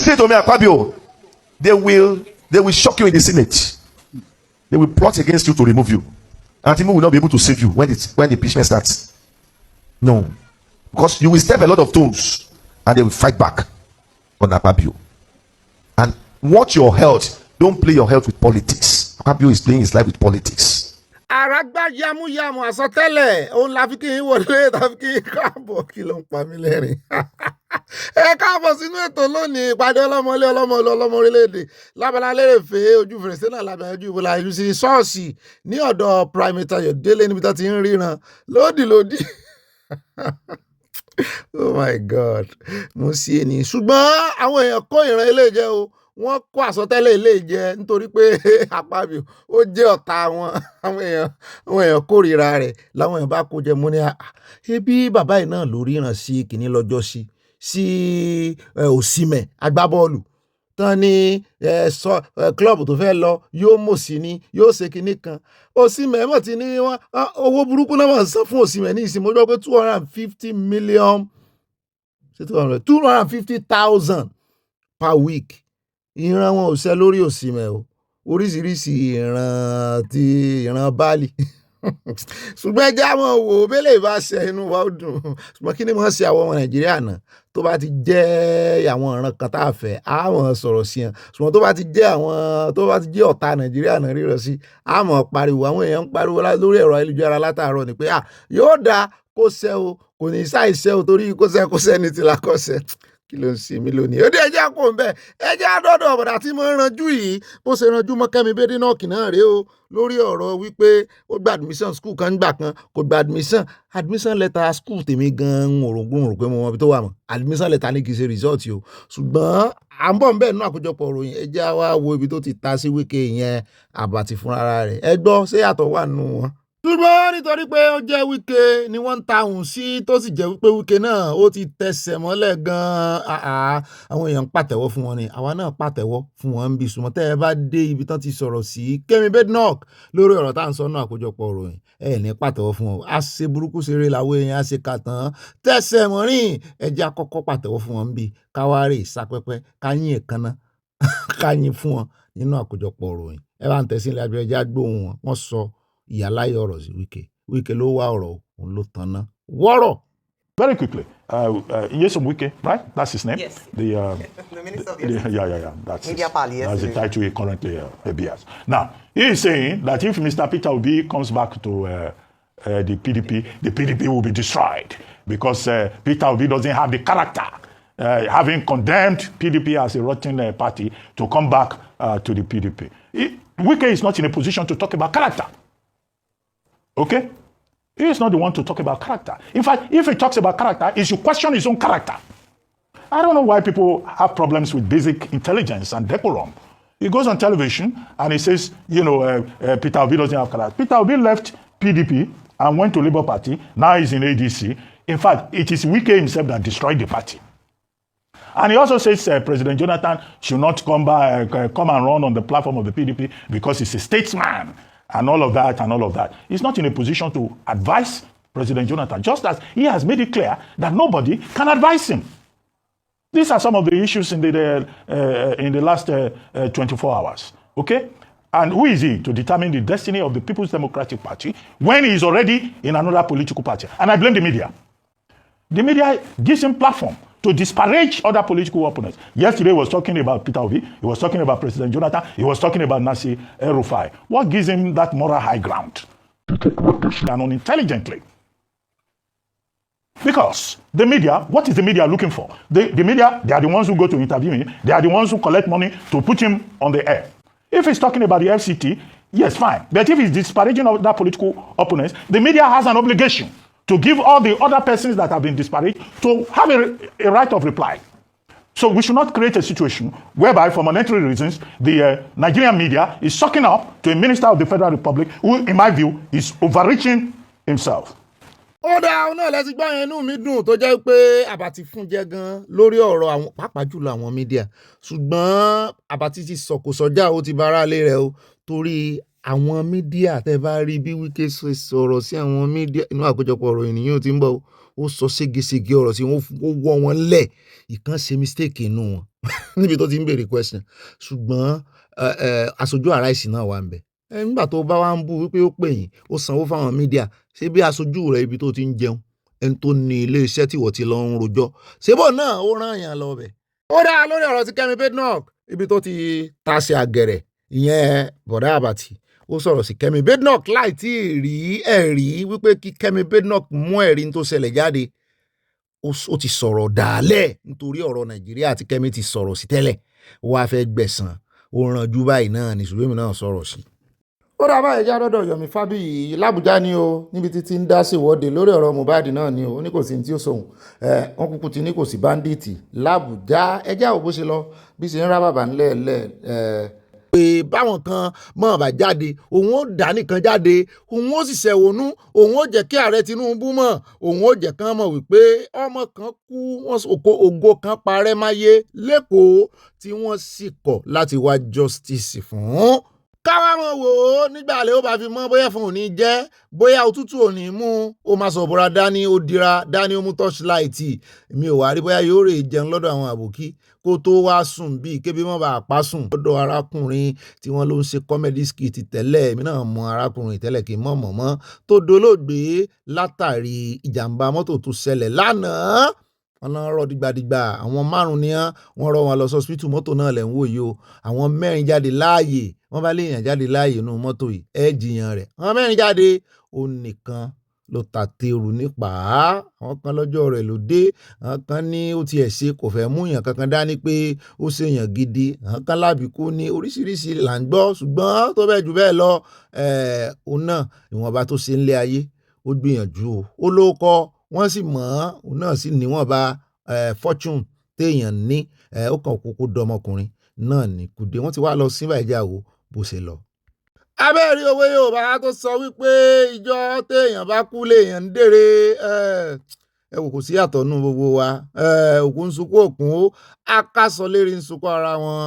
Listen to me, Akpabio. They will shock you in the Senate. They will plot against you to remove you. And Tinubu will not be able to save you when the impeachment starts. No. Because you will step a lot of toes and they will fight back on Akpabio. And watch your health. Don't play your health with politics. Akpabio is playing his life with politics. Àràgbá yamuyamu àsọtẹ́lẹ̀ òun la fi kí n wọlé tàbí kí n káàbọ̀ kí ló ń pa mí lẹ́rìn. Ẹ káàbọ̀ sínú ètò lónìí ìpàdé ọlọ́mọlé ọlọ́mọ orílẹ̀-èdè lábala lérèfé ojú fèrèsé náà lábẹ́ ojú ìbò la ìlú sí ṣọ́ọ̀ṣì ní ọ̀dọ̀ Primate Ayọ̀délé níbi tó ti ń ríran lódìlódì. Oh my God, mo sí ẹni ṣùgbọ́n àwọn èèyàn kó ìran ilé jẹ́ o. Wọ́n kó àsọtẹ́lẹ̀ ilé jẹ nítorí pé Akpabio ó jẹ́ ọ̀tá wọn. Àwọn èèyàn kórìíra rẹ̀ làwọn èèyàn bá kó jẹ mú ní ebi bàbá yìí náà ló ríran sí kìíní lọ́jọ́ sí Osimhen agbábọ́ọ̀lù tán ní klọ́ọ̀bù tó fẹ́ lọ yóò mọ̀ sí ni yóò ṣe kinní kan. Osimhen mọ̀ tí ní wọ́n owó burúkú náà wọ́n san fún Osimhen ní ìsìn mo gbọ́ pé 250 million 250,000 per week. Ìran wọn ò ṣe lórí Osimhen o, oríṣiríṣi ìran báàlì. Ṣùgbọ́n ẹjẹ́ àwọn wò bẹ́lẹ̀ ìbá ṣe inú wa ó dùn. Ṣùgbọ́n kí ni wọ́n ṣe àwọn ọmọ Nàìjíríà náà tó bá ti jẹ́ àwọn ìran kan tá a fẹ́ àwọn sọ̀rọ̀ sí wọn. Ṣùgbọ́n tó bá ti jẹ́ ọ̀tá Nàìjíríà náà rírọ̀ sí àmọ́ pariwo. Àwọn èèyàn ń pariwo lórí ẹ̀rọ ayélujára látàárọ̀ ni pé yóò dáa kó ṣe o kò ní ṣàìṣe o torí kó ṣe ní tìlà kó ṣe. Kí ló ń ṣe mí lónìí? Ó dé ẹjẹ́ àpò ń bẹ̀ ẹjẹ́ àdọ́dọ̀ ọ̀bọ̀dà tí mo ń ranjú yìí bó ṣe ranjú mọ́ Kẹ́mi Badenoch náà rèé o lórí ọ̀rọ̀ wípé ó gba admission school kan gbà kan kò gba admission letter school tèmi gan-an rò pé mo mọ ibi tó wà mọ́ admission letter ní kì í ṣe result o ṣùgbọ́n à ń bọ̀ ń bẹ̀ nínú àkójọpọ̀ ìròyìn ẹjẹ́ wa wo ibi tó ti ta sí Wike yẹn àbàtì fúnra rẹ̀ ẹ gbọ́ ṣé yàtọ̀ wà nínú wọn. Ṣùgbọ́n nítorí pé ó jẹ́ Wike ni wọ́n ń ta òun sí tó sì jẹ́ wípé Wike náà ó ti tẹsẹ̀ mọ́lẹ̀ gan-an àwọn èèyàn ń pàtẹ́wọ́ fún wọn ni àwa náà pàtẹ́wọ́ fún wọn ń bí sùnmọ́ tẹ́ ẹ bá dé ibi tán ti sọ̀rọ̀ sí Kẹ́mi Badenoch lórí ọ̀rọ̀ tá à ń sọ náà àkójọpọ̀ ìròyìn ẹ ní pàtẹ́wọ́ fún wọn a ṣe burúkú ṣeré làwọn èèyàn á ṣe kà tán tẹsẹ̀ mọ́rìn ẹjẹ́ àkọ́kọ́ pàtẹ́wọ́ fún wọn ń bí káwárè sápẹ́pẹ́ káyín èkánná káyín fún wọn nínú àkójọpọ̀ ìròyìn ẹ bá ń tẹ̀sí ilé abẹ́rẹ́ ẹjẹ́ àgbóhùn wọn sọ ìyáláyé ọ̀rọ̀ sí Wike ló wá ọ̀rọ̀ òun ló tanná wọ́rọ̀. Very quickly, Nyesom Wike, right? That's his name. Yes. The Minister of Justice. Yeah. That's the Yes. title he currently bears. Now, he is saying that if Mr. Peter Obi comes back to the PDP will be destroyed because Peter Obi doesn't have the character, having condemned PDP as a rotten party, to come back to the PDP. Wike is not in a position to talk about character. Okay? He is not the one to talk about character. In fact, if he talks about character, he should question his own character. I don't know why people have problems with basic intelligence and decorum. He goes on television and he says, Peter Obi doesn't have character. Peter Obi left PDP and went to Labour Party. Now he's in ADC. In fact, it is Wike himself that destroyed the party. And he also says President Jonathan should not come and run on the platform of the PDP because he's a statesman. And all of that. He's not in a position to advise President Jonathan, just as he has made it clear that nobody can advise him. These are some of the issues in the last 24 hours, okay? And who is he to determine the destiny of the People's Democratic Party when he is already in another political party? And I blame the media. The media gives him platform to disparage other political opponents. Yesterday he was talking about Peter Obi, he was talking about President Jonathan, he was talking about Nasir El-Rufai. What gives him that moral high ground to take what and unintelligently? Because the media, what is the media looking for? The media, they are the ones who go to interview him, they are the ones who collect money to put him on the air. If he's talking about the FCT, yes, fine. But if he's disparaging other political opponents, the media has an obligation to give all the other persons that have been disparaged to have a right of reply. So we should not create a situation whereby, for monetary reasons, the Nigerian media is sucking up to a minister of the Federal Republic who, in my view, is overreaching himself. ó dáa náà lẹ́sìn gbọ́ yẹn, inú mi dùn tó jẹ́ pé àbàtì fún jẹ́ gan lórí ọ̀rọ̀ àwọn pàápàá jùlọ àwọn mídíà, ṣùgbọ́n àbàtì ti sọ̀kò sọ́jà ó ti bára lé rẹ̀ o, torí àwọn mídíà tẹ́ bá rí bí Wike sọ̀rọ̀ sí àwọn mídíà inú àkójọpọ̀ ọ̀rọ̀ ènìyàn ti ń bọ̀ ó sọ ségesège ọ̀rọ̀ sí wọn ó wọ́ wọn lẹ̀ ìkan ṣe mistake inú wọn níbi tó ti ń béèrè question, ṣùgbọ́n aṣojú Arise náà wà ń bẹ̀ nígbà tó bá wá ń bú wípé ó pè yín ó sanwó fáwọn mídíà ṣé bí aṣojú rẹ̀ ibi tó ti ń jẹun ẹni tó ní iléeṣẹ́ tí wọ́n ti lọ ń rojọ́ ṣébò náà ó rán èèyàn lọ bẹ̀. ó dá lórí ọ̀rọ̀ ti Kẹ́mi Badenoch ibi tó ti taṣe àgẹ̀rẹ̀ ìyẹn bọ̀dá àbàtì ó sọ̀rọ̀ sí Kẹ́mi Badenoch láì tí ì rí ẹ̀rí wípé kí Kẹ́mi Badenoch mú ẹ̀rí tó ṣẹlẹ̀ jáde ó ti sọ̀rọ̀ dàálẹ̀ nítorí ọ̀rọ̀ Nàìjíríà àti Kẹ́mi ti sọ̀rọ̀ sí tẹ́lẹ̀ ó wá fẹ́ gbẹ̀san ó ranjú báyìí náà ní ṣùgbọ́n èmi náà sọ̀rọ̀ sí. ó dá báyìí já dọ́dọ̀ Yomi Fabiyi l'Àbújá ni o níbi títí ń dá sí ìwọ́de lórí ọ̀rọ̀ Mohbad náà ni o ní kò sí tí ó sòun wọn kúkú ti ní kò sí báńdíìtì l'Àbújá ẹjẹ́ àwọn bó ṣe lọ bí ṣe ń rá bàbá ńlẹ̀ pé báwọn kan mọ̀ bá jáde òun ó dá nìkan jáde òun ó sì ṣẹ̀wọ̀nú òun ó jẹ́ kí ààrẹ Tinubu mọ̀ òun ó jẹ́ kán mọ̀ wípé ọmọ kan kú ògo kan parẹ́ máyé lẹ́kọ̀ọ́ tí wọ́n sì kọ̀ láti wá justice fún. káwá mọ̀ wò ó nígbà lè ó bá fi mọ́ bóyá fún òní jẹ́ bóyá òtútù òní mú ó máa sọ bọ́ra dání ó dira dání ó mú torchlight mi ò wá rí bóyá yóò rè jẹun lọ́dọ̀ àwọn àbòkí kó tó wá sùn bíi kébí mọ́ bá a pa sùn lọ́dọ̀ arákùnrin tí wọ́n ló ń ṣe comedy skit tẹ́lẹ̀ èmi náà mọ arákùnrin tẹ́lẹ̀ kí n mọ̀ mọ́ tó dolóògbé látàrí ìjàmbá mọ́tò tó ṣẹlẹ̀ lánàá wọn náà rọ dìgbàdìgbà àwọn 5 ni wọ́n rọ wọn lọ sọ́sìpítù mọ́tò náà lẹ́ ń wò yìí o àwọn 4 jáde láàyè wọ́n bá léèyàn jáde láàyè nínú mọ́tò yìí jiyàn rẹ̀ àwọn 4 jáde ó nìkan ló ta tèrú nípa àwọn kan lọ́jọ́ rẹ̀ ló dé àwọn kan ní ó tiẹ̀ ṣe kò fẹ́ mú yàn kankan dání pé ó ṣèyàn gidi àwọn kan lábì kú ní oríṣiríṣi là ń gbọ́ ṣùgbọ́n tó bẹ́ẹ̀ jù bẹ́ẹ̀ lọ òun náà ìwọ̀nba tó ṣe ń lé ayé ó gbìyànjú ó ló kọ́ wọ́n sì mọ̀ òun náà sì níwọ̀nba fortune téèyàn ní ó kàn kúkú dọmọkùnrin náà ní kùdé wọ́n ti wá lọ sí ìbàjẹ́ àwò bó ṣe lọ. abẹ́rẹ́ owó Yorùbá tó sọ wípé ìjọ téèyàn bá kú léèyàn ń dèrè ẹ wò kò sí àtọ̀ nù gbogbo wa òkú ń sunkún òkun ó akásọ lérí ń sunkún ara wọn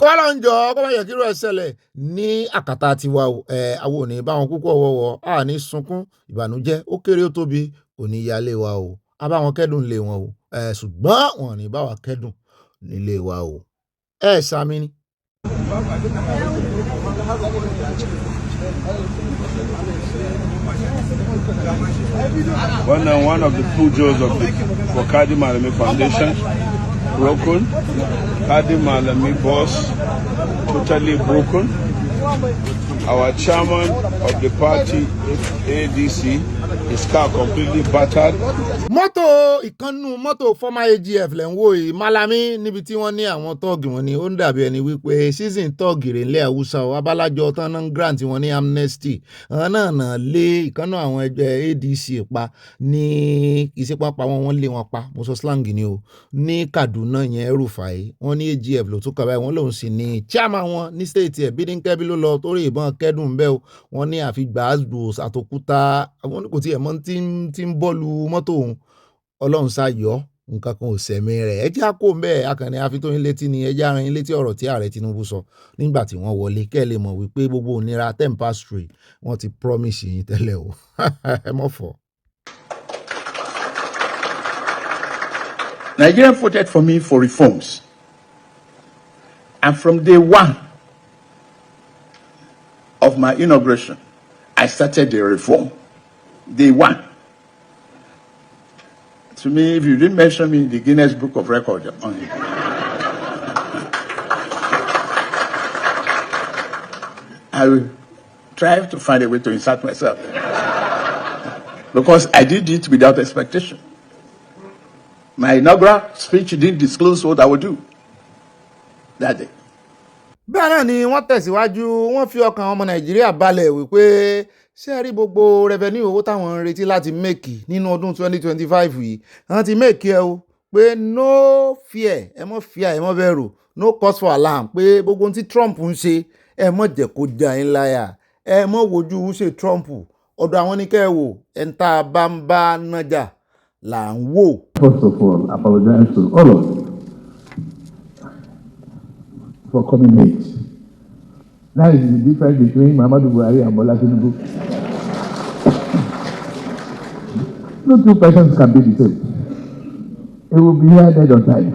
kọ́lọ́njọ́ kọ́mọ̀yẹ̀ kí ló ẹ̀ ṣẹlẹ̀ ní àkàtà tiwa àwọn ò ní bá wọn kúkú ọ̀wọ́wọ́ a ní sunkún ìbànújẹ́ ó kéré ó tóbi kò ní yálé wa o a bá wọn kẹ́dùn lé wọn o ṣùgbọ́n wọn ò ní bá wa kẹ́dùn nílé wa o sami ni. When one of the pujos of the Kadi Malami Foundation broken, Kadi Malami boss totally broken. Our chairman of the party, ADC, his car completely battered. Mọ́tò ìkànnù mọ́tò former AGF lẹ́ ń wò yìí Malami níbi tí wọ́n ní àwọn tọ́ọ̀gì wọn ni ó ń dàbí ẹni wípé season tọ́ọ̀gì rẹ̀ ńlẹ̀ Haúsá o abálájọ tán náà grant wọn ní amnesty àwọn náà lé ìkànnù àwọn ẹgbẹ́ ADC pa ní ìsepápá wọn lé wọn pa mo sọ slang ni o ní Kaduna yẹn Rufai wọn ní AGF ló tún kàbáyé wọn lòun sì ní chairman wọn ní state ẹ̀ Bídínkẹ́bí ló lọ torí ìbọn kẹ́dùn bẹ́ẹ̀ o wọn ní àfi gbàásùs àtòkúta àwọn kò tiẹ̀ mọ́ tí ń bọ́ọ̀lù mọ́tò òun ọlọ́run ṣàyọ̀ nǹkan kan ò sẹ̀mí rẹ̀ ẹ jẹ́ àkó bẹ́ẹ̀ akànnì àfitóyin létí ni ẹ jẹ́ ara yín létí ọ̀rọ̀ tí ààrẹ Tinubu sọ nígbà tí wọ́n wọlé kẹ́ ẹ lè mọ̀ wípé gbogbo òníra tempastry wọ́n ti promise yín tẹ́lẹ̀ o ẹ mọ̀ fọ́. Nigeria voted for me for reforms, and from day one of my inauguration, I started the reform. Day one. To me, if you didn't mention me in the Guinness Book of Records, I will try to find a way to insert myself. Because I did it without expectation. My inaugural speech didn't disclose what I would do that day. bẹ́ẹ̀ náà ni wọ́n tẹ̀síwájú wọ́n fi ọkàn ọmọ Nàìjíríà balẹ̀ wípé ṣé rí gbogbo revenue owó táwọn ń retí láti mẹ́kì nínú ọdún 2025 yìí wọ́n ti mẹ́kì ẹ o pé no fear ẹ mọ́ fear ẹ mọ́ bẹ̀rù no cause for alarm pé gbogbo ohun tí Trump ń ṣe ẹ mọ́ jẹ́ kó já yín láyà ẹ mọ́ wojú ṣe Trump ọ̀dọ̀ àwọn ní kẹ́ ẹ wò ẹ̀ńtà bá ń bá nájà là ń wò. First of all, apologize to all of you for coming late. That is the difference between Muhammadu Buhari and Bola Tinubu. No two persons can be the same. It will be here dead on time.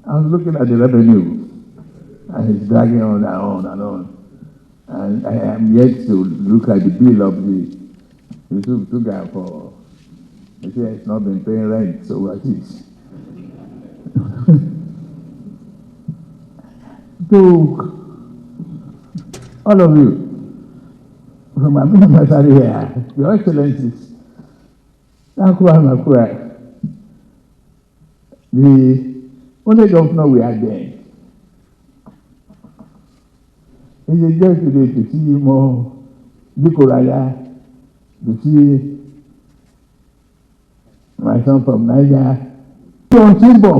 I was looking at the revenue, and it's dragging on and on and on. And I am yet to look at the bill of the Yusuf Tuga for, they say it's not been paying rent, so what is? To all of you, from my ministry here, Your Excellencies, the only governor we are there is a joy today to see more Bikoraya, to see my son from Niger, from Simbo,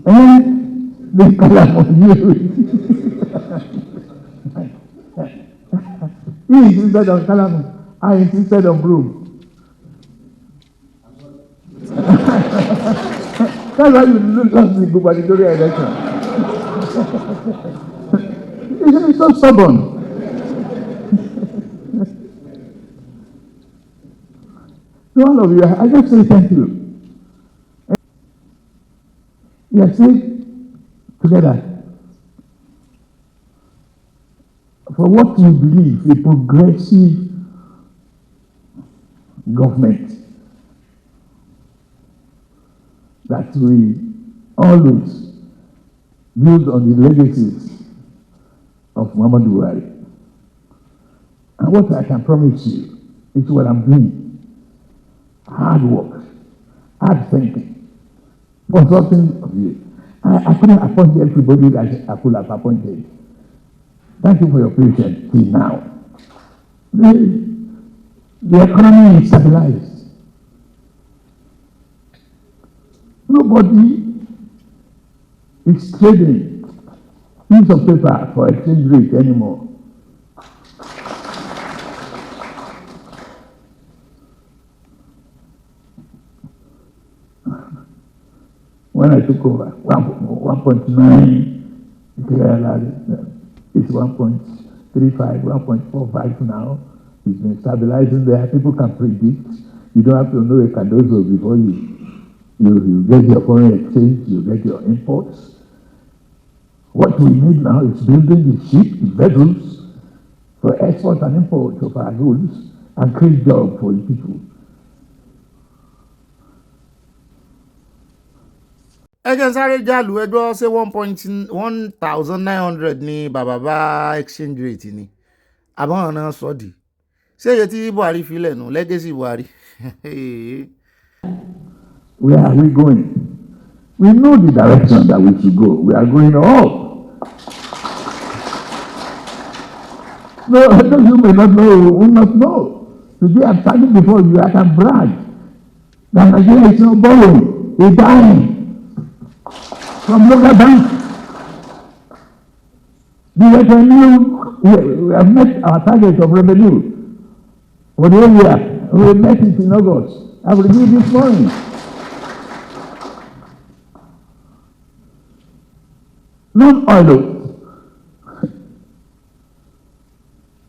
and the color of you. He insisted on Kalamu, I insisted on Broom. That's why you lost the gubernatorial election. It's so stubborn. To all of you, I just say thank you. We are safe together for what we believe a progressive government that we always build on the legacies of Muhammadu Buhari. And what I can promise you is what I'm doing. Hard work, hard thinking, consulting of you. I couldn't appoint everybody that I could have appointed. Thank you for your patience till now. The economy is stabilized. Nobody is trading piece of paper for exchange rate anymore. When I took over, 1.9, it's 1.35, 1.45 now. It's been stabilizing there. People can predict. You don't have to know a Cardozo before you get your foreign exchange, you get your imports. What we need now is building the ship, the vessels for export and import of our goods and create jobs for the people. Ẹjẹ sáré jálù ẹjọ́ ṣé 1,900 ní bàbá exchange rate ni àbọ̀n náà sọ́ọ̀dì ṣé iye tí Buhari fi lẹ̀ legacy Buhari. Where are we going? We know the direction that we should go. We are going up. No, those who may not know will not know. Today I'm standing before you, I can brag that Nigeria is not borrowing, it's dying from local banks. The revenue, we have met our target of revenue for the whole year. We met it in August. I will reviewed this morning. Non-oil.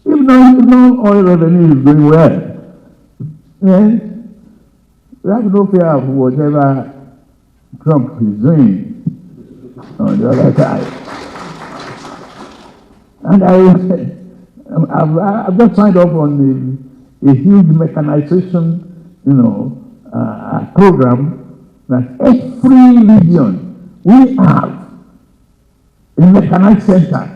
If non-oil revenue is going well, then we have no fear of whatever Trump is doing on the other side. And I've just signed up on a huge mechanization, program that every region we have in mechanized center.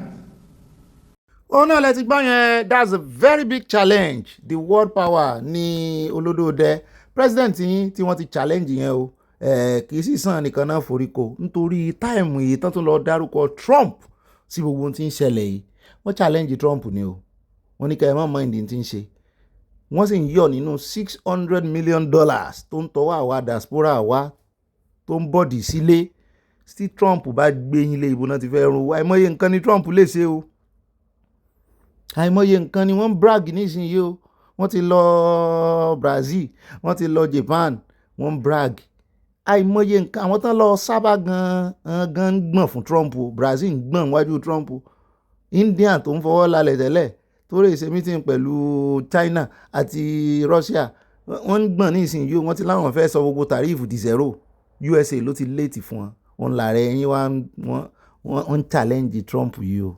Oh no, let's gbọ́ yẹn. That's a very big challenge. The world power ní olódòdẹ president yín tí wọ́n ti challenge yẹn o. Kì í sì sàn nìkan náà foríko nítorí táìmù yìí tán tó lọ dárúkọ Trump sí gbogbo ohun tí ń ṣẹlẹ̀ yìí. Wọ́n challenge Trump ni o. Wọ́n ní kẹ́ ẹ má mind tí ń ṣe. Wọ́n sì ń yọ̀ nínú $600 million tó ń tọwọ́ àwa diaspora wa tó ń bọ̀dì sílé. Tí Trump bá gbé yín lé ibo náà ti fẹ́ run wá. Àìmọye nǹkan ni Trump lè ṣe o. àìmọye nǹkan ni wọ́n ń brag nísìnyí o. Wọ́n ti lọ Brazil, wọ́n ti lọ Japan, wọ́n ń brag. Àìmọye nǹkan àwọn tán lọ sábà gan ń gbọ̀n fún Trump o. Brazil ń gbọ̀n wájú Trump o. India tó ń fọwọ́ lálẹ̀ tẹ́lẹ̀ tó rè ṣe meeting pẹ̀lú China àti Russia, wọ́n ń gbọ̀n nísìnyí o. Wọ́n ti láwọn fẹ́ sọ gbogbo tàrífù di zero. USA ló ti léètì fún wọn. Wọ́n làárẹ̀ yín wọ́n ń challenge Trump yìí o.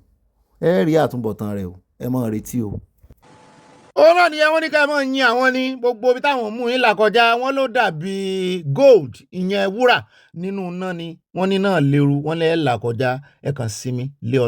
Ẹ rí àtúbọ̀tán rẹ̀ o, ẹ mọ̀ retí o. Ó náà nìyẹn, wọ́n ní ká ẹ mọ̀ yin àwọn ní gbogbo ibi táwọn mú yín là kọjá, wọ́n ló dàbí gold, ìyẹn wúrà nínú iná ni wọ́n ní náà lérú, wọ́n lẹ́ là kọjá, ẹ kàn sinmi lé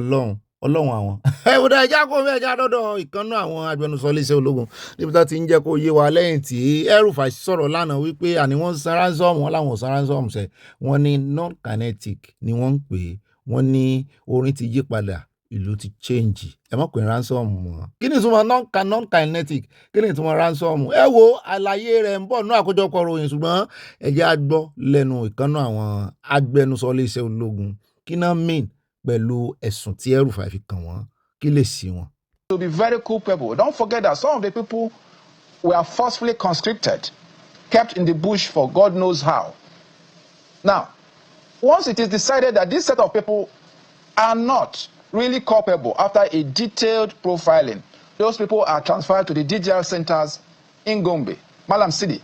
Ọlọ́run àwọn. ẹ wò dá ẹja kó ẹja dọ́dọ̀ ìkànnú àwọn agbẹnusọ iléeṣẹ́ ológun níbi tó ti ń jẹ́ kó yé wa lẹ́yìn tí El-Rufai sọ̀rọ̀ lánàá wípé àní wọ́n san ransom, wọn láwọn san ransom sẹ́, wọ́n ní non-kinetic ni wọ́n ń pè é, wọ́n ní orin ti yí padà, ìlú ti change, ẹ mọ̀ pé ransom mọ́. Kí ni ìtumọ̀ non-kinetic? Kí ni ìtumọ̀ ransom? Ẹ wo àlàyé rẹ̀ ń bọ̀ ní àkójọpọ̀ ròyìn, ṣùgbọ́n ẹ jẹ́ á gbọ́ lẹ́nu ìkànnú àwọn agbẹnusọ iléeṣẹ́ ológun kí náà mean pẹ̀lú ẹ̀sùn tí El-Rufai fi kàn wọ́n, kí lè sí wọn. To be very culpable. Don't forget that some of the people were forcefully conscripted, kept in the bush for God knows how. Now, once it is decided that this set of people are not really culpable after a detailed profiling, those people are transferred to the Judicial centers in Gombe, Malam City,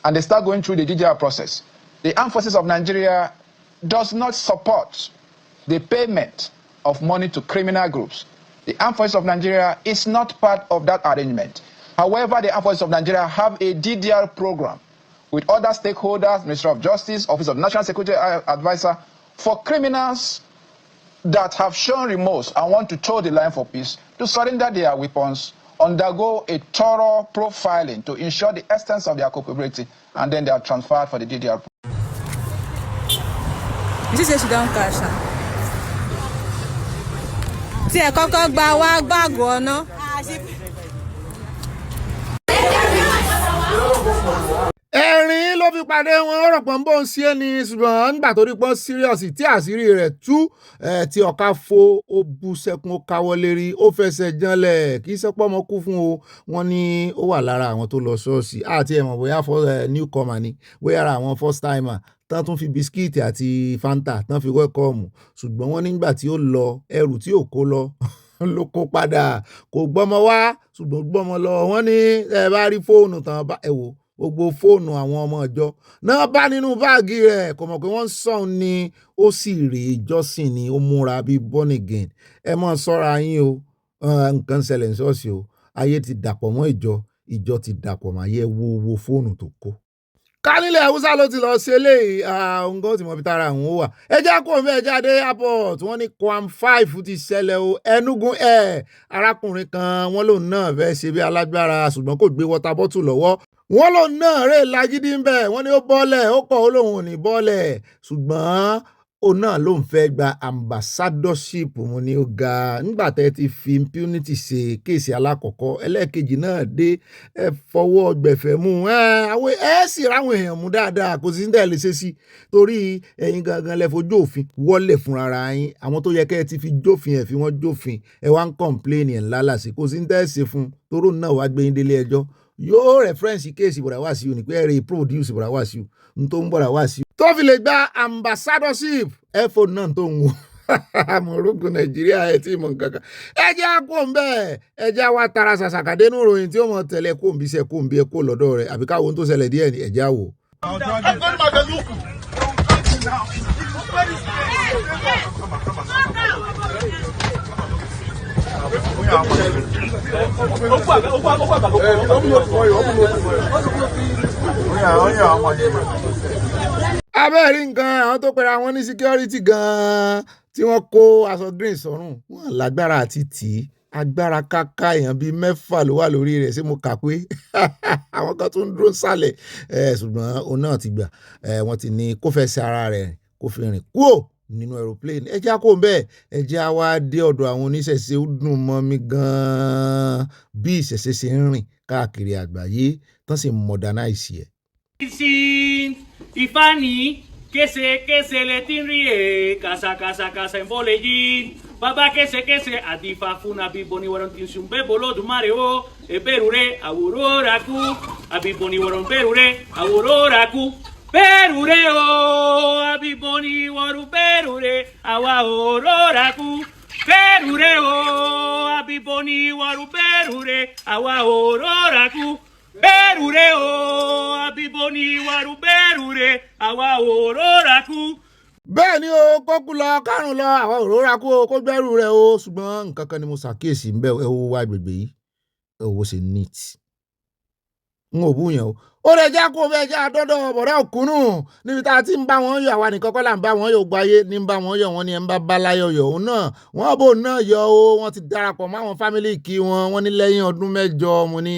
and they start going through the judicial process. The Armed Forces of Nigeria does not support the payment of money to criminal groups. The Armed Forces of Nigeria is not part of that arrangement. However, the Armed Forces of Nigeria have a DDR program with other stakeholders, Ministry of Justice, Office of National Security Advisor, for criminals that have shown remorse and want to toe the line for peace to surrender their weapons, undergo a thorough profiling to ensure the extent of their culpability, and then they are transferred for the DDR. She said she don't cash her. Tí ẹ kọ́kọ́ gba wá gbàgbọ́ ọ̀nà. Ẹ̀rín ló fi pàdé wọn, ó rò pọ̀ ń bọ̀ ń sí ẹni, ṣùgbọ́n nígbà tó rí pọ́n serious tí àṣírí rẹ̀ tú, tí ọ̀ka fo ó bú sẹ́kún, ó káwọ́ lérí, ó fẹsẹ̀ janlẹ̀, kì í sẹ́pọ̀ ọmọ kú fún o. Wọ́n ní ó wà lára àwọn tó lọ ṣọ́ọ̀ṣì àti ẹ̀mọ̀ bóyá newcomer ni, bóyá ara àwọn first timer tán tún fi bisikíìtì àti fanta tán fi wẹ́kọ̀ọ̀mù, ṣùgbọ́n wọ́n nígbà tí ó lọ ẹrù tí ò kó lọ ló kó padà, kò gbọ́mọ wá ṣùgbọ́n gbọ́mọ lọ. Wọ́n ní ẹ bá rí fóònù tán bá ẹ wò gbogbo fóònù àwọn ọmọ ìjọ náà bá nínú báàgì rẹ̀, kò mọ̀ pé wọ́n sọ̀n ni ó sì rèé ìjọsìn ni ó múra bíi born again. Ẹ mọ̀ sọ́ra yín o, nǹkan ṣẹlẹ̀ ní ṣọ́ọ̀ṣì o, ayé ti dàpọ̀ mọ́ ìjọ ti dàpọ̀ mọ́ ayé, wo fóònù tó kó. Kálílẹ̀ Haúsá ló ti lọ ṣe eléyìí, nǹkan tí mo fi tara àwọn ó wà. Ẹ jẹ́ kó fẹ́ jáde airport, wọ́n ní Quam 5 ti ṣẹlẹ̀ o, Enugu arákùnrin kan wọ́n lòun náà fẹ́ ṣe bí alágbára ṣùgbọ́n kò gbé water bottle lọ́wọ́. Wọ́n lòun náà rè lágídí ń bẹ̀, wọ́n ní ó bọ́lẹ̀, ó kọ̀ ó lòun ò ní bọ́lẹ̀, ṣùgbọ́n òun náà ló ń fẹ́ gba ambassadorship mu ní ó ga. Nígbà tẹ́ ti fi impunity ṣe kéèsì alákọ̀ọ́kọ́, ẹlẹ́ẹ̀kejì náà dé ẹ fọwọ́ gbẹ̀fẹ̀ mú àwọn sì ráwọn èèyàn mú dáadáa, kò sí ní tẹ̀lé ṣe sí torí ẹ̀yin gangan lẹ fojú òfin wọlé fúnra yín. Àwọn tó yẹ kẹ́ ẹ ti fi jófin ẹ̀ fi wọ́n jófin, ẹ wá ń complain ẹ̀ ńlá làsì, kò sí ní tẹ́ ṣe fún toró náà wá gbé yín délé ẹjọ́. Yóò reference kéèsì bọ̀dà wá sí o ní pé ẹ̀rẹ̀ produce bọ̀dà wá sí o ní tó ń bọ̀dà wá sí o tó fi lè gba ambassadorship ẹ̀fọ́ náà tó ń wò àmọ̀rógùn Nàìjíríà ẹ̀ tí mọ̀ nǹkan kan. Ẹ jẹ́ àkó ń bẹ́ẹ̀, ẹ jẹ́ àwa tara ṣàṣàkàdé nínú ìròyìn tí ó mọ̀ tẹ̀lé kó ń bí iṣẹ́ kó ń bí ẹ kó lọ́dọ̀ rẹ̀ àbí káwọn tó ṣẹlẹ̀ díẹ̀ ní ẹ jẹ́ àwò. Abẹ́rí nǹkan àwọn tó pera wọn ní security gan-an tí wọ́n kó aṣọ green sọ́rùn, wọ́n lágbára àti tì í, agbára káká èèyàn bíi 6 ló wà lórí rẹ̀, ṣé mo kà pé àwọn kan tó ń dúró sálẹ̀, ṣùgbọ́n òun náà ti gbà, wọ́n ti ní kó fẹ́ ṣe ara rẹ̀ kó fi rìn kúrò nínú aeroplane. Ẹ jẹ́ kó bẹ́ẹ̀, ẹ jẹ́ wá dé ọ̀dọ̀ àwọn oníṣẹ̀ṣe. Ó dùn mọ́ mi gan-an bí ìṣẹ̀ṣe ṣe ń rìn káàkiri àgbáyé tán sì modernize ẹ̀. Ifani, que se le tinrie, casa en bolejín, Baba kese adifafuna biboni waron tinsumbe bolo dumare o berure awuroraku abiboni waron berure awuroraku berure o abiboni waru berure awuroraku berure o abiboni waru berure awuroraku berure o abiboni waru berure awuroraku. Bẹ́ẹ̀ ni o kókú lọ kárùn lọ àwọn òróró kó o kó gbẹ́rù rẹ̀ o ṣùgbọ́n nǹkan kan ni mo ṣàkíyèsí ń bẹ ẹ wo wá agbègbè yìí ẹ wo ṣe neat n ò bú yẹn ó lè já kó bẹ́ẹ̀ já dọ́dọ̀ bọ̀dá òkúnnù níbi tá a ti ń bá wọn yọ àwa nìkan kọ́ là ń bá wọn yọ gbáyé ní ń bá wọn yọ wọn ni ẹ ń bá bá láyọ̀ yọ òun náà wọ́n bò náà yọ o wọ́n ti darapọ̀ mọ́ àwọn fámílì kí wọ́n ní lẹ́yìn ọdún 8 mo ní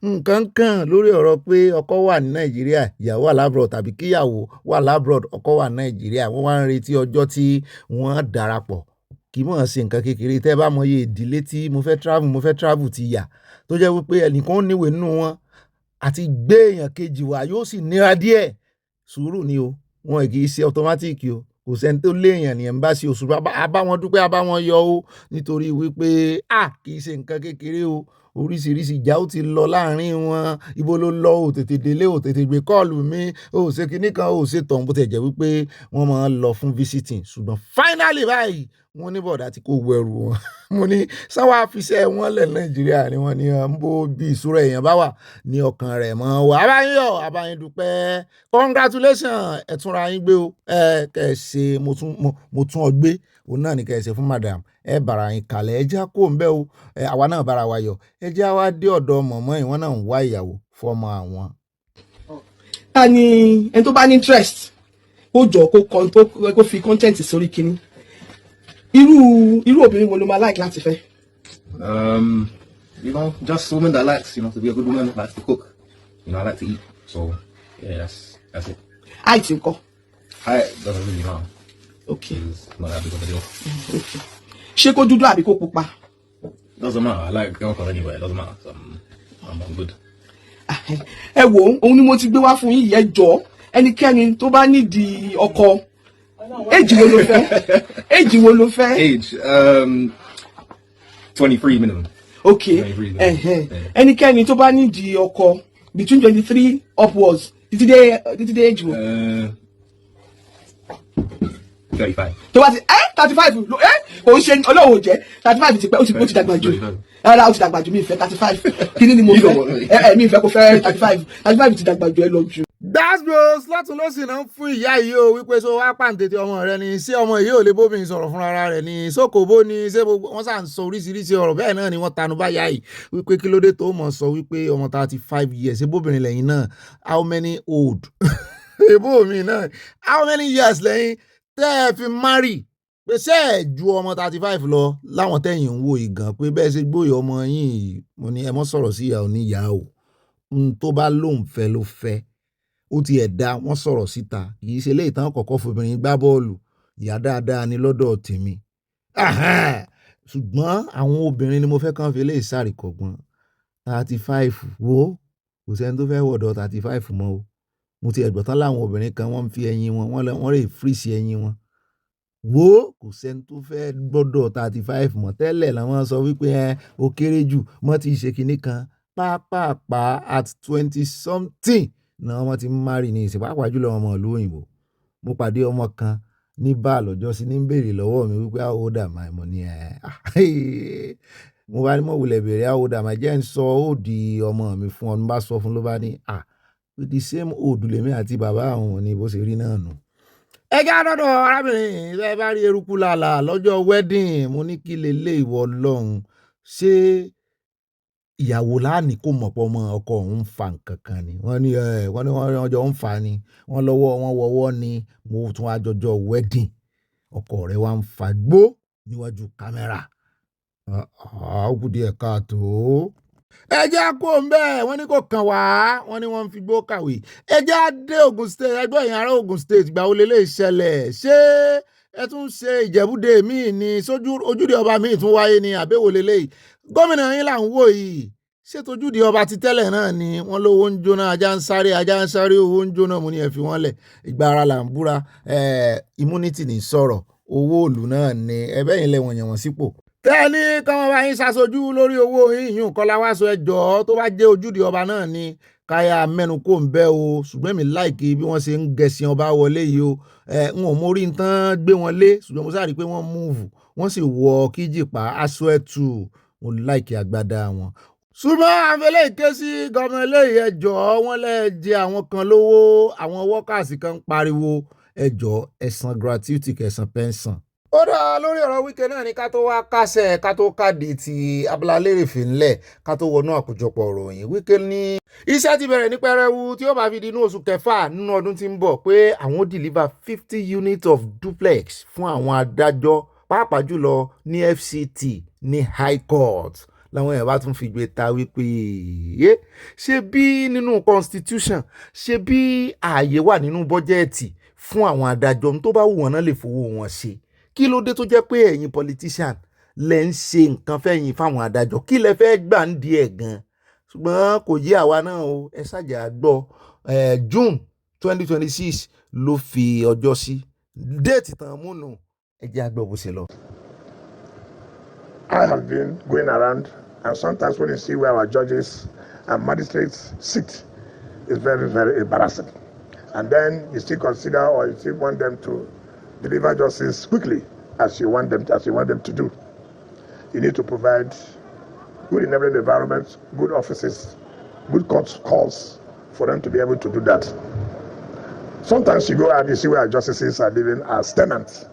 nǹkan kan lórí ọ̀rọ̀ pé ọkọ wà ní Nàìjíríà ìyàwó wà labroad tàbí kíyàwó wà labroad ọkọ wà ní Nàìjíríà wọ́n wá ń retí ọjọ́ tí wọ́n darapọ̀ kì í mọ̀ ṣe nǹkan kékeré tẹ́ bá mọye ìdílé tí mo fẹ́ travel ti yà tó jẹ́ wípé ẹnìkan níwèé nínú wọn àti gbé èèyàn kejì wá yóò sì nira díẹ̀ sùúrù ni o wọn kì í ṣe automatic o kò sẹ́ni tó léèyàn ní ẹ̀mbáṣí oṣù abáwọn dúpẹ́ abáwọn yọ o nítorí wípé kì í ṣe nǹkan kékeré o oríṣiríṣi ìjà ó ti lọ láàrin wọn ibo ló lọ ò tètè délé ò tètè gbé kọ́ọ̀lù mi ò ṣe kinní kan ò ṣe tọ̀hún bó ti jẹ́ wípé wọ́n máa ń lọ fún visiting ṣùgbọ́n finally báyìí wọ́n ní bọ̀dá tí kò wẹ̀rù wọn mo ní sáwọ́ àfiṣẹ́ wọn lẹ̀ Nàìjíríà ni wọ́n ní ń bó bí ìṣúra èèyàn bá wà ní ọkàn rẹ̀ mọ́ wà abáyín dúpẹ́ congratulations ẹ̀túnra yín gbé o kẹ̀ṣe mo tún ọ gbé òun náà ní kẹ̀ṣe fún madam bàrà yín kalẹ̀ ẹ já kó ń bẹ́ o àwa náà bára wa yọ ẹ já wá dé ọ̀dọ̀ mọ̀mọ́ yìí wọ́n náà ń wá ìyàwó fọ́mọ àwọn. ta ni ẹni tó bá ní interest ó jọ kó fi content sórí kinní irú obìnrin wo ló máa like láti fẹ́. Just woman that likes, to be a good woman, likes to cook. I like to eat. So, yeah, that's it. Height ńkọ́? Height doesn't really matter. Okay. It's not that big of a deal. Okay. Ṣé kó dúdú àbí kó pupa? Doesn't matter. I like girl color anyway. It doesn't matter. So I'm good. Ẹ wo, òun ni mo ti gbé wá fún yín yẹn jọ. Ẹnikẹ́ni tó bá nídìí ọkọ. Age wo ló fẹ́? Age wo ló fẹ́? Age 23 minimum. Okay. Ẹnikẹ́ni tó bá nídìí ọkọ between 23 upwards títí dé age wo? 35. Tó bá ti 35 kò ń ṣe Ọlọ́run ò jẹ́ 35 ti pẹ́ ó ti dàgbà jù. Rárá ó ti dàgbà jù mi ìfẹ́ 35 kíní ni mo fẹ́ mi ìfẹ́ kò fẹ́ 35 ti dàgbà jù ẹ lọ jù. Dasbros látún ló sì náà fún ìyá yìí o wípé so wá pàǹtẹ̀tẹ̀ ọmọ rẹ ni ṣé ọmọ yìí ò lè bóbìnrin sọ̀rọ̀ fúnra rẹ̀ ni sókòbó ni ṣé wọ́n sà ń sọ oríṣiríṣi ọ̀rọ̀ bẹ́ẹ̀ náà ni wọ́n tanu bá yá yìí wípé kí ló dé tó mọ̀ sọ wípé ọmọ 35 years ṣé bóbìnrin lẹ́yìn náà how many old èbó mi náà how many years lẹ́yìn tẹ́ ẹ fi marry pé ṣé ẹ ju ọmọ 35 lọ láwọn tẹ́yìn ń wo ìgàn pé bẹ́ẹ̀ ṣe gbóyè ọmọ yìí mo ní ẹ mọ́ sọ̀rọ̀ sí ìyá oníyà o tó bá lóun fẹ́ ló fẹ́ ó ti ẹ̀dá wọ́n sọ̀rọ̀ síta kì í ṣe lé ìtàn kọ̀ọ̀kan fobìnrin gbá bọ́ọ̀lù ìyá dáadáa ni lọ́dọ̀ tèmi ṣùgbọ́n àwọn obìnrin ni mo fẹ́ kàn fi lè ṣàríkọ̀gbọ́n 35 wo kò sẹ́ni tó fẹ́ wọ̀dọ̀ 35 mọ́ o mo ti ẹ̀gbọ́n tán láwọn obìnrin kan wọ́n ń fi ẹyin wọn wọ́n lè fírísì ẹyin wọn wo kò sẹ́ni tó fẹ́ gbọ́dọ̀ 35 mọ́ tẹ́lẹ̀ làwọn sọ wípé ó kéré jù mọ́ ti ṣe kinní kan pápápá at 20 something náà wọ́n ti ń márì ní ìsìn pàápàá jùlọ ọmọ ìlú òyìnbó mo pàdé ọmọ kan ní bá lọ́jọ́ sí ní béèrè lọ́wọ́ mi wípé how old am I mo ní mo bá ní mo wulẹ̀ béèrè how old am I jẹ́ ń sọ òdì ọmọ mi fún ọ ní bá sọ fún ló bá ní the same old lèmi àti bàbá àwọn ní bó ṣe rí náà nù. ẹ já dọ́dọ̀ arábìnrin ẹ bá rí eruku làlà lọ́jọ́ wedding mo ní kí lélẹ̀ ìwọ Ọlọ́run ṣé ìyàwó láàní kò mọ̀ pọ̀ mọ́ ọkọ òun fa nǹkan kan ni wọ́n ní wọ́n jọ ń fa ni wọ́n lọ́wọ́ wọn wọ́wọ́ ni mo tún àjọjọ́ wedding ọkọ rẹ̀ wá ń fa gbó níwájú kámẹ́rà ó kù díẹ̀ káàtó. ẹ jẹ́ kó ń bẹ́ẹ̀ wọ́n ní kò kàn wá wọ́n ní wọ́n ń fi gbó kàwé ẹ jẹ́ á dé Ògùn state ẹgbẹ́ ìyẹn ará Ògùn state gbà ó lélẹ̀ ìṣẹ̀lẹ̀ ṣé ẹ tún ṣe ìjẹ́búdé míì ní ojúde ọba míì tún wáyé ní àbẹ̀wò lélẹ̀ gómìnà yín là ń wò yìí ṣètòjúde ọba ti tẹ́lẹ̀ náà ni wọ́n lówó ń jóná ajá ń sáré owó ń jóná mo ní ẹ fi wọ́n lẹ̀ ìgbà ara là ń búra immunity ní sọ̀rọ̀ owó ìlú náà ni ẹbẹ́ yìí lẹ́wọ̀n yẹn wọ́n sípò. tẹ́ni káwọn bá yín ṣàṣojú lórí owó yíyún kọ́lá wá sọ ẹjọ́ tó bá jẹ́ ojúde ọba náà ni káyà mẹ́nu kò ń bẹ́ o ṣùgbọ́n mi láìkí bí wọ́n ṣe ń gẹ̀sìn ọba wọlé yìí o n ò mórí tán gbé wọn lé ṣùgbọ́n mo sáré pé wọ́n múùfù wọ́n sì wọ kíjìpá aṣọ ẹ̀tù mo láìkí agbádá wọn. ṣùgbọ́n àfẹlẹ́ ìké sí gómìnà eléyìí ẹjọ́ wọn lẹ́ẹ̀jẹ̀ àwọn kan lówó àwọn wọ́kàsì kan ń pariwo ẹjọ́ ẹ̀san gratuity kẹsàn pẹ́ńsàn. ó dá lórí ọ̀rọ̀ Wike náà ní ká tó wá kásẹ̀ ká tó káde ti abúlé lérèfé ńlẹ̀ ká tó wọnú àkójọpọ̀ ìròyìn. Wike ní iṣẹ́ ti bẹ̀rẹ̀ ní pẹrẹwu tí ó bá fi di inú oṣù kẹfà nínú ọdún tí ń bọ̀ pé àwọn ó deliver 50 units of duplex fún àwọn adájọ́ pàápàá jùlọ ní FCT ní High Court làwọn èèyàn bá tún fi gbé ta wípé ṣé bí nínú constitution ṣé bí ààyè wà nínú bọ́jẹ́ẹ̀tì fún àwọn adájọ́ tó bá wù wọ́n náà lè fowó wọn ṣe kí ló dé tó jẹ́ pé ẹ̀yin politician lẹ ń ṣe nǹkan fẹ́yìn fáwọn adájọ́ kí lẹ fẹ́ gbà ń di ẹ̀ gan ṣùgbọ́n kò yé àwa náà o ẹ ṣàjà gbọ́ June 2026 ló fi ọjọ́ sí déètì tàn múnú ẹ jẹ́ àgbọ̀ bó ṣe lọ. I have been going around, and sometimes when you see where our judges and magistrates sit, it's very, very embarrassing. And then you still consider or you still want them to deliver justice quickly as you want them to do. You need to provide good enabling environments, good offices, good court calls for them to be able to do that. Sometimes you go and you see where our justices are living as tenants.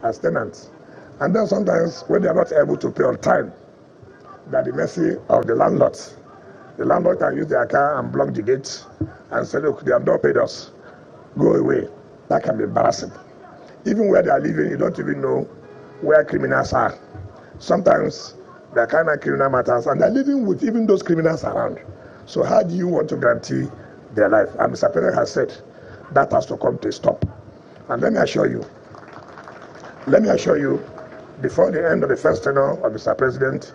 And then sometimes when they are not able to pay on time, that the mercy of the landlord can use their car and block the gate and say, look, they have not paid us. Go away. That can be embarrassing. Even where they are living, you don't even know where criminals are. Sometimes there are kind of criminal matters and they're living with even those criminals around. So how do you want to guarantee their life? And Mr. President has said that has to come to a stop. And let me assure you, before the end of the first tenure of Mr. President,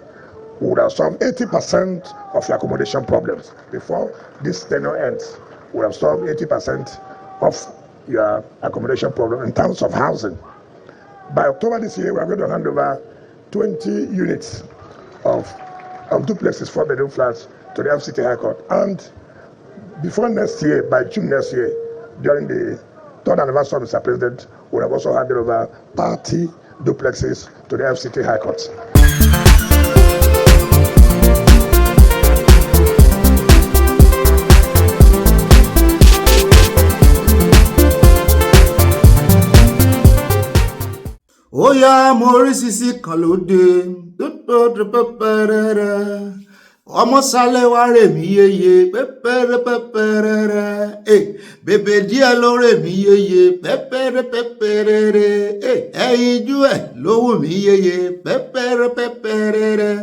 we would have solved 80% of your accommodation problems. Before this tenure ends, we would have solved 80% of your accommodation problem in terms of housing. By October this year, we are going to hand over 20 units of duplexes, 4-bedroom flats to the FCT High Court. And before next year, by June next year, during the third anniversary of Mr. President, we will have also handed over 30 duplexes to the FCT High Court. ó yá mo rí sisi kan lóde ọmọ sálẹ̀ wá rè mí yeye pẹ́pẹ́rẹ́ bèbè díẹ̀ ló rè mí yeye pẹ́pẹ́rẹ́ ẹ̀yìn jú ẹ̀ ló wù mí yeye pẹ́pẹ́rẹ́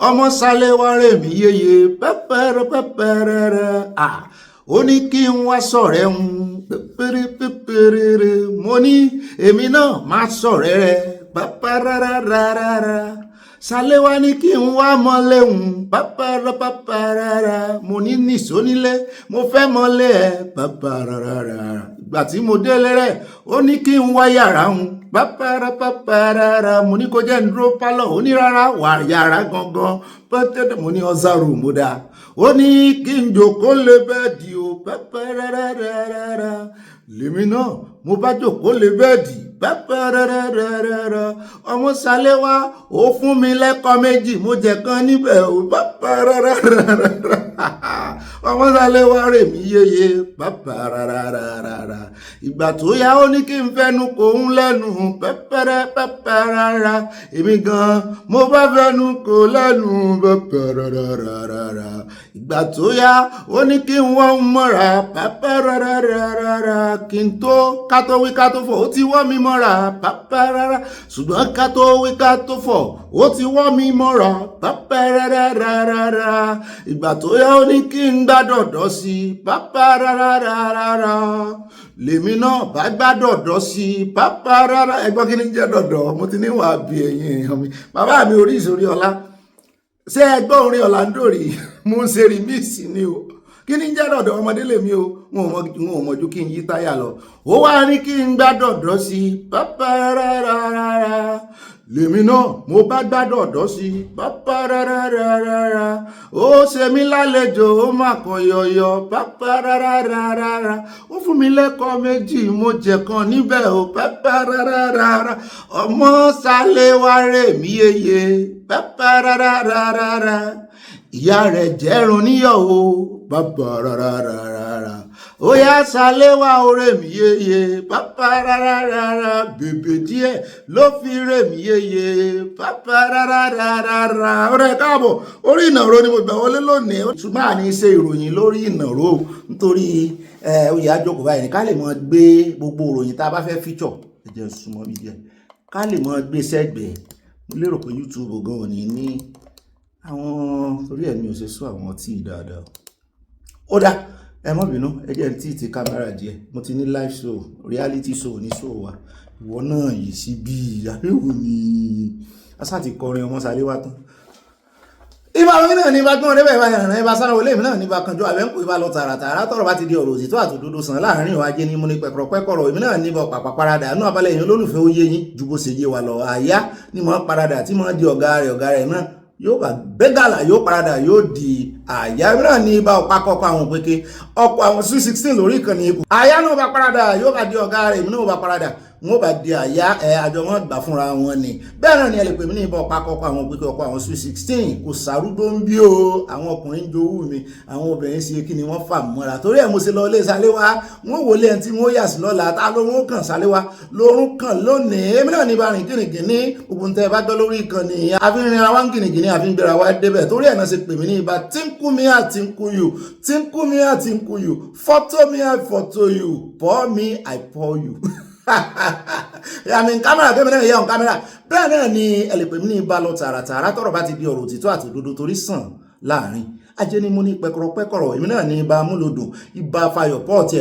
ọmọ sálẹ̀ wá rè mí yeye pẹ́pẹ́rẹ́ ó ní kí n wá sọ̀rẹ́ ń pẹ́pẹ́rẹ́ mo ní èmi náà má sọ̀rẹ́ rẹ pẹ́pẹ́rẹ́ sálẹ̀ wá ní kí n wá mọ́lẹ̀ ń pẹ́pẹ́rẹ́ mo ní nìṣó nílé mo fẹ́ mọ́lẹ̀ ẹ̀ pẹ́pẹ́rẹ́ ìgbà tí mo délé rẹ̀ ó ní kí n wá yàrá ń pẹ́pẹ́rẹ́ mo ní kó jẹ́ ń dúró pálọ̀ ó ní rárá wà yàrá gangan pẹ́tẹ́tẹ́ mo ní ọ̀zàrò mo dá ó ní kí n jòkó lé bẹ́ẹ̀dì o pẹ́pẹ́rẹ́ lèmi náà mo bá jòkó lé bẹ́ẹ̀dì pẹ́pẹ́rẹ́ ọmọ sálẹ̀ wá ó fún mi lẹ́kọ̀ọ́ méjì mo jẹ kan níbẹ̀ o pẹ́pẹ́rẹ́ ọmọ sálẹ̀ wá rè mí yeye pẹ́pẹ́rẹ́ ìgbà tó yá ó ní kí n fẹ́nu kò ń lẹ́nu pẹ́pẹ́rẹ́ èmi gan mo bá fẹ́nu kò lẹ́nu pẹ́pẹ́rẹ́ ìgbà tó yá ó ní kí n wọ́n mọ́ra pẹ́pẹ́rẹ́ kí n tó kátó wí kátó fọ̀ ó ti wọ́ mi mọ́ra pẹ́pẹ́rẹ́ ṣùgbọ́n kátó wí kátó fọ̀ ó ti wọ́ mi mọ́ra pẹ́pẹ́rẹ́ ìgbà tó yá ó ní kí n gbádọ̀dọ̀ sí pẹ́pẹ́rẹ́ lèmi náà bá gbádọ̀dọ̀ sí pẹ́pẹ́rẹ́ ẹgbọ́n kí ni jẹ́ dọ̀dọ̀ mo ti níwà bí ẹ̀yìn èèyàn mi bàbá mi orí ìsòrí ọlá ṣé ẹgbọ́n orin Orlando rí mo ń ṣe rìmíìsì ni o kí ni jẹ́ dọ̀dọ̀ ọmọdé lèmi o wọn ò mọ̀ ju kí n yí táyà lọ ó wá ní kí n gbá dọ̀dọ̀ sí pápá rárá lèmi náà mo bá gbá dọ̀dọ̀ sí pápá rárá ó ṣe mí lálejò ó má kàn yọ̀yọ̀ pápá rárá ó fún mi lẹ́kọ̀ọ́ méjì mo jẹ kan níbẹ̀ o pápá rárá ọmọ sálẹ̀ wá rè mí yeye pápá rárá ìyá rẹ̀ jẹ́rùn níyọ̀ o pápá rárá ó yá sálẹ̀ wá orè mí yeye pápá rárá bèbè díẹ̀ ló fi rè mí yeye pápá rárá ọ̀rẹ́ káàbọ̀ orí ìnàró ni mo gbà wọlé lónìí ṣùgbọ́n àní ṣe ìròyìn lórí ìnàró nítorí oyè àjọkò báyìí ká lè mọ gbé gbogbo ìròyìn tá a bá fẹ́ fíṣọ̀ ẹ̀jẹ̀ súnmọ́ bí díẹ̀ ká lè mọ gbé sẹ́gbẹ̀ẹ́ mo lérò pé YouTube gan ò ní àwọn torí ẹ̀mí ò ṣe sọ àwọn tí dáadáa ó dá ẹ mọ́ bínú ẹjẹ́ tí ti kámẹ́rà díẹ̀ mo ti ní live show reality show ní show wa ìwọ náà yìí sí bí àbẹ̀wò ni asá ti kọrin ọmọ sáré wá tán ibà wọn náà ní bá gbọ́n débẹ̀ ìbá ìrìnà ìbá sára olè mi náà ní bá kanjú àbẹ́ǹkù ìbá lọ tààràtàrà tọrọ bá ti di ọ̀rọ̀ òtítọ́ àtòdodo sàn láàrin ìwà ajé ní mo ní pẹ̀kọ̀rọ̀ èmi náà ní bọ̀ pàpà parada inú abalẹ̀ èèyàn olólùfẹ́ ó yé yín ju bó ṣe yé wa lọ àyá ní mọ̀ parada tí mọ̀ di ọ̀gá rẹ̀ náà yóò bá bẹ́gàlà yóò parada yóò di àyà náà ní ibà ọ̀pá kọ́kọ́ àwọn òpèké ọ̀pọ̀ àwọn 16 lórí ìkànnì ikú àyà náà bá parada yóò bá di ọ̀gá rẹ̀ èmi náà bá parada wọn bá di àyà àjọ wọn gbà fúnra wọn ni bẹ́ẹ̀ náà ni ẹ lè pè mí ní ibà ọ̀pá kọ́kọ́ àwọn òpèké ọ̀pọ̀ àwọn 16 kò sàrúgbó ń bí o àwọn ọkùnrin jowú mi àwọn obìnrin ṣe kí ni wọ́n fà mọ́ra torí ẹ̀ mo ṣe lọ ilé Ṣaléwá wọn wò lé ẹni tí wọ́n yà sí lọ́la tá lórun kàn Ṣaléwá lórun kàn lónìí èmi náà ní bá rìn gìnìgìnì gbogbo nǹkan ẹ bá gbọ́ lórí ìkànnì àfihàn ara wa ń gìnìgìnì àfihàn gbéra wa débẹ̀ torí ẹ̀ náà ṣe pè mí ní ibà tínkù mi àtínkù you photo me I photo you pour me I pour you àmì kámẹ́rà kẹ́mi náà yẹ ọ̀n kámẹ́rà bẹ́ẹ̀ náà ni ẹlẹ́pẹ̀ mi ní ibà lọ tààràtàrà tọrọ bá ti di ọ̀rọ̀ òtítọ́ àti òdodo torí sàn láàrin ajé ni mo ní pẹkọrọ èmi náà ní ibà múlòdùn ibà fayọ̀kọ́ọ̀tì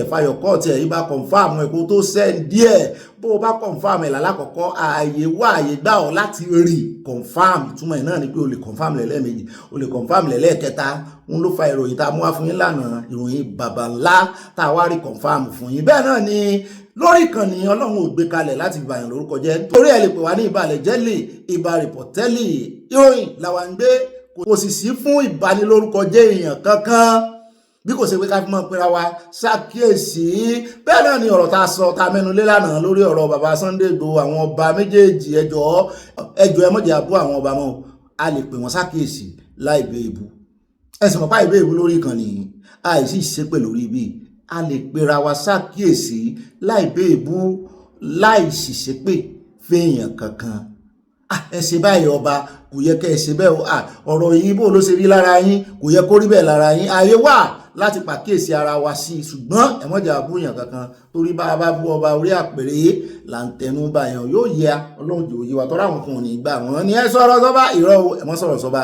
ẹ̀ ibà kọ̀ǹfàmù ẹ̀kọ́ tó sẹ́ǹdí ẹ̀ bó o bá kọ̀ǹfàmù ẹ̀ lálákọ̀ọ́kọ́ ààyè wá ààyè gbà ọ́ láti rí kọ̀ǹfàmù ìtumọ̀ ẹ̀ náà ni pé o lè kọ̀ǹfàmù lẹ́lẹ́mejì o lè kọ̀ǹfàmù lẹ́lẹ́kẹta ń ló fa ìròyìn tá a mú wá fún yín lánàá ìròyìn bàbá ńlá tá a wá rí kọ̀ǹfàmù fún yín bẹ́ẹ̀ náà ni lórí ìkànnì ọlọ́run ò gbé kalẹ̀ láti bàyàn lórúkọ jẹ́ torí ẹ lè pè wá ní ìbàlẹ̀ jẹ́lì ìbà rìpọ̀tẹ́lì ìròyìn làwa ń gbé kò sì sí fún ìbanilórúkọ jẹ́ èèyàn kankan bí kò ṣe pé ká fi mọ́ pera wa ṣàkíyèsí bẹ́ẹ̀ náà ni ọ̀rọ̀ tá a sọ tá a mẹ́nu lé lánàá lórí ọ̀rọ̀ bàbá Sunday Igboho àwọn ọba méjèèjì ẹjọ́ ẹ mọ̀jẹ̀ àbú àwọn ọba mọ́ a lè pè wọ́n ṣàkíyèsí láì bẹ ìbú ẹ̀sìn mọ̀pá ìbé ìbú lórí ìkànnì àìsí ìṣépè lórí ibi a lè pera wa ṣàkíyèsí láì bẹ ìbú láì ṣìṣépè fẹ́yàn kankan ẹ ṣe báyìí ọba kò yẹ kẹ́ ẹ ṣe bẹ́ẹ̀ ọ̀rọ̀ yìí bó ló ṣe rí lára yín kò yẹ kó rí bẹ́ẹ̀ lára yín ààyè wà láti pàkíyèsí ara wa sí i ṣùgbọ́n ẹ̀mọ́jà àbúyàn kankan torí bá a bá bú ọba orí àpèrè là ń tẹnu báyàn yóò yẹ ọlọ́run jò yé wa tọ́ra àwọn kan ò ní gbà wọ́n ní ẹ sọ̀rọ̀ sọ́ba ìrọ̀ ẹ̀mọ́ sọ̀rọ̀ sọ́ba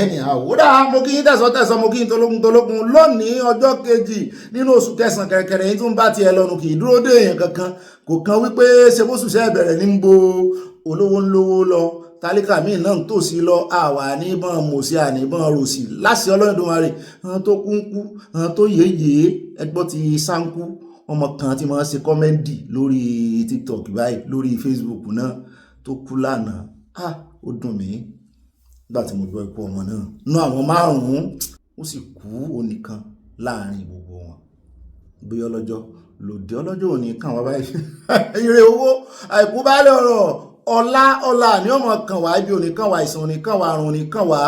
ẹni àwòrán mo kí yín tẹ̀sán mo kí yín tológun lónìí ọjọ́ kejì nínú oṣù kẹsàn-án kẹrẹkẹrẹ yín tún bá tiẹ̀ lọ́nu kì í dúró dé èèyàn kankan kò kan wípé ṣe bó ṣùṣẹ́ ìbẹ̀rẹ̀ ní ń bo olówó ń lówó lọ tálíkà míì náà ń tòsí lọ àwà níbọn mòsí àníbọn rosì láti Olódùmarè àwọn tó kúnkú àwọn tó yéye ẹgbọ́n ti sáńkú ọmọ kan tí wọ́n ṣe kọ́mẹ́ndì lórí TikTok báyìí lórí Facebook náà tó kú lánàá ó dùn mí nígbà tí mo gbọ́ ikú ọmọ náà nú àwọn márùn-ún ó sì kú onìkan láàrin gbogbo wọn bí ọlọ́jọ́ lòdì ọlọ́jọ́ òní kàn wá báyìí ire owó àìkú bá lè ọ̀rọ̀ ọlá ni ọmọ kan wá ibi òní kan wá ìsàn òní kan wá àrùn òní kan wá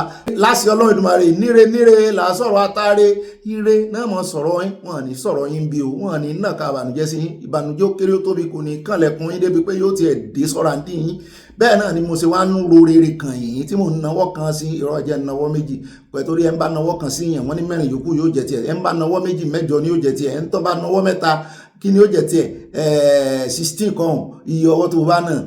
láti Olódùmarè níre là sọ̀rọ̀ atare ire náà mọ̀ sọ̀rọ̀ yín wọn ní sọ̀rọ̀ yín bí o wọn ní náà ká ìbànújẹ́ sí ìbànújẹ́ ó kéré ó tóbi kò ní kànlẹ̀kùn yín débi pé yóò tiẹ̀ dé sọ́ra ń dín yín bẹ́ẹ̀ náà ni mo ṣe wá ń ro rere kàn yín tí mo ń nawọ́ kan sí ìrọ̀jẹ́ nawọ́ méjì pẹ̀tọ́rí ẹ̀ ń bá nawọ́ kan sí yẹn wọ́n ní mẹ́rin yòókù yóò jẹ tiẹ̀ ẹ̀ ń bá nawọ́ méjì mẹ́jọ ni yóò jẹ tiẹ̀ ẹ̀ ń tọ́ bá nawọ́ mẹ́ta kí ni yóò jẹ tiẹ̀ 16 kan iye ọwọ́ tó bá náà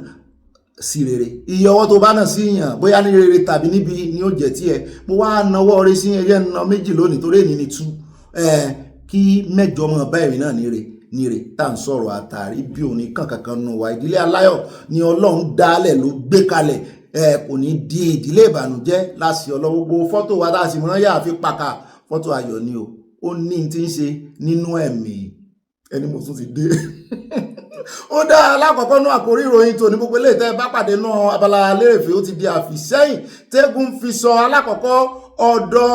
sí rere iye ọwọ́ tó bá náà sí yàn bóyá ní rere tàbí níbi ni ó jẹ tiẹ̀ mo wá nawọ́ rẹ sí ẹyẹ na méjì lónìí torí èyí ni tú kí mẹ́jọ mọ̀ báyìí náà níre tá à ń sọ̀rọ̀ àtàrí bí òní kankan nù wá ìdílé aláyọ̀ ni Ọlọ́run dálẹ̀ ló gbé kalẹ̀ kò ní di ìdílé ìbànújẹ́ láti ọlọ́wọ́ gbogbo fọ́tò wa tá a sì mọ́ yà fi pàkà fọ́tò ayọ̀ ni o ó ní tí ń ṣe nínú ẹ̀mí ẹni mo tún ti dé ó dá alákọ̀ọ́kọ́ náà àkórí ìròyìn tó ní gbogbo eléyìí tẹ́ bá pàdé náà abala lérèfé ó ti di àfìsẹ́yìn tẹ́gùn fi sọ alákọ̀ọ́kọ́ ọ̀dọ̀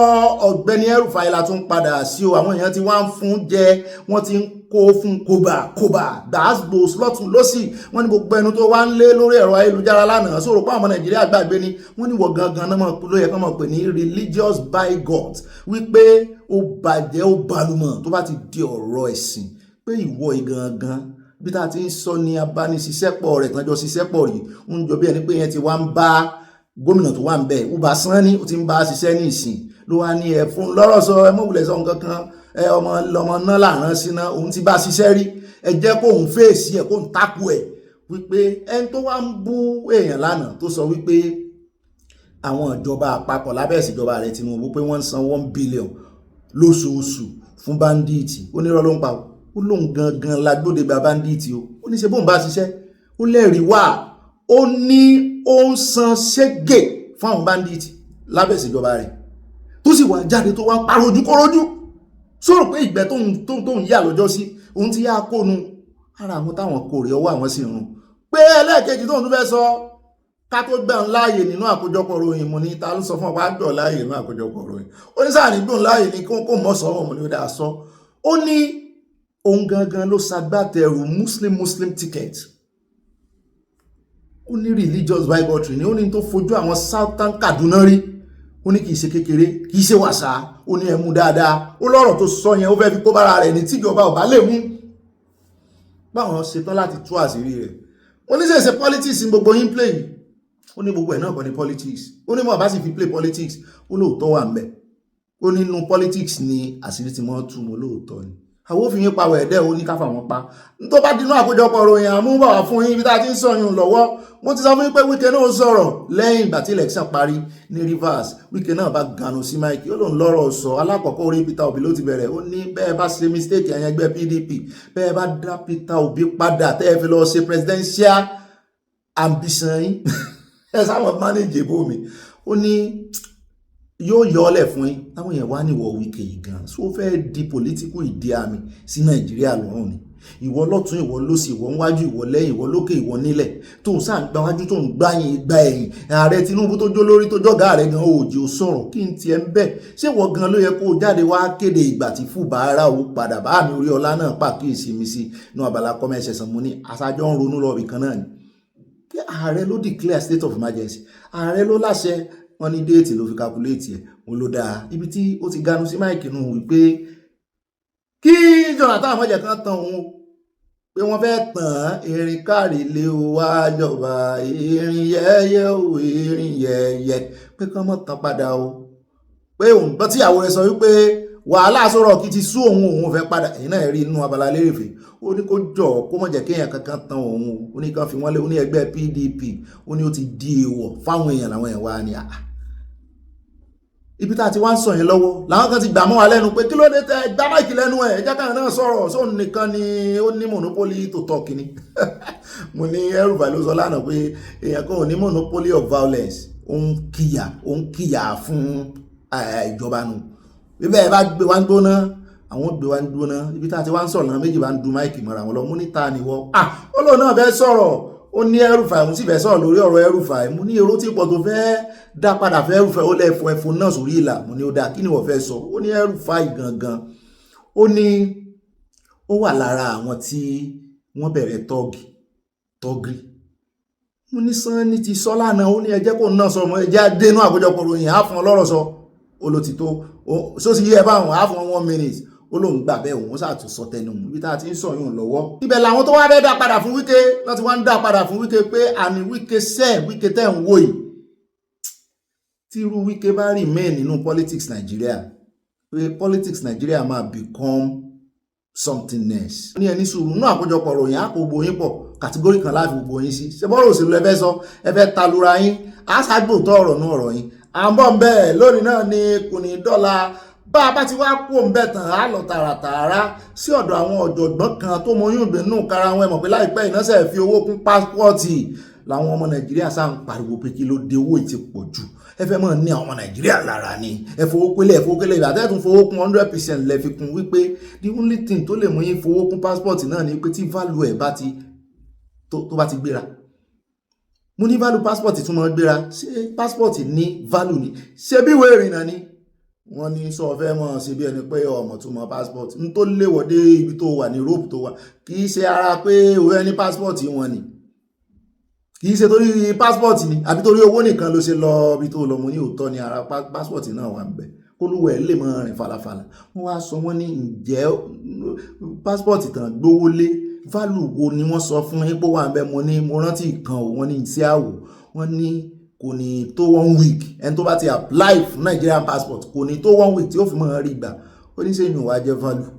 Ọ̀gbẹ́ni El-Rufai la tún padà sí o àwọn èèyàn ti wá ń fún jẹ wọ́n ti ń kó fún kóbà gbàásgbòs lọ́tún lọ́sì wọ́n ní gbogbo ẹnu tó wá ń lé lórí ẹ̀rọ ayélujára lánàá sọ̀rọ̀ pé àwọn Nàìjíríà gbàgbé ni wọ́n ní wọ̀ gangan náà ló yẹ kán mọ̀ pé ní religious bigot wípé ó bàjẹ́ ó balùmọ̀ tó bá ti di ọ̀rọ̀ ẹ̀sìn pé ìwọ ìgangan bí tá a ti ń sọ ní abániṣiṣẹ́pọ̀ rẹ̀ tán jọ ṣiṣẹ́pọ̀ yìí ń jọ bí ẹni pé yẹn ti wá ń bá gómìnà tó wà ń bẹ̀ ó bá sán ní ó ti ń bá ṣiṣẹ́ ní ìsìn ló wá ní ẹ fún lọ́rọ̀ sọ ẹ mọ̀wulẹ̀ sọ nǹkan kan ẹ ọmọ náà làrán síná òun ti bá ṣiṣẹ́ rí ẹ jẹ́ kó òun fèsì ẹ kó òun takú ẹ wípé ẹni tó wá ń bú èèyàn lánàá tó sọ wípé àwọn ìjọba àpapọ̀ lábẹ́ ìṣèjọba rẹ̀ Tinubu pé wọ́n ń san 1 billion lóṣooṣù fún báńdíìtì onírọ́ ló ń pa ó lóun gangan lágbóde gba báńdíìtì ó ní ṣe bóun bá ṣiṣẹ́ ó lẹ́rìí wà ó ní ó ń san ṣégè fún àwọn báńdíìtì lábẹ́ ìṣèjọba rẹ̀ tó sì wà jáde tó wá ń parọ́ ojúkọ́rọ́jú sọ̀rọ̀ pé ìgbẹ́ tóun yà lọ́jọ́ sí òun ti yá kónu ara àwọn táwọn kò rí ọwọ́ àwọn sì rún pé ẹlẹ́ẹ̀kejì tóun tún fẹ́ sọ ká tó gbà ń láàyè nínú àkójọpọ̀ ròyìn mo ní ta ló sọ fún ọba gbọ̀ láàyè nínú àkójọpọ̀ ròyìn ó ní sáà ní gbọ̀n láàyè ní kó mọ̀ sọ́wọ́ mo ní ó dáa sọ ó ní òun gangan ló ṣagbátẹrù muslim ticket ó ní religious bigotry ní ó ní tó fojú àwọn southern Kaduna rí ó ní kìí ṣe kékeré kìí ṣe wàṣà ó ní ẹmú dáadáa ó lọ́rọ̀ tó sọ yẹn ó fẹ́ fi kó bára rẹ̀ ní tíjọba ò bá lè mú báwọn ṣetán láti tú àṣírí rẹ̀ ó ní ṣe politics ní gbogbo yín play ó ní gbogbo ẹ̀ náà kọ́ ní politics ó ní mọ̀ bá sì fi play politics ó lóòótọ́ wà ń bẹ̀ ó nínú politics ni àṣírí tí wọ́n tú mọ́ lóòótọ́ ni àwọn òfin yín pàwọ̀ ẹ̀dẹ́ ò ní káfà wọn pa tó bá dínú àkójọpọ̀ ròyìn àmúbàwà fún yín ibi tá a ti ń sọyún lọ́wọ́ wọ́n ti sọ fún yín pé Wike náà sọ̀rọ̀ lẹ́yìn ìgbà tí election parí ní Rivers Wike náà bá ganu sí Mike ó lóun lọ́rọ̀ sọ alákọ̀ọ́kọ́ orí Peter Obi ló ti bẹ̀rẹ̀ ó ní bẹ́ẹ̀ bá ṣe mistake ẹ̀yẹn ẹgbẹ́ PDP bẹ́ẹ̀ bá dá Peter Obi padà tẹ́ ẹ fi lọ ṣe presidential ambition yín ẹ sáwọn manage ìbò mi ó ní yóò yọ ọlẹ̀ fún yín táwọn èèyàn wá níwọ̀ Wike yìí gan so fẹ́ di political ìdí àmì sí Nàìjíríà lọ́rùn ni ìwọ lọ́tún ìwọ lósì ìwọ níwájú ìwọ lẹ́yìn ìwọ lókè ìwọ nílẹ̀ tó ń sáà gba wájú tó ń gba ẹ̀yìn ààrẹ Tinubu tó jó lórí tó jọ́gá rẹ̀ gan òjì ò sọ̀rọ̀ kí n tiẹ̀ ń bẹ̀ ṣé ìwọ gan ló yẹ kó o jáde wá kéde ìgbà tí Fubara ó padà bá mi orí ọlá náà pàkíyèsí mi sí inú abala kọ́mẹ́sẹ̀sán mo ní aṣáájọ́ ń ronú lọ́ọ̀bì kan náà ni pé ààrẹ ló declare state of emergency ààrẹ ló láṣẹ wọ́n ní déètì ló fi calculate ẹ̀ wọ́n ló dáa ibi tí ó ti ganu sí máìkì nù wípé kí Jonathan àmọ́jẹ̀ kan tàn òun pé wọ́n fẹ́ tàn erin káàrí lé o wá jọba erin yẹ́yẹ́ o erin yẹ́yẹ́ pé kán mọ́ tàn padà o pé òun gbọ́ tí ìyàwó rẹ̀ sọ wípé wàhálà sọ̀rọ̀ kí ti sú òun fẹ́ padà ẹ̀yìn náà rí inú abala lérèfé ó ní kó jọ kó mọ̀ jẹ́ kéèyàn kankan tàn òun ó ní kán fi wọ́n lé ó ní ẹgbẹ́ PDP ó ní ó ti di èèwọ̀ fáwọn èèyàn làwọn èèyàn wá ní àá ibi tá a ti wá ń sọ yẹn lọ́wọ́ làwọn kan ti gbà mọ́ wa lẹ́nu pé kí ló dé tẹ gbá máìkì lẹ́nu ẹ̀ ẹjẹ́ kan náà sọ̀rọ̀ sóun nìkan ni ó ní monopoly tó tọ́ kínní mo ní El-Rufai ló sọ lánàá pé èèyàn kan ò ní monopoly of violence ó ń kíyà fún ìjọba nù bíbẹ́ ẹ bá gbé wá ń gbóná àwọn gbé wá ń gbóná ibi tá a ti wá ń sọ̀rọ̀ náà méjì bá ń du máìkì mọ́ra wọn lọ mo ní ta ni wọ́ ó lóun náà fẹ́ sọ̀rọ̀ ó ní El-Rufai mo sì fẹ́ sọ̀rọ̀ lórí ọ̀rọ̀ El-Rufai mo ní èrò tí pọ̀ tó fẹ́ dá padà fẹ́ El-Rufai ó lẹ́fọ̀ ẹ̀fọ́ náà sórí ìlà mo ní ó dáa kí ni wọ́n fẹ́ sọ ó ní El-Rufai gangan ó ní ó wà lára àwọn tí wọ́n bẹ̀rẹ̀ tọ́gì mo ní Sanni ti sọ lánàá ó ní ẹjẹ́ kó náà sọ ọmọ ẹjẹ́ dénú àkójọpọ̀ ròyìn á fún ọlọ́rọ̀ sọ ó ló ti tó só sì yẹ báwọn á fún 1 minute ó lóun gbà bẹ́ẹ̀ òun ṣàtúnṣọ tẹnu ibi tá a ti ń sọ yóò lọ́wọ́ ibẹ̀ làwọn tó wá fẹ́ dá padà fún Wike láti wá ń dá padà fún Wike pé àmì Wike Wike tẹ́ ń wò yìí tí irú Wike bá remain nínú politics Nigeria pé politics Nigeria máa become something else ní ẹni sùúrù náà àkójọpọ̀ ròyìn á kó gbogbo yín pọ̀ kàtígórì kan láti gbogbo yín sí ṣe bọ́rọ̀ òṣèlú ẹfẹ́ sọ ẹfẹ́ talura yín á ṣàgbòtọ́ ọ̀rọ̀ náà ọ̀rọ̀ yín à ń bọ̀ ń bẹ́ẹ̀ lónìí náà ni kò ní dọ́là bá a bá ti wá kú òun bẹ́ẹ̀ tàn á lọ tààràtààrà sí ọ̀dọ̀ àwọn ọ̀jọ̀gbọ́n kan tó mọ yóò gbénú kára wọn mọ̀ pé láìpẹ́ ìnáṣẹ́ fi owó kún pásítọ̀tì làwọn ọmọ Nàìjíríà sáà ń pariwo pé kí ló dé owó ìtì pọ̀ jù ẹ fẹ́ mọ̀ ní àwọn ọmọ Nàìjíríà lára ni ẹ fowó pélé àtẹ́tún fowó kún 100% lẹ fi kún wípé the only thing tó lè mú yín fowó kún passport náà ni pé tí value ẹ̀ bá ti tó bá ti gbéra. Mo ní value passport tún mọ́ gbéra ṣé passport ní value ni ṣé bí ìwé ìrìnnà ni wọ́n ní sọ fẹ́ mọ̀ ṣe bí ẹni pé ọmọ tún mọ passport n tó léwọ́ dé ibi tó wà ní Europe tó wà kì í ṣe ara pé òwe ní passport wọn ni kì í ṣe torí passport ni àbí torí owó nìkan ló ṣe lọ ibi tó lọ. Mo ní òótọ́ ni ara passport náà wà ń bẹ̀ olúwẹ̀ lè mọ rìn falafala. Wọ́n wá sọ wọ́n ní ǹjẹ́ passport tàn gbówó lé value wo ni wọ́n sọ fún yín pé wà ń bẹ̀. Mo ní mo rántí ìkan ò wọ́n ní iṣẹ́ àwò wọ́n ní kò ní tó 1 week ẹni tó bá ti apply fún Nigerian passport kò ní tó 1 week tí ó fi mọ́ rí gbà. Ó ní sẹ́yìn wá jẹ́ value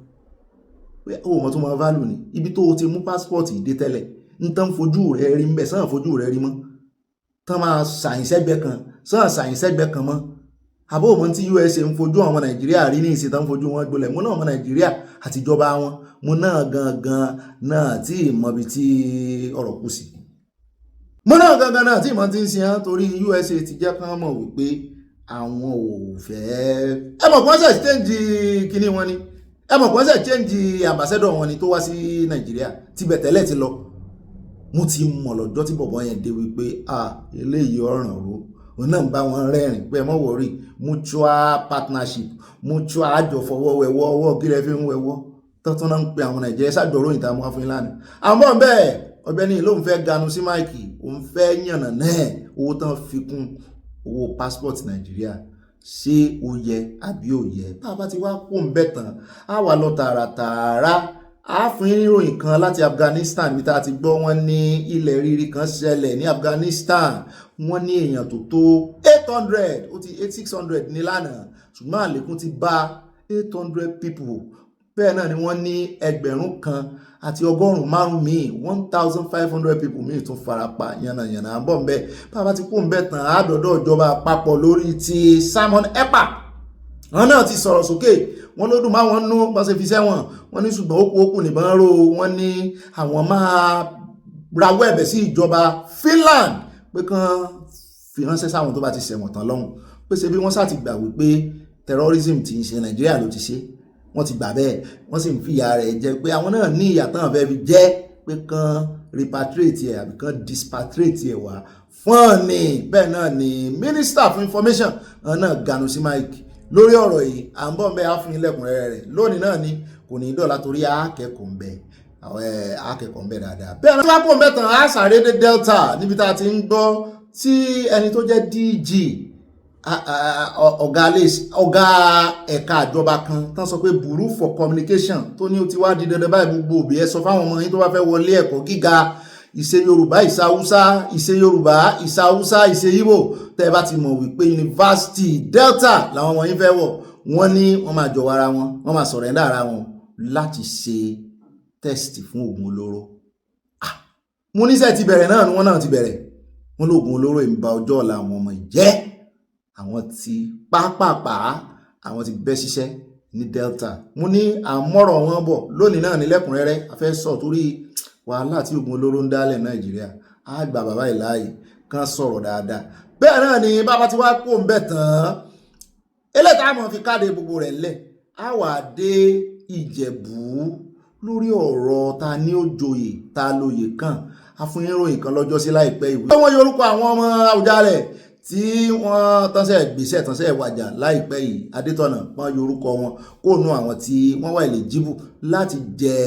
pé ó mọ̀ tó mọ value ni ibi tó ti mú passport ìdé tẹ́lẹ̀ ń tán fojú rẹ̀ rí ń bẹ̀ sàn fojú rẹ̀ rí mọ́ tán máa ṣàyìnsẹ́gbẹ́ kan sàn ṣàyìnsẹ́gbẹ́ kan mọ́ àbó òmò tí USA ń fojú àwọn Nàìjíríà rí ní ìsìn tán fojú wọn gbolẹ̀ mo náà ọmọ Nàìjíríà àtijọba wọn mo náà gangan náà tí ìmọ̀bi tí ọ̀rọ̀ kù sí mo náà gangan náà tí ìmọ̀ tí ń sin án torí USA ti jẹ́ kán mọ̀ wípé àwọn ò fẹ́ ẹ mọ̀ kí wọ́n ṣe change kíní wọn ni ẹ mọ̀ kí wọ́n ṣe change ambassador wọn ni tó wá sí Nàìjíríà tí bẹ̀tẹ̀lẹ̀ ti lọ. Mo ti mọ̀ lọ́jọ́ tí bọ̀bọ̀ yẹn dé wípé eléyìí ọ̀ràn ro òun náà ń bá wọn rẹ́rìn pé ẹ mọ̀ wọ̀rí mutual partnership mutual àjọfọwọ́ wẹ̀wọ́ ọwọ́ gílẹ̀ fi ń wẹ̀wọ́ tọ́tún náà ń pe àwọn Nàìjíríà ṣàjọrò ìta mọ́ fún ìlànà àmọ́ bẹ́ẹ̀ Ọ̀gbẹ́ni ló ń fẹ́ ganu sí máìkì òun fẹ́ yànnà náà owó tán fi kún owó passport Nàìjíríà ṣé ó yẹ àbí ò yẹ. Bàbá ti wá kó ń bẹ̀ tán á wà lọ tààràtààrà a fún yín ìròyìn kan láti Afghanistan bí tá a ti gbọ́ wọ́n ní ilẹ̀ rírì kan ṣẹlẹ̀ ní Afghanistan wọ́n ní èèyàn tó tó 800 ó ti 8600 ní lánàá ṣùgbọ́n àlékún ti bá 800 people bẹ́ẹ̀ náà ni wọ́n ní 1,000 àti 500 míì 1500 people míì tún farapa yànnàyànnà à ń bọ̀ ń bẹ́ bàbá ti kó ń bẹ̀ tán àádọ́dọ̀ ìjọba àpapọ̀ lórí ti Simon Ekpa wọn náà ti sọ̀rọ̀ sókè wọ́n ló dùn máa wọn nú pàṣẹ fi sẹ́wọ̀n wọ́n ní ṣùgbọ́n ó kù nìbọn ró wọ́n ní àwọn máa rawọ́ ẹ̀bẹ̀ sí ìjọba Finland pé kán fi ránṣẹ́ sáwọn tó bá ti ṣẹ̀wọ̀n tán lọ́hùn pé ṣe bí wọ́n sá ti gbà wípé terrorism ti ń ṣe Nàìjíríà ló ti ṣe wọ́n ti gbà bẹ́ẹ̀ wọ́n sì ń fi ìyà rẹ̀ jẹ pé àwọn náà ní ìyà tán fẹ́ fi jẹ́ pé kán repatriate ẹ̀ àbí kán dispatriate ẹ̀ wá fún ní bẹ́ẹ̀ náà ni Minister for Information náà ganu sí Mike lórí ọ̀rọ̀ yìí à ń bọ̀ ń bẹ́ á fún ilẹ̀kùnrẹ́rẹ́ rẹ̀ lónìí náà ni kò ní dọ̀la torí akẹ́kọ̀ọ́ ń bẹ akẹ́kọ̀ọ́ ń bẹ dáadáa. bẹ́ẹ̀ náà wọ́n pọ̀ ń bẹ tán á sáré dé Delta níbi tá a ti ń gbọ́ tí ẹni tó jẹ́ DG ọ̀gá ẹ̀ka ìjọba kan tán sọ pé Bureau for Communication tó ní ó ti wá di dandan báyìí gbogbo òbí ẹ sọ fáwọn ọmọ yín tó bá fẹ́ wọlé ẹ̀kọ́ gíga ìṣe Yorùbá ìṣe Haúsá ìṣe Yorùbá ìṣe Haúsá ìṣe Ìgbò tẹ́ ẹ bá ti mọ̀ wípé yunifásitì Delta làwọn ọmọ yín fẹ́ wọ̀ wọ́n ní wọ́n máa jọ̀wọ́ ara wọn wọ́n máa sọ̀rọ̀ ẹ̀dá ara wọn láti ṣe test fún oògùn olóró. Mo níṣẹ́ ti bẹ̀rẹ̀ náà ni wọ́n náà ti bẹ̀rẹ̀ wọ́n lóògùn olóró ìbá ọjọ́ ọ̀la àwọn ọmọ ìjẹ́ àwọn ti pápápá àwọn ti bẹ́ ṣiṣẹ́ ní Delta. Mo ní àmọ́rọ̀ wọn bọ̀ lónìí náà ní lẹ́kùnrẹ́rẹ́ a fẹ́ sọ torí wàhálà tí oògùn olóró ń dálẹ̀ Nàìjíríà á gba bàbá ìláyè kan sọ̀rọ̀ dáadáa. Bẹ́ẹ̀ náà ni bàbá ti wá kó ń bẹ̀ tán eléta àmọ́ fi káde gbogbo rẹ̀ lẹ̀ á wà dé Ìjẹ̀bú lórí ọ̀rọ̀ ta ní òjòyè ta lóye kan afúniròyìn kan lọ́jọ́ sí láìpẹ́ ìwé. wọ́n yorùkọ àwọn ọmọ Àwùjalẹ̀ tí wọ́n tánṣẹ́ gbèsè tánṣẹ́ wàjà láìpẹ́ yìí Adétọ̀nà wọ́n yorùkọ wọn kó nu àwọn tí wọ́n wà eligible láti jẹ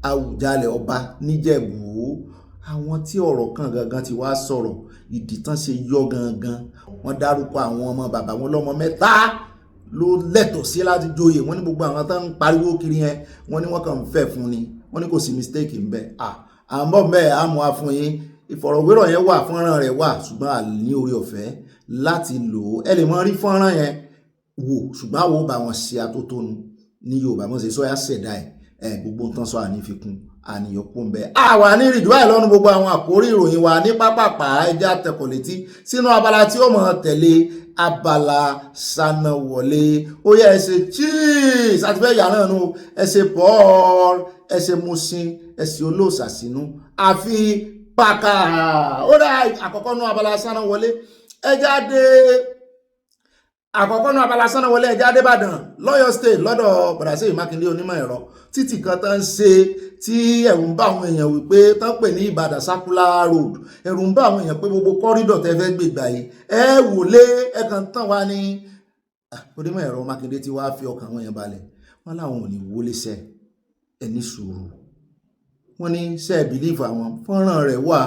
Àwùjalẹ̀ ọba níjẹ̀bú. àwọn tí ọ̀rọ̀ kan gangan ti wá sọ̀rọ̀ ìdí tán ṣe yọ gangan wọ́n dárúkọ àwọn ọmọ bàbá wọn lọ́mọ 3 ló lẹ́tọ̀ọ́ sí láti joyè. wọ́n ní gbogbo àwọn tán ń pariwo kiri yẹn wọ́n ní wọ́n kàn ń fẹ́ fún ni wọ́n ní kò sí mistake ń bẹ. àmọ́ bẹ́ẹ̀ àmọ́ àfún yín ìfọ̀rọ̀wérọ̀ yẹn wà fọ́nrán rẹ̀ wà ṣùgbọ́n a ní orí ọ̀fẹ́ láti lò ó. ẹ lè mọ rí fọ́nrán yẹn wò ṣùgbọ́n àwọn bá wọn ṣe atótónu ní Yorùbá mọ̀ sí sọ́yà ṣẹ̀dá ẹ̀ gbogbo nǹkan sọ ànífikún àníyànkún bẹ́ẹ̀. àwa ní ìrìndúwà ìlọ́nu gbogbo àwọn àkórí ìròyìn wa ní pápápá ẹja tẹkọ̀ létí sínú abala tí ó mọ̀ tẹ̀lé abala sanáwọlé. ó yẹ ẹsẹ̀ cheese àti bẹ́ẹ̀ yà náà nù ẹsẹ̀ Paul ẹsẹ̀ Musin ẹsẹ̀ olóòsà sínú àfi pàkà ó dá àkọ́kọ́ nú abala sáná wọlé ẹ jáde àkọ́kọ́ náà abala sánà wọlé ẹja adébàdàn lọ́yọ̀ state lọ́dọ̀ Bọ̀dásẹ́yì Mákindé onímọ̀ ẹ̀rọ títì kan tán ń ṣe tí ẹ̀rù ń bá àwọn èèyàn wípé tán pè ní Ìbàdàn circular road ẹ̀rù ń bá àwọn èèyàn pé gbogbo kọ́rídọ̀ tẹ́ fẹ́ gbègbà yìí ẹ wòlé ẹ kàn tán wá ní onímọ̀ ẹ̀rọ Mákindé tí wàá fi ọkàn àwọn èèyàn balẹ̀ wọ́n láwọn ò ní wọlé sẹ́ ẹ ní sùúrù wọ́n ní sẹ́ bìlíìfù àwọn fọ́nrán rẹ̀ wà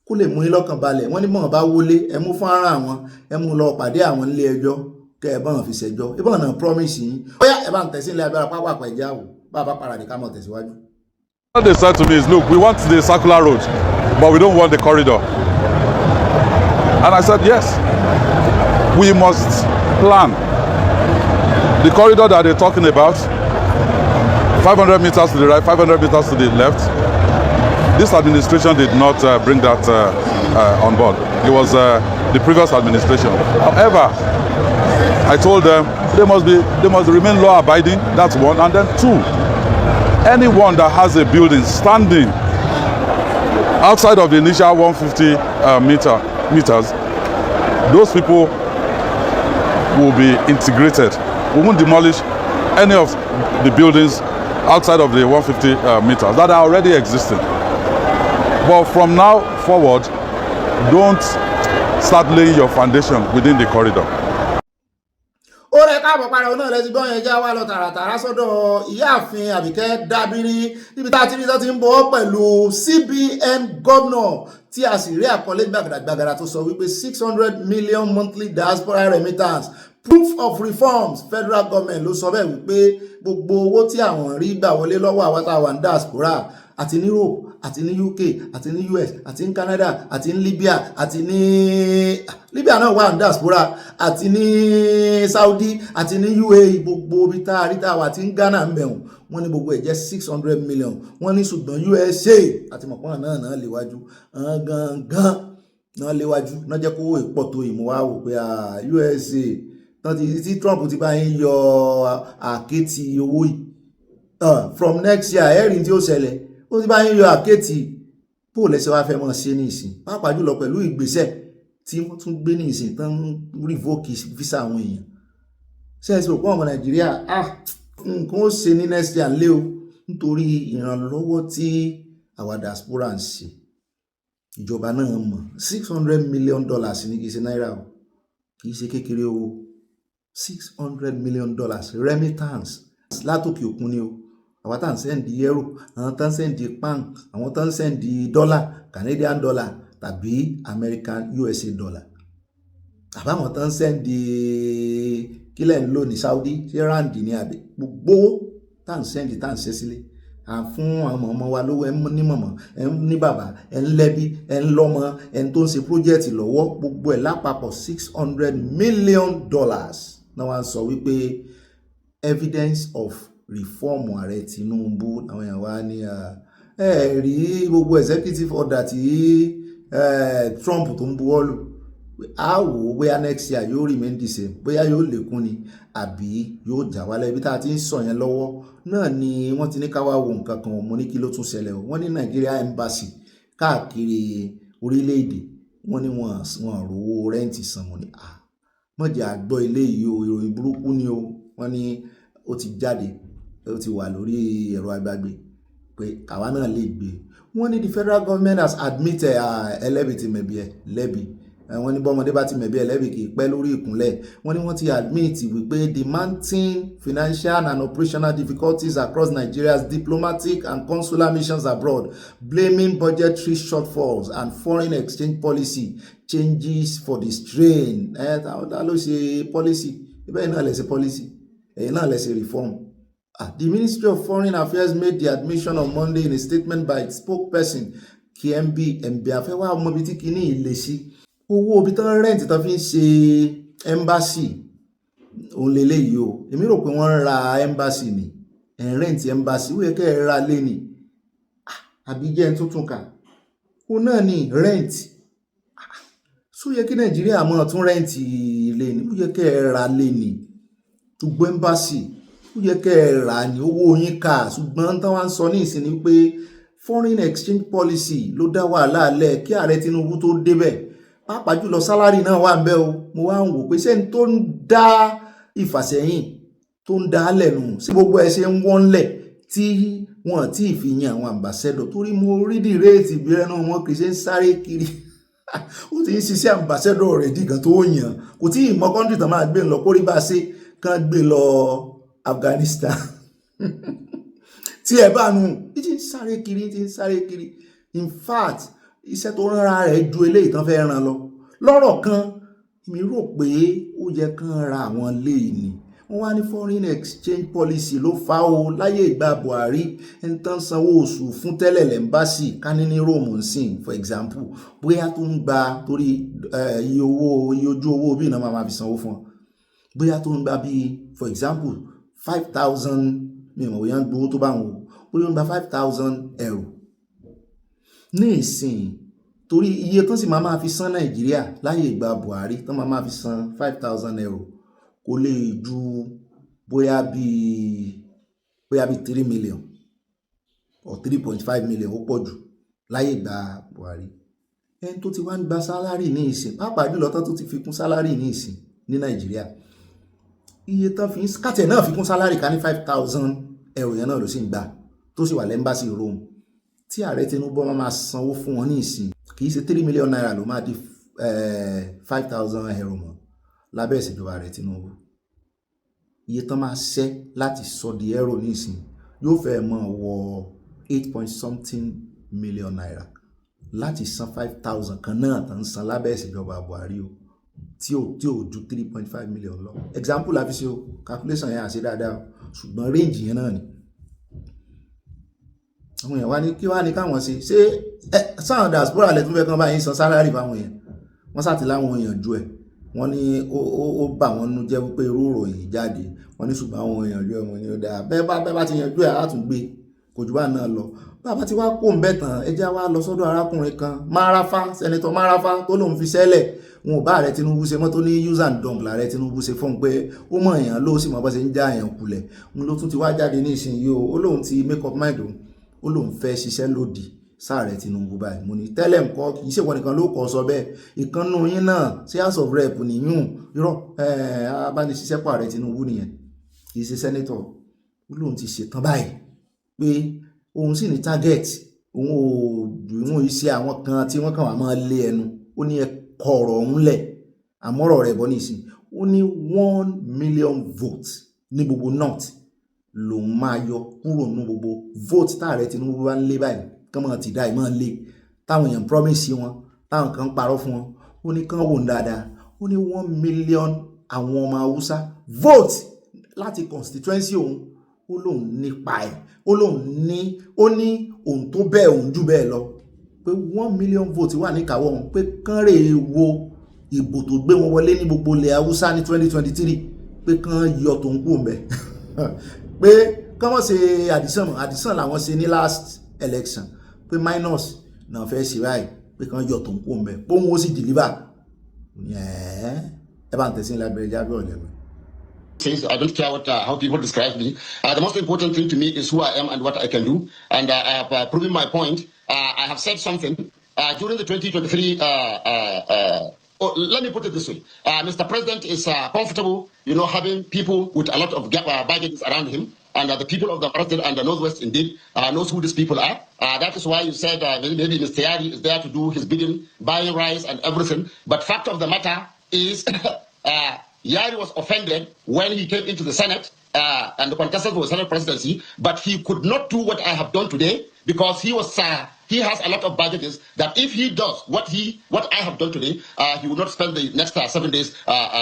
kó lè mú yín lọ́kàn balẹ̀ wọ́n ní mọ̀ bá wọlé ẹ mú fọ́nrán àwọn ẹ mú lọ pàdé àwọn nílé ẹjọ́ kẹ́ ẹ bá wọn fi ṣẹjọ́ ẹ bá wọn náà promise yín ó yá ẹ bá ń tẹ̀sí ilé agbára pápá ẹ̀já wò bá a bá paradì ká mọ̀ tẹ̀síwájú. What they said to me is, look, we want the circular road, but we don't want the corridor. And I said, yes, we must plan. The corridor that they're talking about, 500 meters to the right, 500 meters to the left, this administration did not bring that on board. It was the previous administration. However, I told them they must remain law-abiding. That's one, and then two, anyone that has a building standing outside of the initial 150 meters, those people will be integrated. We won't demolish any of the buildings outside of the 150 meters that are already existing. But from now forward, don't start laying your foundation within the corridor. Ó rẹ káàbọ̀ padà òun náà lẹ́sìn gbọ́n yẹn já wá lọ tààràtàrà sọ́dọ̀ ìyáàfin Àbíkẹ́ Dábírí níbi tá a ti rí tó ti ń bọ̀ pẹ̀lú CBN gómìnà tí a sì rí àkọlé gbàgàdàgbàgàdà tó sọ wípé 600 million monthly diaspora remittance proof of reforms federal government ló sọ bẹ́ẹ̀ wípé gbogbo owó tí àwọn rí gbà wọlé lọ́wọ́ àwọn táwọn diaspora àti ní Europe àti ní UK àti ní US àti ní Canada àti ní Libya àti ní Libya náà wà ní diaspora àti ní Saudi àti ní UAE gbogbo bí tá a rí tá a wà àti ní Ghana ń bẹ̀rùn wọ́n ní gbogbo ẹ̀ jẹ́ 600 million wọ́n ní ṣùgbọ́n USA àti mọ̀pọ́n náà léwájú gangan náà léwájú náà jẹ́ kó ìpọ̀ tó ìmúwáwò pé USA tí Trump ti bá yín yọ àkétì owó yìí from next year ẹ̀rìn tí ó ṣẹlẹ̀ ó ti bá yín yọ àkétì bó lẹ́sẹ̀ wá fẹ́ mọ́ ṣe ní ìsìn pàápàá jùlọ pẹ̀lú ìgbésẹ̀ tí wọ́n tún gbé ní ìsìn tán revoke visa àwọn èèyàn ṣẹ́ẹ̀sì òpó ọmọ Nàìjíríà nǹkan ó ṣe ní next year lé o nítorí ìrànlọ́wọ́ tí àwa diaspora ń ṣe ìjọba náà mọ̀ $600 million ní kìí ṣe náírà o kìí ṣe kékeré o $600 million remittance látòkè òkun ni o àwọn tá ń sẹ́ndì euro àwọn tá ń sẹ́ndì pound àwọn tá ń sẹ́ndì dollar Canadian dollar tàbí American USA dollar àbáwọn tá ń sẹ́ndì kílẹ̀ ń lò ní Saudi ṣé rand ní àbẹ̀ gbogbo tá ń sẹ́ndì tá ń ṣe sílé fún àwọn ọmọ wa lówó ẹ ní mọ̀mọ́ ẹ ní bàbá ẹ ń lẹ́bí ẹ ń lọ́mọ ẹ tó ń ṣe project lọ́wọ́ gbogbo ẹ̀ lápapọ̀ $600 million náà wá ń sọ wípé evidence of reform ààrẹ Tinubu àwọn èèyàn wá ní rí gbogbo executive order tí Trump tó ń buwọ́lù a wò ó bóyá next year yóò remain the same bóyá yóò lékún ni àbí yóò jà wálẹ̀ ibi tá a ti ń sọ yẹn lọ́wọ́ náà ni wọ́n ti ní ká wá wo nǹkan kan mo ní kí ló tún ṣẹlẹ̀ o wọ́n ní Nigeria embassy káàkiri orílẹ̀-èdè wọ́n ní wọ́n rówó rẹ́ǹtì san mo ní mọ̀jẹ̀ àgbọ̀ ilé yìí o ìròyìn burúkú ni o wọ́n ní ó ti jáde ó ti wà lórí ẹ̀rọ agbágbé pé àwa náà lè gbé wọ́n ní the federal government has admitted ẹlẹ́bi ti mẹ̀bi ẹ̀ lẹ́bi wọ́n ní bọ́mọdé bá ti mẹ̀bi ẹ̀ lẹ́bi kì í pẹ́ lórí ìkúnlẹ̀ wọ́n ní wọ́n ti admit wípé the mounting financial and operational difficulties across Nigeria's diplomatic and consular missions abroad blaming budgetary shortfalls and foreign exchange policy changes for the strain ta ló ṣe policy ibẹ̀ náà lè ṣe policy ẹ̀yìn náà lè ṣe reform. The Ministry of Foreign Affairs made the admission on Monday in a statement by its spokesperson Kiembe Mbiafe wá ọmọ ibi tí kìíní ilé sí owó ibi tán rẹ́ǹtì tán fi ń ṣe embassy òun lélẹ́yìí o èmi rò pé wọ́n ń ra embassy ni rẹ́ǹtì embassy ó yẹ kẹ́ ẹ ra lé ni àbí jẹ́ tuntun kà ó náà ní rẹ́ǹtì só yẹ kí Nàìjíríà mọ́ tún rẹ́ǹtì ilé ni ó yẹ kẹ́ ẹ ra lé ni gbogbo embassy ó yẹ kẹ́ ẹ rà ní owó yín ká ṣùgbọ́n tán wá ń sọ ní ìsinmi pé foreign exchange policy ló dá wàhálà lẹ̀ kí ààrẹ Tinubu tó débẹ̀ pàápàá jùlọ sálárì náà wà ń bẹ̀ o mo wá ń wò pé sẹ́ni tó ń dá ìfàsẹ́yìn tó ń dá lẹ́nu sí gbogbo ẹ̀ ṣe ń wọ́nlẹ̀ tí wọ́n ti fi yan àwọn ambassador torí mo rí di réètì bí ẹnu wọn kì í ṣe ń sáré kiri ó ti ń ṣiṣẹ́ ambassador rẹ̀ dìgan tó yàn kò tí ì mọ kọ́ńtì tán máa gbé lọ kórí bá ṣe kán gbé lọ Afghanistan tí ẹ bá nu ti ń sáré kiri in fact iṣẹ́ tó rárá rẹ̀ ju eléyìí tán fẹ́ ràn lọ lọ́rọ̀ kan mi rò pé ó yẹ kán ra àwọn léyìí ni wọ́n wá ní foreign exchange policy ló fà ó láyé ìgbà Buhari ẹni tán sanwó oṣù fún tẹ́lẹ̀ lẹ́mbàsì kání ní Rome nsìn for example bóyá tó ń gba torí iye ojú owó bí iná máa fi sanwó fún ọ bóyá tó ń gba bíi for example 5,000 mi ò bóyá ń gbowó tó bá wọn o bóyá ń gba 5,000 euro ní ìsìn torí iye tán sì máa fi san Nàìjíríà láyé ìgbà Buhari tán máa fi san 5,000 euro kò lè ju bóyá bíi 3 million or 3.5 million ó pọ̀ jù láyé ìgbà Buhari ẹni tó ti wá ń gba sálárì ní ìsìn pàápàá jùlọ tán tó ti fi kún sálárì ní ìsìn ní Nàìjíríà iye tán fi kàtẹ̀ náà fi kún sálárì ká ní 5,000 euro yẹn náà ló sì ń gbà tó sì wà lẹ́mbàsì Rome tí ààrẹ Tinubu máa sanwó fún wọn ní ìsìn kì í ṣe 3 million naira ló máa di 5,000 euro mọ́ lábẹ́ ìṣèjọba ààrẹ Tinubu iye tán máa ṣẹ́ láti sọ di euro ní ìsìn yóò fẹ́ mọ́ wọ 8 million naira láti san 5,000 kan náà tán san lábẹ́ ìṣèjọba Buhari o tí ò ju 3.5 million lọ example la fi ṣe o calculation yẹn àṣẹ dáadáa ṣùgbọ́n range yẹn náà ni àwọn èèyàn wá ní kí wá ní káwọn ṣe sáwọn diaspora lẹ́tún fẹ́ kán bá yín san sálárì fáwọn èèyàn wọ́n sàtì láwọn èèyàn ju ẹ̀ wọ́n ní ó bà wọ́n nú jẹ́ wípé irú ìròyìn jáde wọ́n ní ṣùgbọ́n àwọn èèyàn ju ẹ̀wọ̀n ni ó dáa bẹ́ẹ̀ bá ti yanjú ẹ̀ á tún gbé kò jù bá náà lọ bàbá tí wá kó ń bẹ̀ tán ẹ já wá lọ sọ́dọ̀ arákùnrin kan Marafa sẹ́nitọ́ Marafa tó lòun fi sẹ́lẹ̀ wọn ò bá ààrẹ Tinubu ṣe mọ́ tó ní use and dump lààrẹ Tinubu ṣe fún un pé ó mọ̀ èèyàn ló sì mọ̀ bọ́ ṣe ń já èèyàn kulẹ̀ ń ló tún ti wá jáde ní ìsinyìí ó lóun ti make up mind òun ó lóun fẹ́ ṣiṣẹ́ lòdì sáàrẹ Tinubu báyìí mo ní tẹ́lẹ̀ nǹkan kì í ṣèwọ nìkan ló kọ́ sọ bẹ́ẹ̀ ìkànnù yín náà sí House of Rep nìyún irọ́ abániṣiṣẹ́pọ̀ ààrẹ Tinubu nìyẹn kì í ṣe sẹ́nẹ́tọ̀ ó lóun ti ṣetán báyìí pé òun sì ní target òun ò ṣe àwọn kan tí wọ́n kàn wá máa lé ẹnu ó ní ẹ̀kọ́ ọ̀rọ̀ òun lẹ̀ àmọ́rọ̀ rẹ̀ bọ́ nìsín ó ní 1 million votes ní gbogbo north lòun máa yọ kúrò nínú gbogbo vote táàrẹ Tinubu bá ń lé báyìí kán máa ti dá ìmọ̀ lé táwọn èèyàn promise wọn táwọn kan parọ́ fún wọn ó ní kán wò ń dáadáa ó ní 1 million àwọn ọmọ Haúsá vote láti constituency òun ó lóun nípa ẹ̀ ó ní òun tó bẹ́ẹ̀ òun jù bẹ́ẹ̀ lọ pé 1 million vote wà níkàáwọ́ wọn pé kán rè wo ìbò tó gbé wọn wọlé ní gbogbo ilẹ̀ Haúsá ní 2023 pé kán yọ tòun kú mbẹ̀ pé kán wọ́n ṣe addition làwọn ṣe ní last election pé minus náà fẹ́ ṣe báyìí pé kán yọ tòun kú mbẹ̀ pé òun ó sì deliver ẹ bá ń tẹ̀sí lábẹ́rẹ́ jábẹ́ ọ̀lẹ́mọ̀. Says I don't care how people describe me. The most important thing to me is who I am and what I can do. And I have proven my point. I have said something during the 2023. Let me put it this way: Mr. President is comfortable, having people with a lot of baggage around him. And the people of the North and the Northwest indeed knows who these people are. That is why you said maybe Mr. Yari is there to do his bidding, buying rice and everything. But fact of the matter is. Yari was offended when he came into the Senate and the contestant for the Senate presidency, but he could not do what I have done today because he has a lot of baggages that if he does what I have done today, he will not spend the next 7 days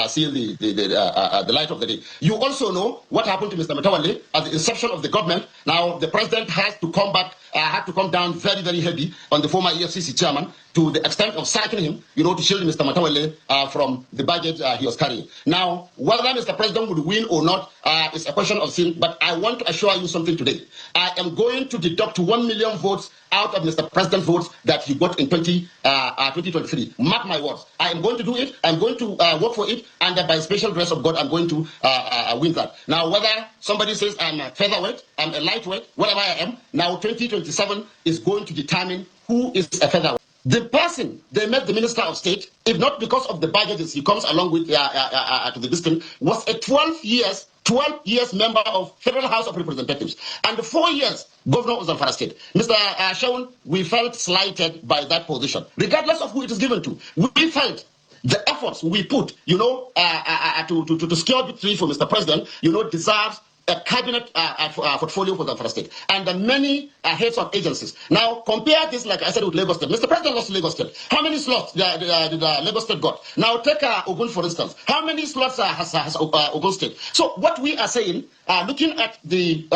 seeing the light of the day. You also know what happened to Mr. Matawalle at the inception of the government. Now the president has to come back, had to come down very, very heavy on the former EFCC chairman to the extent of sacking him, to shield Mr. Matawalle from the baggage he was carrying. Now, whether Mr. President would win or not is a question of sin, but I want to assure you something today. I am going to deduct 1 million votes out of Mr. Mr. President votes that he got in 2023. Mark my words. I am going to do it. I'm going to work for it. And by special grace of God, I'm going to win that. Now, whether somebody says I'm a featherweight, I'm a lightweight, whatever I am, now 2027 is going to determine who is a featherweight. The person they made the Minister of State, if not because of the baggages he comes along with to the district, was a 12 years member of Federal House of Representatives, and 4 years governor of Zamfara State. Mr. Shaun, we felt slighted by that position, regardless of who it is given to. We felt the efforts we put, to secure victory for Mr. President, deserves a cabinet portfolio for Zamfara State and many heads of agencies. Now, compare this, like I said, with Lagos State. Mr. President lost Lagos State. How many slots did Lagos State got? Now, take Ogun, for instance. How many slots has Ogun State? So, what we are saying, looking at the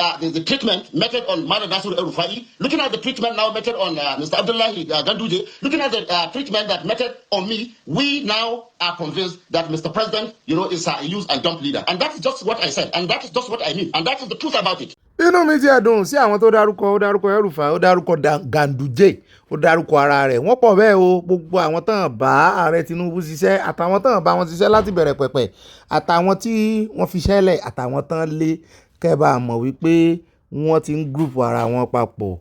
treatment method on Madam Nasir El-Rufai, looking at the treatment now method on Mr. Abdullahi Ganduje, looking at the treatment that method on me, we now are convinced that Mr. President, is a use and dump leader. And that is just what I said. And that is just what I mean. And that is the truth about it. inú mi ti ẹ̀dùn sí àwọn tó dárúkọ El-Rufai, ó dárúkọ Ganduje, ó dárúkọ ara rẹ̀. Wọ́n pọ̀ bẹ́ẹ̀ o, gbogbo àwọn tán bá ààrẹ Tinubu ṣiṣẹ́, àtàwọn tán bá wọn ṣiṣẹ́ láti bẹ̀rẹ̀ pẹ̀pẹ̀, àtàwọn tí wọ́n fi ṣẹlẹ̀, àtàwọn tán lé, kẹ́bà mọ̀ wípé wọ́n ti ń group ara wọn papọ̀.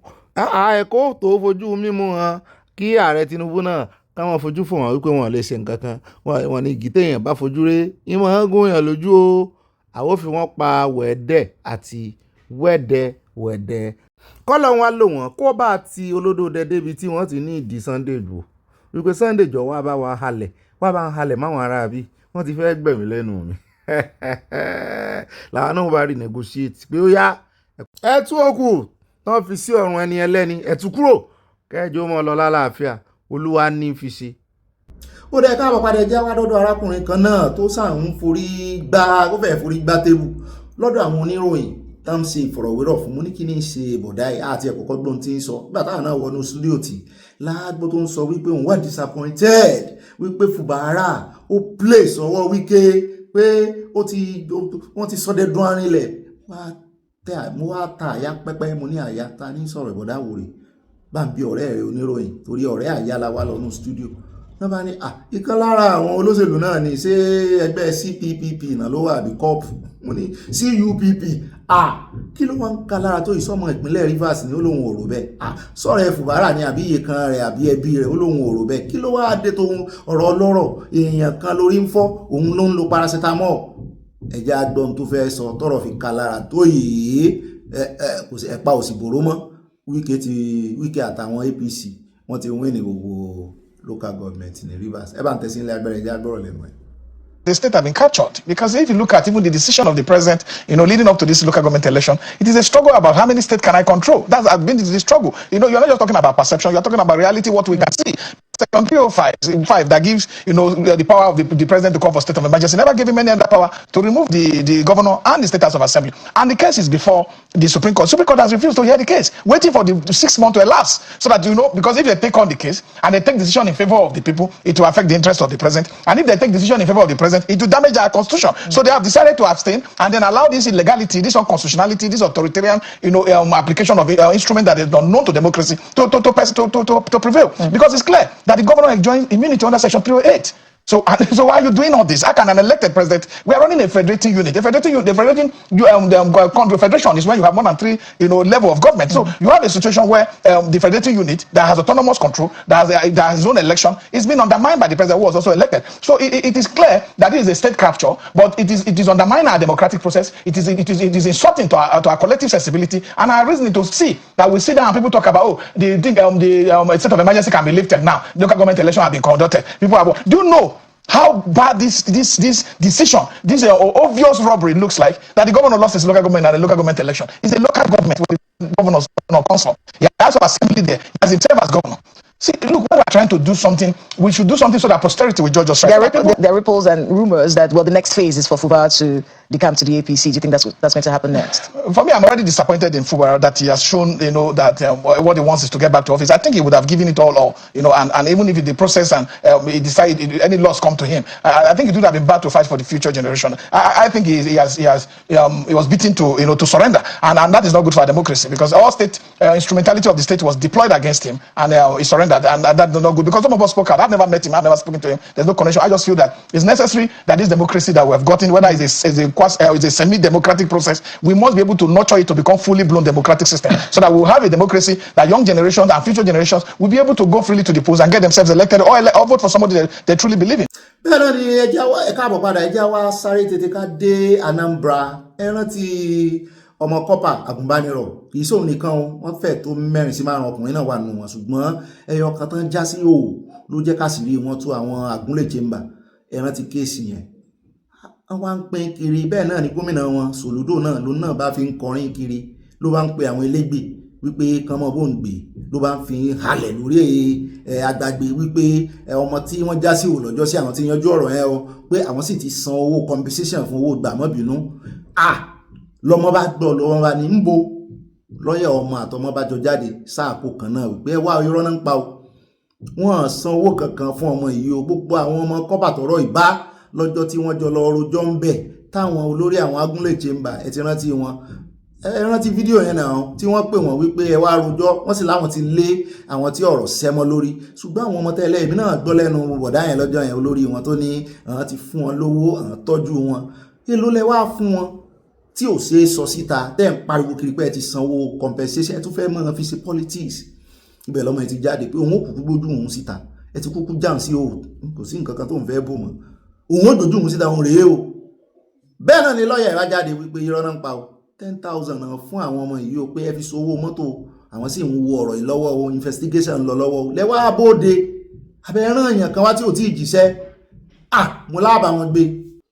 Ẹ̀kọ́ tó fojú mímú hàn kí ààrẹ Tinubu náà káwọn fojú fò wọ́n wípé wọ́n lè ṣe nǹkan kan. Wọ́n ní igi téèyàn bá fojú ré, ìmọ̀ hàn gún yàn lójú o. Àwọn fi wọ́n pa wẹ̀ẹ́dẹ̀ àti wẹ́dẹ́wẹ́dẹ́. Kọ́lọ̀ wọn lò wọ́n kó bá ti olódòdẹ débi tí wọ́n ti ní ìdí Sunday Igboho wípé Sunday jọ wá bá wa halẹ̀, wá bá ń halẹ̀ máwọn ará bí wọ́n ti fẹ́ gbẹ̀mí lẹ́nu mi. Làwọn náà bá rí negotiate pé ó yá ẹ tú òkú tán fi sí ọ̀run ẹni ẹlẹ́ni ẹ tú kúrò kẹjọ mọ́ lọ lálàáfíà, Olúwa ní fi ṣe. Ó dẹ̀ káàbọ̀ padà jẹ́ wá dọ́dọ̀ arákùnrin kan náà tó sàn ń forí gbá tébù lọ́dọ̀ àwọn oníròyìn tá ń ṣe ìfọ̀rọ̀wérọ̀ fún mú ní kí ní ṣe bọ̀dá àti ẹ̀kọ́kọ́ gbọ́n tí ń sọ nígbà táwọn náà wọnú studio tí láàgbó tó ń sọ wípé òun wà disappointed wípé Fubara ó play sọ́wọ́ Wike pé wọ́n ti sọ́dẹ̀ dún arìnlẹ̀ mo wá ta àyà pẹ́pẹ́ mo ní àyà ta ní sọ̀rọ̀ ìbọ̀dá wòrè bá ń bí ọ̀rẹ́ rẹ̀ oníròyìn torí ọ̀rẹ́ àyà la wá lọ́nú studio náà bá ní ìkan lára àwọn olóṣèlú náà ní ṣé ẹgbẹ́ CPPP náà ló wà àbí CUP mo ní CUPP kí ló wá ń ka lára tó ìsọmọ ìpínlẹ̀ Rivers ní olóhùn òrò bẹ́ẹ̀ sọ̀rọ̀ Fubara ní àbí iye kan rẹ̀ àbí ẹbí rẹ̀ olóhùn òrò bẹ́ẹ̀ kí ló wá dé tó ọ̀rọ̀ ọlọ́rọ̀ èèyàn kan lórí ń fọ́ òun ló ń lo paracetamol ẹ̀já agbọ́n tó fẹ́ sọ tọrọ fi ka lára tó yìí kò sí ẹ̀pá òsì bòró mọ́ Wike àtàwọn APC wọ́n ti win ní gbogbo local government in Rivers. The state have been captured because if you look at even the decision of the president, leading up to this local government election, it is a struggle about how many states can I control. That has been the struggle. You're not just talking about perception, you're talking about reality, what we can see. Section 305 that gives the power of the president to call for state of emergency never gave him any other power to remove the governor and the state house of assembly. And the case is before the Supreme Court. Supreme Court has refused to hear the case, waiting for the 6 months to elapse so that because if they take on the case and they take decision in favor of the people, it will affect the interest of the president. And if they take decision in favor of the president, it will damage our constitution. So they have decided to abstain and then allow this illegality, this unconstitutionality, this authoritarian application of instrument that is not known to democracy to prevail. Because it's clear that the governor enjoys immunity under Section 308. So why are you doing all this? How can an elected president? We are running a federating unit. The federating federation is when you have more than 3 level of government. So you have a situation where the federating unit that has autonomous control, that has its own election, is being undermined by the president who was also elected. So it is clear that it is a state capture, but it is undermining our democratic process. It is insulting to our collective sensibility and our reasoning to see that we sit down and people talk about the state of emergency can be lifted now. Local government election have been conducted. People are. Do you know how bad this decision, this obvious robbery looks like? That the governor lost his local government and the local government election. It's a local government with the governor's council. He has assembly there. He has himself as governor. See, look, when we're trying to do something, we should do something so that posterity will judge us right. There are ripples and rumors that the next phase is for Fubara to the camp to the APC? Do you think that's going to happen next? For me, I'm already disappointed in Fubara that he has shown, that what he wants is to get back to office. I think he would have given it all, and even if the process and he decided any loss come to him, I think it would have been bad to fight for the future generation. I think he was beaten to surrender, and that is not good for democracy, because all state instrumentality of the state was deployed against him, and he surrendered, and that's not good, because some of us spoke out. I've never met him, I've never spoken to him, there's no connection. I just feel that it's necessary that this democracy that we have gotten, whether it's a semi-democratic process, we must be able to nurture it to become fully blown democratic system, so that we'll have a democracy that young generations and future generations will be able to go freely to the polls and get themselves elected or vote for somebody they truly believe in. bẹ́ẹ̀ náà ni ẹ̀ka àbọ̀ padà ẹja wa sáré tètè ká dé Anambra. ẹ rántí ọmọ kọ́pà àgùnbánirọ̀ kì í sóhun nìkan wọ́n fẹ́ tó 4 sí 5 ọkùnrin náà wà nù wọn, ṣùgbọ́n ẹyọ kan tán já sí òò ló jẹ́ ká sì rí wọn tó àwọn àgúnlẹ̀ chamber. ẹ rántí kéèsì yẹn wọ́n wá ń pín kiri. bẹ́ẹ̀ náà ni gómìnà wọn Soludo náà ló náà bá fi ń kọrin kiri, ló bá ń pe àwọn elégbè wípé kán mọ́ bó ń gbé, ló bá ń fi halẹ̀ lórí agbègbè wípé ọmọ tí wọ́n já sí òlọ́jọ́ sí àwọn tí yanjú ọ̀rọ̀ yẹn o, pé àwọn sì ti san owó compensation fún owó gbàmọ́bìnú. Lọ́mọ bá gbọ́, lọ́mọ bá ní ń bo lọ́yà ọmọ àtọmọ bá jọ jáde sáàkó kan náà wípé wá irọ́ náà ń pa o, wọ́n san owó kankan fún ọmọ yìí o. gbogbo àwọn ọmọ kọ́pà tọrọ ìbá lọ́jọ́ tí wọ́n jọ lọ rojọ́ ń bẹ̀ táwọn olórí àwọn agúnlẹ̀ chamber, ẹ ti rántí wọn, ẹ rántí fídíò yẹn náà tí wọ́n pè wọ́n wípé ẹ wá rojọ́, wọ́n sì láwọn ti lé àwọn tí ọ̀rọ̀ sẹ́mọ́ lórí. ṣùgbọ́n àwọn ọmọ tẹ́lẹ̀ èmi náà gbọ́ lẹ́nu bọ̀dá yẹn lọ́jọ́ yẹn, olórí wọn tó ní àwọn ti fún wọn lówó, àwọn tọ́jú wọn. èló lẹ wá fún wọn tí ò ṣeé sọ síta, tẹ́ ń pariwo kiri pé ẹ ti sanwó compensation, ẹ tún fẹ́ mọ́ fi ṣe politics. ibẹ̀ lọ́mọ ẹ ti jáde pé òun ò kúkú gbójú òun síta, ẹ ti kúkú jáàm sí òun, kò sí nǹkan kan tó ń fẹ́ bò mọ́, òun ò dojú òun síta, òun rèé o. bẹ́ẹ̀ náà ni lọ́ọ̀yà ìwá jáde wípé irọ́ náà ń pa o, 10,000 náà fún àwọn ọmọ yìí o, pé ẹ fi sowó mọ́tò, àwọn sì ń wo ọ̀rọ̀ yìí lọ́wọ́ o, investigation ń lọ lọ́wọ́ o. lẹ́wọ́ abóde abẹ́rán èèyàn kan wá tí ò tí ì jíṣẹ́, mo láàbà wọn gbé.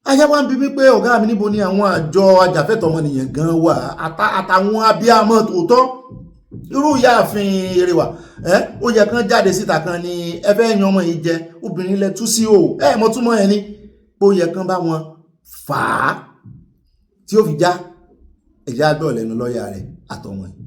ajá wá ń bí wípé ọ̀gá mi níbo ni àwọn àjọ ajàfẹ́tọ̀ọ́ ọmọnìyàn gan wà, àtàwọn abiyamọ tòótọ́. irú ìyáàfin Èrèwà ó yẹ kán jáde síta kan ní ẹ fẹ́ yan ọmọ yìí jẹ, obìnrin lẹ tú sí o, mọ túmọ̀ ẹni pé ó yẹ kán bá wọn fà á tí ó fi já. ẹ̀já gbọ́ lẹ́nu lọ́ọ̀yà rẹ̀ àtọmọ yìí.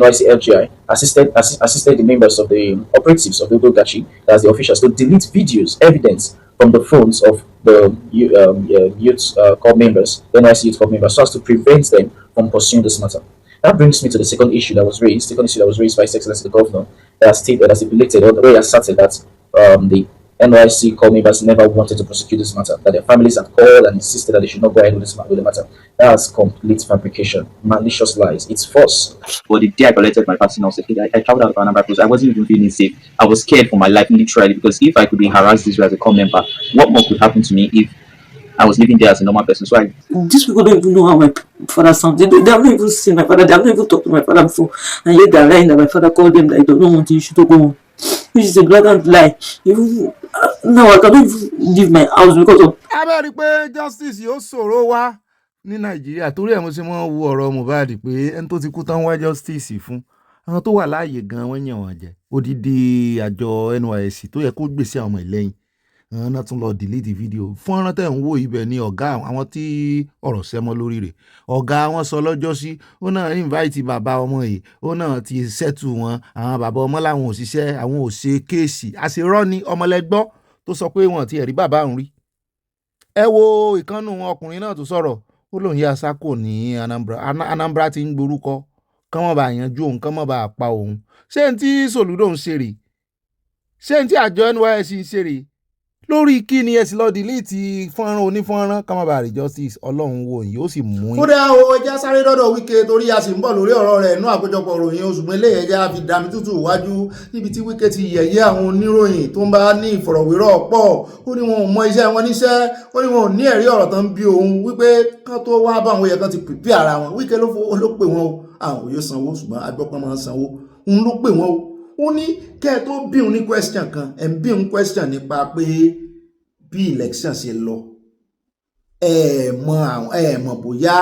NYC FGI assisted the members of the operatives of the Odogachi, as the officials, to delete videos, evidence from the phones of the youth corps members, NYC youth corps members, so as to prevent them from pursuing this matter. That brings me to the second issue that was raised. By His Excellency the Governor, that stipulated, or the way asserted that the NYC corps members never wanted to prosecute this matter, that their families had called and insisted that they should not go ahead with the matter. That's complete fabrication, malicious lies. It's false. But the day I collected my personal certificate, I traveled out of Anambra because I wasn't even feeling safe. I was scared for my life, literally, because if I could be harassed this way as a corps member, what more could happen to me if I was living there as a normal person? So these people don't even know how my father sounds. They have not even seen my father. They have not even talked to my father before. And yet they are lying that my father called them that I don't know what you should go on. Which is a blatant lie. Even now I cannot even leave my house because of. abẹ́rẹ́ pé justice yóò ṣòro wá ní Nàìjíríà, torí ẹ̀ mo ṣe mọ́ wo ọ̀rọ̀ Mohbad pé ẹni tó ti kú tán wá justice fún àwọn tó wà láàyè gan wọ́n yàn wọ́n jẹ. odidi àjọ NYSC tó yẹ kó gbèsè àwọn ìlẹ́yìn àwọn náà tún lọ delete video. fọ́nrán tẹ̀ ń wò ibẹ̀ ni ọ̀gá àwọn tí ọ̀rọ̀ sẹ́mọ́ lórí rẹ̀, ọ̀gá wọn sọ lọ́jọ́ sí, ó náà invite bàbá ọmọ yìí, ó náà ti settle wọn, àwọn bàbá ọmọ làwọn òṣìṣẹ́ àwọn ò ṣe kéèsì, àṣerọ́ ni ọmọlẹ́gbọ́ tó sọ pé wọn ti ẹ̀rí bàbá òun rí. ẹ wo ìkànnù ọkùnrin náà tó sọ̀rọ̀, ó lóun yá sákò ní Anambra ti ń gborúkọ kán mọ́ bá yanjú òun, kán mọ́ bá pa òun. ṣé n tí Soludo ń ṣe rè, ṣé n tí àjọ NYSC ń ṣe rè? lórí kí ni ẹ sì lọ delete fọ́nrán onífọ́nrán ká má bàa rí justice. Ọlọ́run wo yìí ó sì mú yín. kódà o ẹja sáré dọ́dọ̀ Wike torí a sì ń bọ̀ lórí ọ̀rọ̀ rẹ̀ nú àkójọpọ̀ ròyìn oṣù mẹ́lẹ̀ ẹja fi dàmí tútù wájú níbi tí Wike ti yẹ̀yẹ́ àwọn oníròyìn tó ń bá ní ìfọ̀rọ̀wérọ̀ pọ̀. ó ní wọn ò mọ iṣẹ́ wọn níṣẹ́, ó ní wọn ò ní ẹ̀rí ọ̀rọ̀ tán bí òun wípé kán tó wá bá àwọn yẹn kan ti pèpè ara wọn. Wike ló pè wọn o, àwọn yóò sanwó ṣùgbọ́n agbọ́pọ̀ máa ń sanwó, òun ló pè wọn o. ó ní kẹ́ ẹ tó bí òun ní question kan, ẹ̀ ń bí òun question nípa pé bí election ṣe lọ ẹ mọ̀ bóyá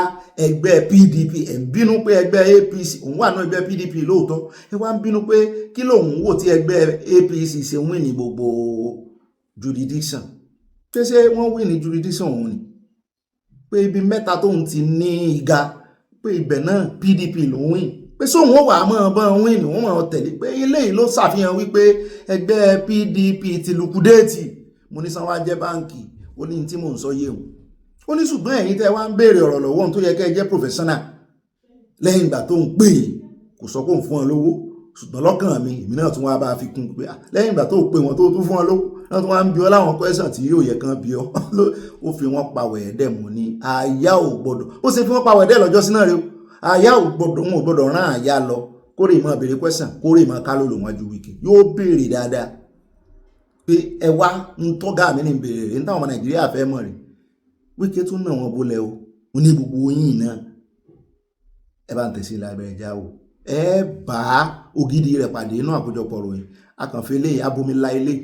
ẹgbẹ́ PDP ẹ̀ ń bínú pé ẹgbẹ́ APC òun wà ní ẹgbẹ́ PDP lóòótọ́, ẹ wá ń bínú pé kí lòun wò tí ẹgbẹ́ APC ṣe win ní gbogbo jurisdiction, pé ṣé wọ́n win ní jurisdiction òun ni. pé ibi mẹ́ta tóun ti ní ìga pé ibẹ̀ náà PDP ló ń win pé sóun ó wà mọ́ ọbọ̀n win ni wọ́n mọ̀ tẹ̀lé pé eléyìí ló ṣàfihàn wípé ẹgbẹ́ PDP ti lùkúdéètì. Mo ní sanwó ajẹ́ báǹkì ó ní tí mò ń sọ yé òun ó ní ṣùgbọ́n ẹ̀yin tẹ́ wá ń béèrè ọ̀rọ̀ lọ́wọ́ ohun tó yẹ kẹ́ ẹ jẹ́ professional lẹ́yìn ìgbà tó ń pè é kò sọ pé òun fún ọ lówó ṣùgbọ́n lọ́kàn mi èmi náà tún wá bá fi kún pé lẹ́yìn ìgbà tó pè wọ́n tó tún fún ọ lówó náà tún wá ń bi ọ láwọn question tí yóò yẹ kan bi ọ ó fi wọ́n pa wẹ̀ẹ́dẹ̀ mọ́ ní àyà ò gbọ́dọ̀ ó sì fi wọ́n pa wẹ̀ẹ́dẹ̀ lọ́jọ́ sí náà rẹ o àyà ò gbọ́dọ̀ wọn ò gbọ́dọ̀ rán àyà lọ kórè máa béèrè question kórè máa ká ló lò wọ́n ju Wike yóò béèrè dáadáa pé ẹ wá ń tọ́gà mi ní béèrè rẹ̀ ní táwọn ọmọ Nàìjíríà fẹ́ mọ̀ rẹ̀ Wike tún náà wọn bólẹ̀ o ní gbogbo yín náà ẹ bá ń tẹ̀sí lábẹ́ ẹja o ẹ bá ògidì rẹ̀ pàdé inú àkójọpọ̀ ròyìn akànfẹ́lẹ́ abomila ilé.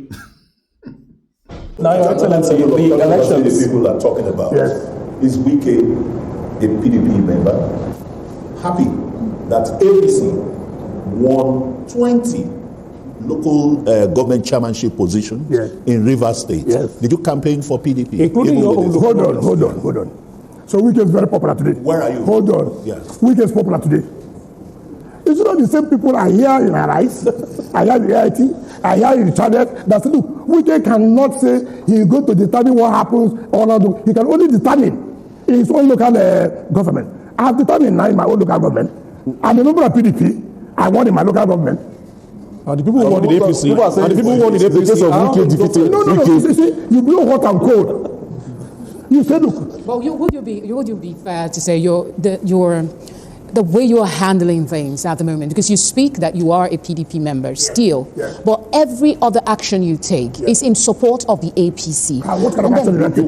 Now, Your Excellency, the elections the people are talking about is Wike a PDP member happy that APC won 20 local government chairmanship positions in Rivers State. Did you campaign for PDP? Including your own. Hold on. So Wike is very popular today. Where are you? Hold on. Yes. Wike is popular today. It's not the same people I hear in Arise, I hear in AIT, I hear in the channel that say, look, Wike cannot say he is going to determine what happens or not. He can only determine in his own local government. I have determined now in my own local government. I'm a member of PDP. I won in my local government. And the people who wanted APC, and the people who wanted APC, case of Wike defeated. No. You blow hot and cold. You say, look. Well, would you be fair to say the way you are handling things at the moment, because you speak that you are a PDP member still, but every other action you take is in support of the APC. What kind of action did I take?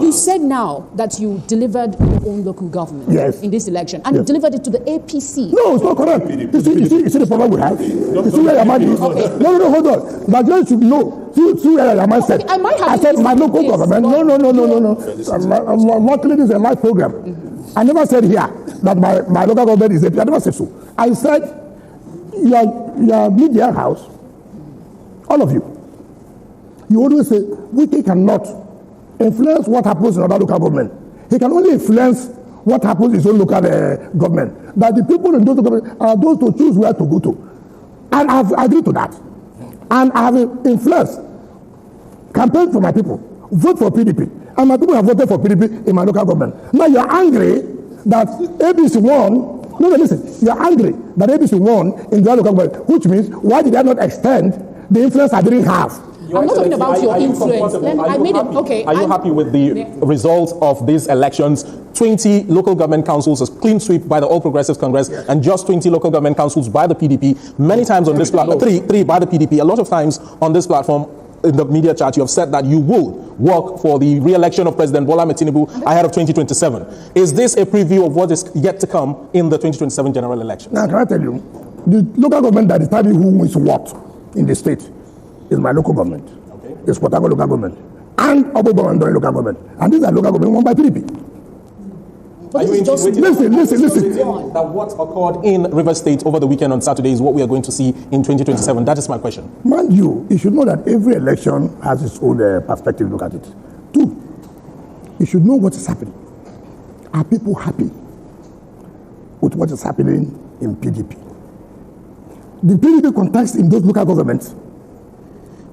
You said now that you delivered your own local government in this election, and you delivered it to the APC. No, it's not correct. You see the problem we have? You see where your mind is? No, hold on. Nigerians should know. See where your mind said. I said my local government. No. Luckily, this is a live program. I never said here that my local government is APC. I never said so. I said your media house, all of you always say Wike cannot influence what happens in other local government. He can only influence what happens in his own local government. That the people in those local government are those to choose where to go to. And I've agreed to that. And I have influenced, campaign for my people, vote for PDP. And my people have voted for PDP in my local government. Now you're angry that ABC won. No, listen. You're angry that ABC won in the local government, which means why did I not extend the influence I didn't have? I'm not talking about your influence. Are you happy with the results of these elections? 20 local government councils, a clean sweep by the All Progressives Congress, and just 20 local government councils by the PDP. Many times on this platform, three by the PDP. A lot of times on this platform, in the media chat, you have said that you will work for the re-election of President Bola Tinubu ahead of 2027. Is this a preview of what is yet to come in the 2027 general election? Now, can I tell you, the local government that determines who wins what in the state is my local government. It's Port Harcourt local government and Ogbeni local government. And these are local government won by PDP. Listen. That what occurred in Rivers State over the weekend on Saturday is what we are going to see in 2027. That is my question. Mind you should know that every election has its own perspective. Look at it. 2, you should know what is happening. Are people happy with what is happening in PDP? The PDP contest in those local governments.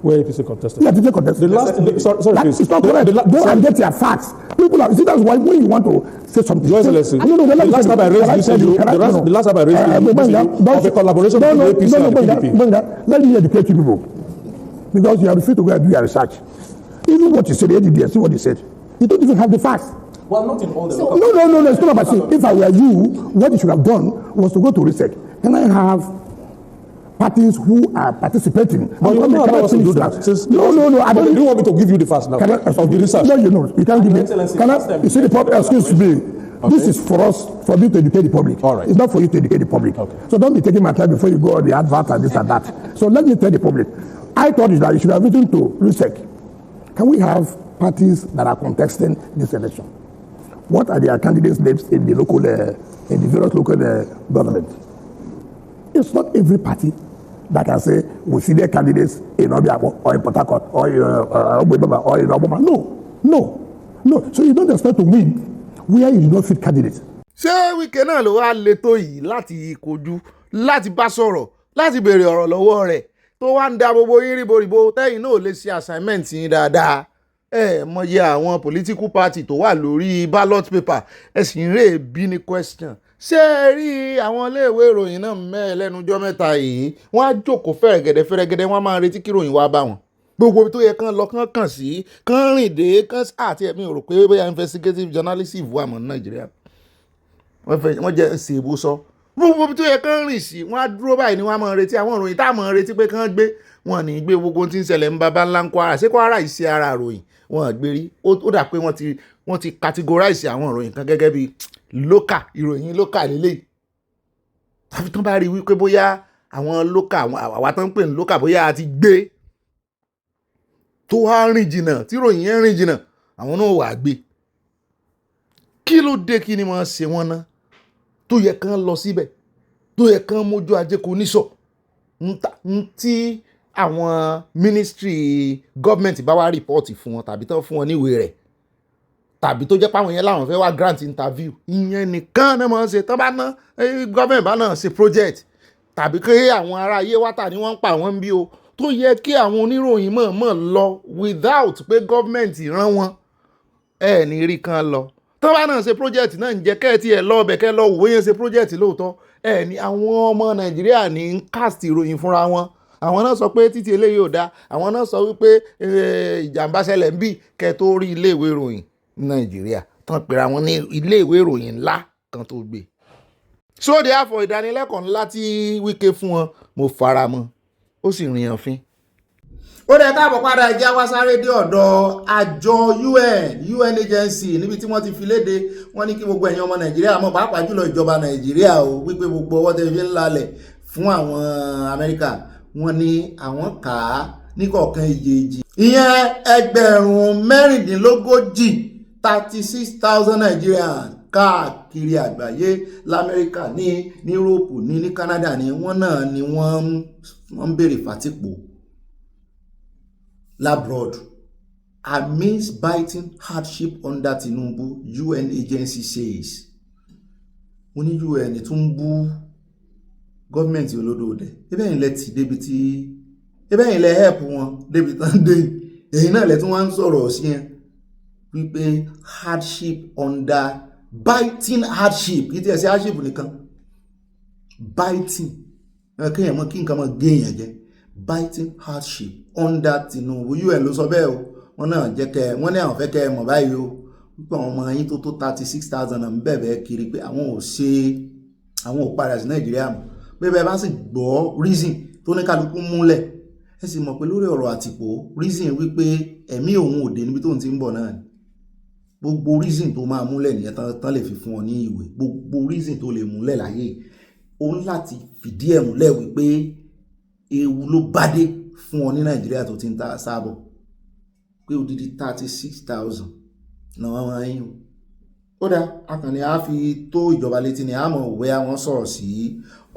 Where APC contested? Yeah, APC contested. It's not correct. Go and get your facts. People are, see, that's why when you want to say something. Your Excellency, the last time I raised this issue, of a collaboration between APC and PDP. Let me educate you people. Because you are free to go and do your research. Even what you said, the see what you said. You don't even have the facts. Well, not in all the... No, it's not about saying. If I were you, what you should have done was to go to research. Can I have parties who are participating? But you know how to do that. No, I don't. You want me to give you the facts now? Of the research? No, you can't give me. You see the public? Excuse me. Okay. This is for me to educate the public. All right. It's not for you to educate the public. Okay. So don't be taking my time before you go on the advert and this and that. So let me tell the public. I thought that you should have written to research. Can we have parties that are contesting this election? What are their candidates' names in the local, in the various local government? It's not every party that can say we see their candidates in Obiabo or in Port Harcourt or in Ogbeni or in Obama. No. No, so you don't expect to win where you do not fit candidates. ṣé Wike náà ló wá le tó yìí láti kojú láti bá sọ̀rọ̀ láti béèrè ọ̀rọ̀ lọ́wọ́ rẹ̀ tó wá ń da gbogbo yín ríboríbo tẹ́yìn náà lè ṣe assignment yín dáadáa mọyì àwọn political party tó wà lórí ballot paper ẹ sì ń rè bí ní question ṣé ẹ rí àwọn iléèwé ìròyìn náà lẹ́nujọ́ mẹ́ta yìí wọ́n á jókòó fẹ́rẹ̀gẹ̀dẹ̀ wọ́n máa retí kí ìròyìn wá bá wọn gbogbo ibi tó yẹ kán lọ kán kàn sí kán rìn dé kán àti ẹ̀mí rò pé bóyá investigative journalism wà mọ́ Nàìjíríà wọ́n jẹ́ ṣèbó sọ gbogbo ibi tó yẹ kán rìn sí wọ́n á dúró báyìí ni wọ́n á máa retí àwọn ìròyìn tá a máa retí pé kán gbé wọn ní gbé gbogbo tí ń ṣẹlẹ̀ ń baba ńlá ń Kwara ṣé Kwara ìṣe ara ìròyìn wọn gbé rí ó dà pé wọ́n ti categorize àwọn ìròyìn kan gẹ́gẹ́ bí local ìròyìn local lélẹ́yìí tàbí tán bá rí wípé bóyá àwọn local àwa tán ń pè ní local bóyá a ti gbé tó wá rìn jìnnà tí ìròyìn yẹn rìn jìnnà àwọn náà wà gbé kí ló dé kí ni wọ́n ṣe wọ́n ná tó yẹ kán lọ síbẹ̀ tó yẹ kán mójú ajé kò níṣọ̀ tí àwọn ministry government bá wá rìpọ́ọ̀tì fún wọn tàbí tán fún wọn níwèé rẹ̀ tàbí tó jẹ́ páwọn yẹn láwọn fẹ́ wá grant interview ìyẹn nìkan náà máa ń ṣe tán bá ná government bá náà ṣe project tàbí kí àwọn ará ayé wá tà ní wọ́n ń pa àwọn ń bí o tó yẹ kí àwọn oníròyìn mọ̀ọ́mọ̀ lọ without pé government rán wọn ní rí kan lọ tó bá náà ṣe project náà ń jẹ́ kẹ́ẹ̀tì ẹ̀ lọ ọbẹ̀ kẹ́ lọ wò yẹn ṣe project lóòótọ́ ní àwọn ọmọ Nàìjíríà ní ń cast ìròyìn fúnra wọn àwọn náà sọ pé títí eléyìí ò dáa àwọn náà sọ wípé ìjàmbá ṣẹlẹ̀ ń bì kẹ́ tó rí iléèwé ìròyìn Nàìjíríà tán pera wọn ní iléèwé ìròyìn ńlá kan tó gbé sóde àfọ̀ ìdánilẹ́kọ̀ọ́ ńlá tí Wike fún wọn mo fara mọ́ ó sì rìn yàn fín. ó dẹ̀ káàbọ̀ padà ìjà wá sáré dé ọ̀dọ̀ àjọ UN agency níbi tí wọ́n ti fi léde wọ́n ní kí gbogbo ẹ̀yin ọmọ Nàìjíríà mọ̀ pàápàá jùlọ ìjọba Nàìjíríà o wípé gbogbo ọwọ́ tẹ́ fi ń lalẹ̀ fún àwọn Amẹ́ríkà wọ́n ní àwọn kà á ní kọ̀ọ̀kan ìjèèjì ìyẹn 36,000 Nigerians káàkiri àgbáyé l'Amẹ́ríkà ní Europe ní Canada ní wọ́n náà ni wọ́n ń béèrè fàtìpó labroad amidst biting hardship under Tinubu UN agency says wọ́n ní UN tún ń bú gọ́ọ̀mẹ̀ntì olódòdè ẹbẹ́ yìí lẹ ti débi tí ẹbẹ́ yìí lẹ help wọn débi tán dé èyí náà lẹ tún wá ń sọ̀rọ̀ sí yẹn wípé hardship under biting hardship kí tí ẹ sí hardship nìkan biting kéèyàn mọ kí nǹkan mọ géèyàn jẹ biting hardship under Tinubu UN ló sọ bẹ́ẹ̀ o wọ́n náà jẹ́ kẹ́ wọ́n ní àwọn fẹ́ kẹ́ ẹ mọ̀ báyìí o wípé àwọn ọmọ yín tó 36,000 ń bẹ̀bẹ̀ kiri pé àwọn ò padà sí Nàìjíríà mọ́ pé bẹ́ẹ̀ bá sì gbọ́ reason tó ní kálukú múlẹ̀ ẹ sì mọ̀ pé lórí ọ̀rọ̀ àtìpó reason wípé ẹ̀mí òun òde níbi tó ń ti ń bọ̀ náà ni gbogbo reason tó máa múlẹ̀ nìyẹn tán lè fi fún ọ ní ìwé gbogbo reason tó lè múlẹ̀ láyé ó ń láti fìdí ẹ̀ múlẹ̀ wípé ewu ló bá dé fún ọ ní Nàìjíríà tó ti ń ta sáàbọ̀ pé odidi 36,000 náà wọ́n máa ń yìn ó dá akànnì á fi tó ìjọba létí ni àmọ́ òwe àwọn sọ̀rọ̀ sí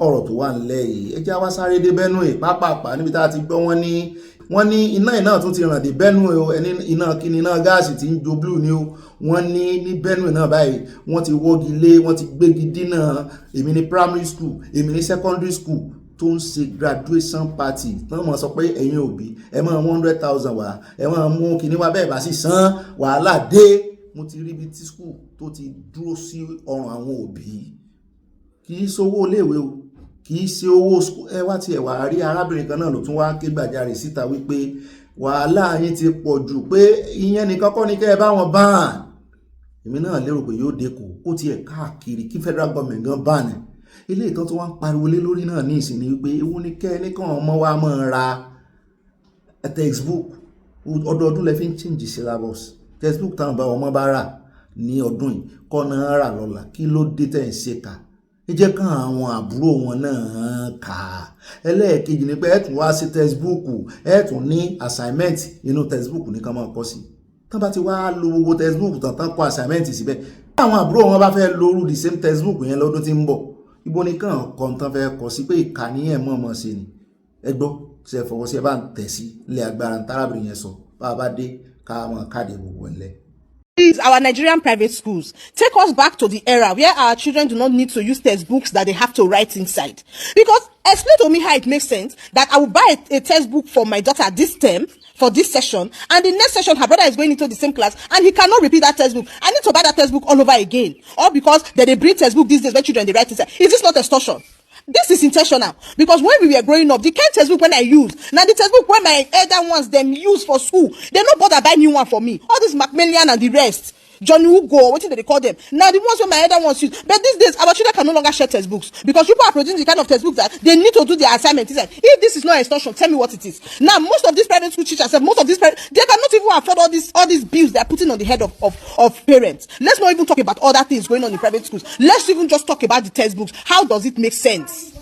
ọ̀rọ̀ tó wà nílẹ̀ yìí ẹ jẹ́ wá sáré dé Benue pápápá níbi tá a ti gbọ́ wọ́n ní iná tún ti ràn dé Benue o ẹni iná kíni iná gáàsì tí ń jo blue ni o wọ́n ní Benue náà báyìí wọ́n ti wọ́gi lé wọ́n ti gbégi dínà èmi ní primary school èmi ní secondary school tó ń ṣe graduation party tán mọ̀ sọ pé ẹ̀yin òbí ẹ máa mú 100,000 wá ẹ máa mú kíní wá bẹ́ẹ̀ bá sì san wàhálà dé mo ti rí ibi tí school tó ti dúró sí ọrùn àwọn òbí kì í ṣowó iléèwé o kì í ṣe owó ẹ wá tí ẹ wà rí arábìnrin kan náà ló tún wá ké gbàjarè síta wípé wàhálà yín ti pọ̀ jù pé ìyẹn nìkan kọ́ ni kẹ́ ẹ bá wọn bán èmi náà lérò pé yóò dẹ́kọ̀ ó tiẹ̀ káàkiri kí federal government gan bán ẹ̀ ilé ìtàn tó wá ń pariwo lé lórí náà ní ìsìn ni wípé ewu ní kẹ́ ẹ nìkan ọmọ wa máa ra textbook ọdọọdún lẹ fi ń change syllabus textbook táwọn bá ọmọ bá rà ní ọdún yìí kọ́ náà rà lọ́la kí ló dé tẹ̀ ń ṣe kà ẹ jẹ́ kàn àwọn àbúrò wọn náà kà á ẹlẹ́ẹ̀kejì ni pé ẹ tún wá sí textbook ẹ tún ní assignment inú textbook ní ká máa kọ́ sí tán bá ti wá lo gbogbo textbook tán kọ́ assignment síbẹ̀ àwọn àbúrò wọn bá fẹ́ lóru the same textbook yẹn lọ́dún tí ń bọ̀ ibo ní kàn kọ́ tán fẹ́ kọ́ sí pé ìkànnì ẹ̀ mọ̀ọ́mọ̀ sí ni ẹ gbọ́ ṣe fọwọ́ sí ẹ bá ń tẹ̀ sí ilé agbára tárábìnrin yẹn sọ bá a bá dé ká mọ̀ káàdì gbogbo ẹ̀ lẹ́. Is our Nigerian private schools take us back to the era where our children do not need to use textbooks that they have to write inside. Because explain to me how it makes sense that I will buy a textbook for my daughter this term for this session, and the next session her brother is going into the same class and he cannot repeat that textbook. I need to buy that textbook all over again. Or because they bring textbook these days where children they write inside. Is this not extortion? This is intentional, because when we were growing up, the kind textbook when I use, now the textbook when my elder ones them use for school, they no bother buy new one for me. All this Macmillan and the rest, Johnny Hugo, what did they call them? Now the ones when my elder ones use. But these days, our children can no longer share textbooks because people are producing the kind of textbooks that they need to do their assignment inside. If this is not extortion, tell me what it is. Now most of these private school teachers, most of these they cannot even afford all these bills they are putting on the head of parents. Let's not even talk about other things going on in private schools. Let's even just talk about the textbooks. How does it make sense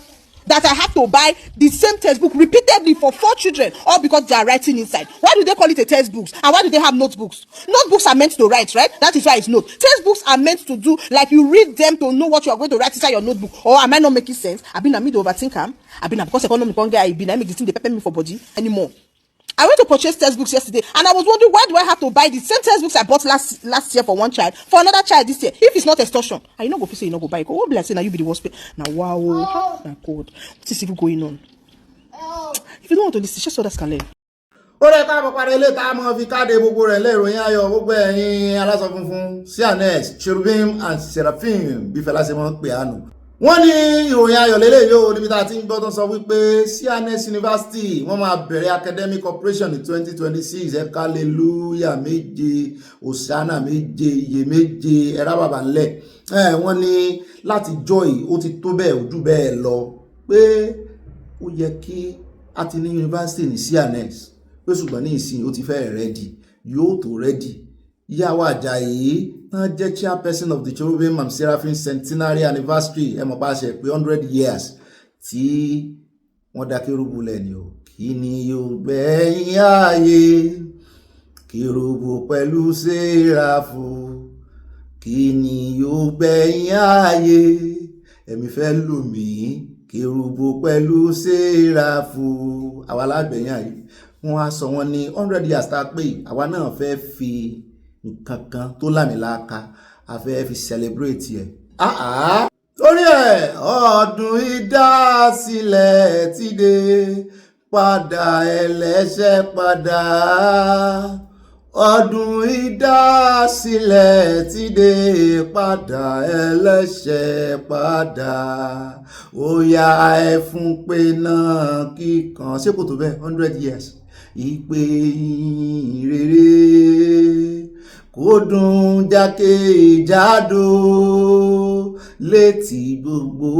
that I have to buy the same textbook repeatedly for 4 children, all because they are writing inside? Why do they call it a textbooks? And why do they have notebooks? Notebooks are meant to write, right? That is why it's note. Textbooks are meant to do, like you read them to know what you are going to write inside your notebook. Or am I not making sense? I've been a mid overthinker. I've been because economy one guy, I've been make this thing they pepper me for body anymore. I went to purchase textbooks yesterday and I was wondering, why do I have to buy the same textbooks I bought last year for one child for another child this year? If it's not extortion, I know go say you know go buy it. What be like saying now you be the worst. Now wow, my God, what is even going on? If you don't want to listen, just others can learn. Ó rẹ̀ káàbọ̀ padà ilé tá a mọ̀ fi káde gbogbo rẹ̀ lẹ́ròyìn ayọ̀ gbogbo ẹ̀yin aláṣọ funfun CNS Cherubim and Seraphim bí Fẹlá ṣe mọ́ pé àánú. Wọ́n ní ìròyìn ayọ̀ lélẹ̀ yóò níbi tá a ti ń gbọ́ tó sọ wípé CNS University wọ́n máa bẹ̀rẹ̀ academic operation ní 2026 ẹ̀ka hallelujah méje Hosanna méje iye méje ẹ̀rá bàbá ńlẹ̀. Wọ́n ní láti joy ó ti tó bẹ́ẹ̀ ojú bẹ́ẹ̀ lọ pé ó yẹ kí a ti ní university ní CNS pé ṣùgbọ́n ní ìsìn ó ti fẹ́ ready yóò tó ready. Ìyàwó Àjàyí tán jẹ́ chairperson of the Cherubim and Seraphim centenary anniversary ẹ mọ̀ bá ṣe pé 100 years tí wọ́n dá kérúbù lẹ́ni o. Kí ni yóò gbẹ̀yìn ayé kérúbù pẹ̀lú séráfù, kí ni yóò gbẹ̀yìn ayé ẹ̀mí fẹ́ lù mí kérúbù pẹ̀lú séráfù. Àwa lágbẹ̀yìn ayé wọ́n á sọ wọ́n ní 100 years tá a pé àwa náà fẹ́ fi nǹkan kan tó lámìláaka a fẹ́ fi celebrate ẹ̀. Torí ẹ̀ ọdún ìdásílẹ̀ ti dé padà ẹlẹ́ṣẹ̀ padà, ọdún ìdásílẹ̀ ti dé padà ẹlẹ́ṣẹ̀ padà, ó yá ẹ fún pé náà kíkan ṣé kò tó bẹ́ẹ̀ 100 years ìpè rere kó dùn jákèjádò létí gbogbo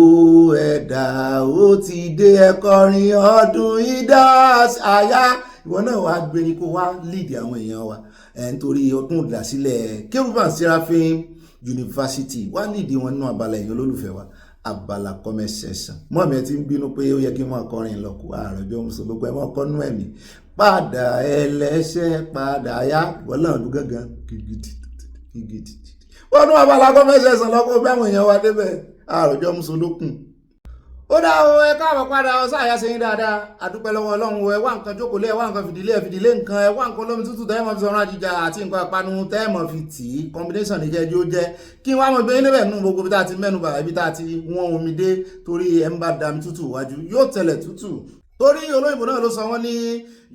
ẹ̀dá ó ti dé ẹ kọrin ọdún ìdásílẹ̀. Ìwọ náà wàá gbé ní kó wá lead àwọn èèyàn wa nítorí ọdún ìdásílẹ̀ Cherubim and Seraphim University wá lead wọn nínú abala èèyàn olólùfẹ́ wa abala comment section. Mọ́ mi ẹ ti ń bínú pé ó yẹ kí n máa kọrin lọ kó àròjọ mùsùlùmí ẹ máa kọ́nú ẹ̀mí padà ẹlẹ́ṣẹ̀ padà yá wọ́n náà lù gángan gidi. Wọ́n nú abala comment section lọ́kọ́ bí àwọn èèyàn wa débẹ̀ àròjọ mùsùlùmí. Ó dá o ẹ káàbọ̀ padà ọ̀sán àyà ṣe yín dáadáa àdúpẹ́ lọ́wọ́ Ọlọ́run ẹ wá nǹkan jókòó lé ẹ wá nǹkan fìdílé nǹkan ẹ wá nǹkan lómi tútù tẹ́ ẹ mọ̀ fi sọ̀rọ̀ àjíjà àti nǹkan àpanu tẹ́ ẹ mọ̀ fi tì í combination ní kẹjọ jẹ́ kí wọ́n á mọ̀ gbé níbẹ̀ nínú gbogbo ibi tá a ti mẹ́nu bà ibi tá a ti wọ́n omi dé torí ẹ ń bá dami tútù wájú yóò tẹ̀lẹ̀ tútù torí olóyìnbó náà ló sọ wọ́n ní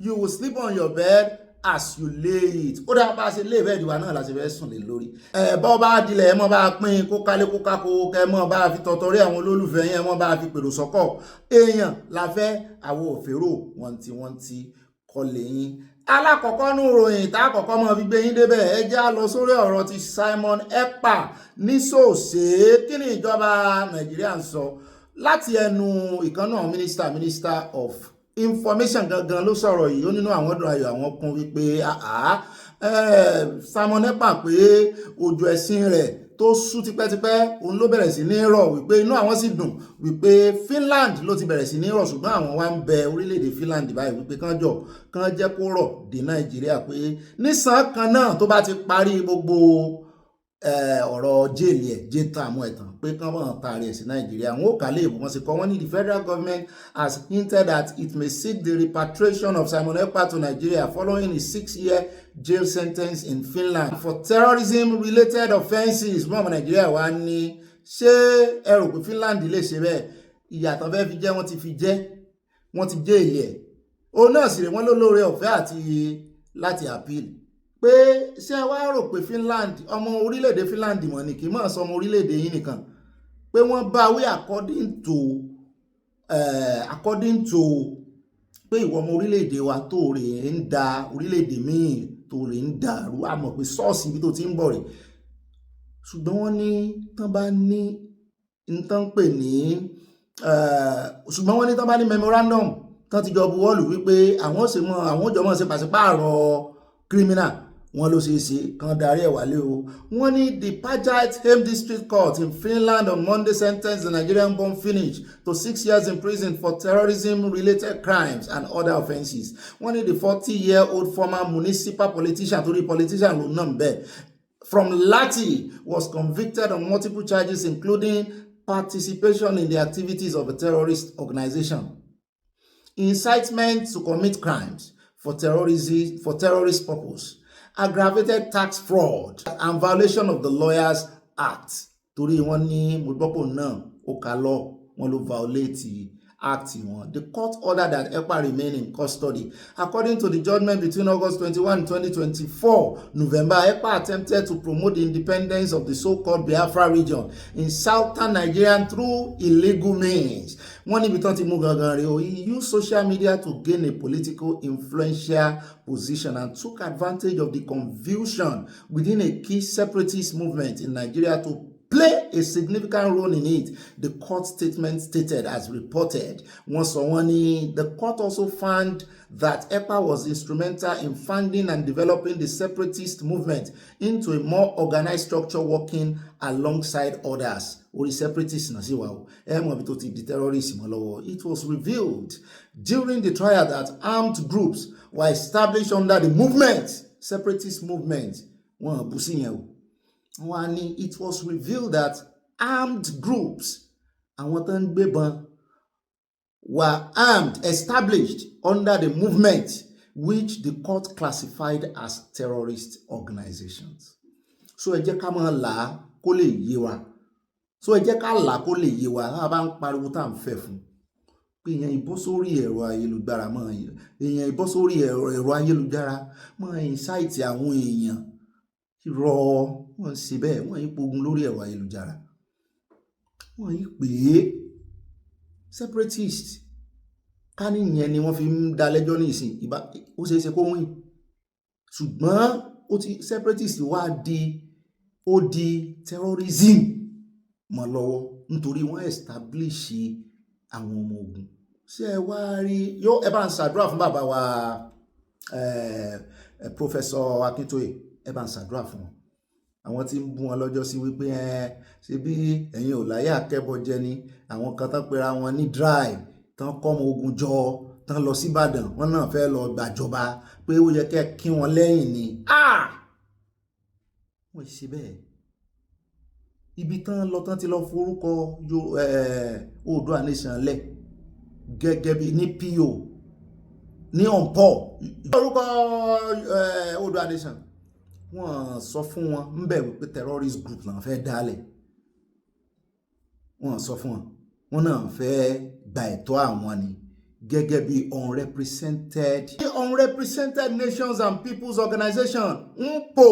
you will sleep on your bed as you lay it. Ó dá bá a ṣe lé bẹ́ẹ̀dì wa náà láti fẹ́ sùn lé lórí. Bọ́ bá dilẹ̀ ẹ mọ́ bá pín kó kálé kó kákó kẹ mọ́ bá fi tọ̀tọ̀rí àwọn olólùfẹ́ yẹn mọ́ bá fi pèrò sọ́kọ̀. Èèyàn la fẹ́ àwọn òfèrò wọ́n ti kọlé yín. Alákọ̀ọ́kọ́ nú ròyìn tá àkọ́kọ́ mọ́ fi gbé yín débẹ̀ ẹ já lọ sórí ọ̀rọ̀ ti Simon Ekpa ní sòsè kí ni ìjọba Nàìjíríà ń sọ láti ẹnu ìkànnà minister of information gangan ló sọ̀rọ̀ yìí ó nínú àwọn ọdún ayọ̀ àwọn kún wípé Simon Ekpa pé òjò ẹ̀sìn rẹ̀ tó sú tipẹ́tipẹ́ òun ló bẹ̀rẹ̀ sí ní rọ̀ wípé inú àwọn sì dùn wípé Finland ló ti bẹ̀rẹ̀ sí ní rọ̀ ṣùgbọ́n àwọn wá ń bẹ orílẹ̀-èdè Finland báyìí wípé kán jẹ́ kó rọ̀ dé Nàìjíríà pé nísàn kan náà tó bá ti parí gbogbo ọ̀rọ̀ jéèlì ẹ̀ jétàmú ẹ̀tàn pé kán bọ̀ taari ẹ̀ sí Nàìjíríà. Wọn ò kà lé ìbò wọn sì kọ́ wọ́n ní the federal government has hinted that it may seek the repatriation of Simon Ekpa to Nigeria following his 6-year jail sentence in Finland for terrorism-related offences. Mọ́ ọmọ Nàìjíríà wá ní ṣé ẹ rò pé Finland lè ṣe bẹ́ẹ̀? Ìyàtọ̀ fẹ́ fi jẹ́ wọ́n ti fi jẹ́ wọ́n ti jéèlì ẹ̀. Òun náà sì rè wọ́n lólóore ọ̀fẹ́ àti láti appeal pé ṣé wá rò pé Finland ọmọ orílẹ̀-èdè Finland mọ̀ ní kì í mọ̀ sọ ọmọ orílẹ̀-èdè yìí nìkan pé wọ́n bá wí according to pé ìwọ ọmọ orílẹ̀-èdè wa tó rè ń da orílẹ̀-èdè míì tó rè ń dàrú àmọ̀ pé sọ́ọ̀sì ibi tó ti ń bọ̀ rè ṣùgbọ́n wọ́n ní tán bá ní tán pè ní ṣùgbọ́n wọ́n ní tán bá ní memorandum tán ti jọ buwọ́lù wípé àwọn òjò mọ̀ ṣe pàṣípààrọ̀ criminal wọn ló ṣe é ṣe kan darí ẹ̀ wálé o. Wọ́n ní the Pajait District Court in Finland on Monday sentenced the Nigerian-born Finnish to 6 years in prison for terrorism-related crimes and other offences. Wọ́n ní the 40-year-old former municipal politician torí politician ló náà bẹ́ẹ̀ from Lati was convicted on multiple charges including participation in the activities of a terrorist organization, incitement to commit crimes for terrorist purpose, aggravated tax fraud, and violation of the Lawyers Act. Torí wọ́n ní mọ̀gbọ́pọ̀ náà ó kà lọ wọ́n ló violate act wọn. The court ordered that Ekpa remain in custody. According to the judgment between August 21 and 2024, November, Ekpa attempted to promote the independence of the so-called Biafra region in southern Nigeria through illegal means. Wọ́n níbi tán ti mú gangan rẹ̀ o. He used social media to gain a political influential position and took advantage of the confusion within a key separatist movement in Nigeria to play a significant role in it, the court statement stated as reported. The court also found that Ekpa was instrumental in funding and developing the separatist movement into a more organized structure working alongside others. It was revealed during the trial that armed groups were established under the movement, separatist movement. It was revealed that armed groups were established under the movement which the court classified as terrorist organizations. So ẹ jẹ́ ká máa là kó lè yé wa. So ẹ jẹ́ ká là kó lè yé wa. Tá bá ń pariwo tá ń fẹ́ fún. Pé èèyàn ìbọ́ sórí ẹ̀rọ ayélujára máa incite àwọn èèyàn rọ wọ́n ṣe bẹ́ẹ̀ wọ́n yí pogun lórí ẹ̀rọ ayélujára wọ́n yí pé separatist ká níyẹn ni wọ́n fi ń dá lẹ́jọ́ ní ìsìn ó ṣeé ṣe kó wín ṣùgbọ́n separatist wá di terrorism mọ́ lọ́wọ́ nítorí wọ́n establish àwọn ọmọ ogun. Ṣé ẹ wá rí ẹ bá ń ṣàdúrà fún bàbá wa Professor Akintoye ẹ bá ń ṣàdúrà fún wọn. Àwọn tí ń bú wọn lọ́jọ́ sí wípé ṣe bí ẹ̀yin ò láyé akẹ́bọ jẹ ni àwọn kan tán pera wọn ní dry tán kọ́mọ ogun jọ tán lọ sí Ìbàdàn wọn náà fẹ́ lọ gbàjọba pé ó yẹ kẹ́ kí wọn lẹ́yìn ni. Wọ́n ṣe bẹ́ẹ̀ ibi tán lọ tán ti lọ forúkọ Oòduà Nation lẹ̀ gẹ́gẹ́ bí ní PO ní ọ̀npọ̀ orúkọ Oòduà Nation wọ́n sọ fún wọn ń bẹ̀ wípé terrorist group náà fẹ́ dálẹ̀ wọ́n sọ fún wọn wọ́n náà fẹ́ gba ẹ̀tọ́ àwọn ni gẹ́gẹ́ bí unrepresented nations and people's organization UNPO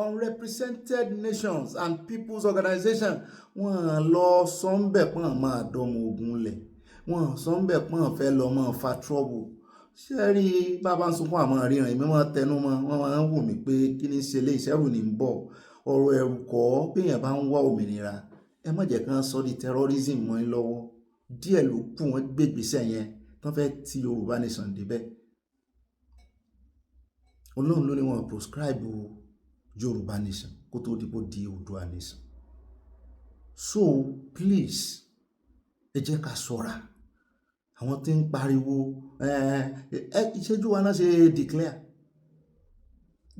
unrepresented nations and people's organization wọ́n lọ sọ ń bẹ̀ pọ́n máa dọ́mọ ogun lẹ̀ wọ́n sọ ń bẹ̀ pọ́n fẹ́ lọ máa fa trouble. Ṣé rí bàbá ń sunkún àmọ́ ríran èmi máa tẹnu mọ́ wọ́n máa ń wò mí pé kí ni ṣe lé ìṣẹ́rù ní ń bọ̀ ọ̀rọ̀ ẹ̀rù kọ́ péyàn bá ń wá òmìnira ẹ má jẹ́ kán sọ di terrorism mọ́ yín lọ́wọ́ díẹ̀ ló kù wọ́n gbégbèsè yẹn tán fẹ́ ti Yorùbá Nation débẹ̀. Ọlọ́run ló ní wọn proscribe Yorùbá Nation kó tó dìbò di Oòduà Nation. So please ẹ jẹ́ ká ṣọ́ra àwọn tí ń pariwo ìṣẹ́jú wa náà ṣe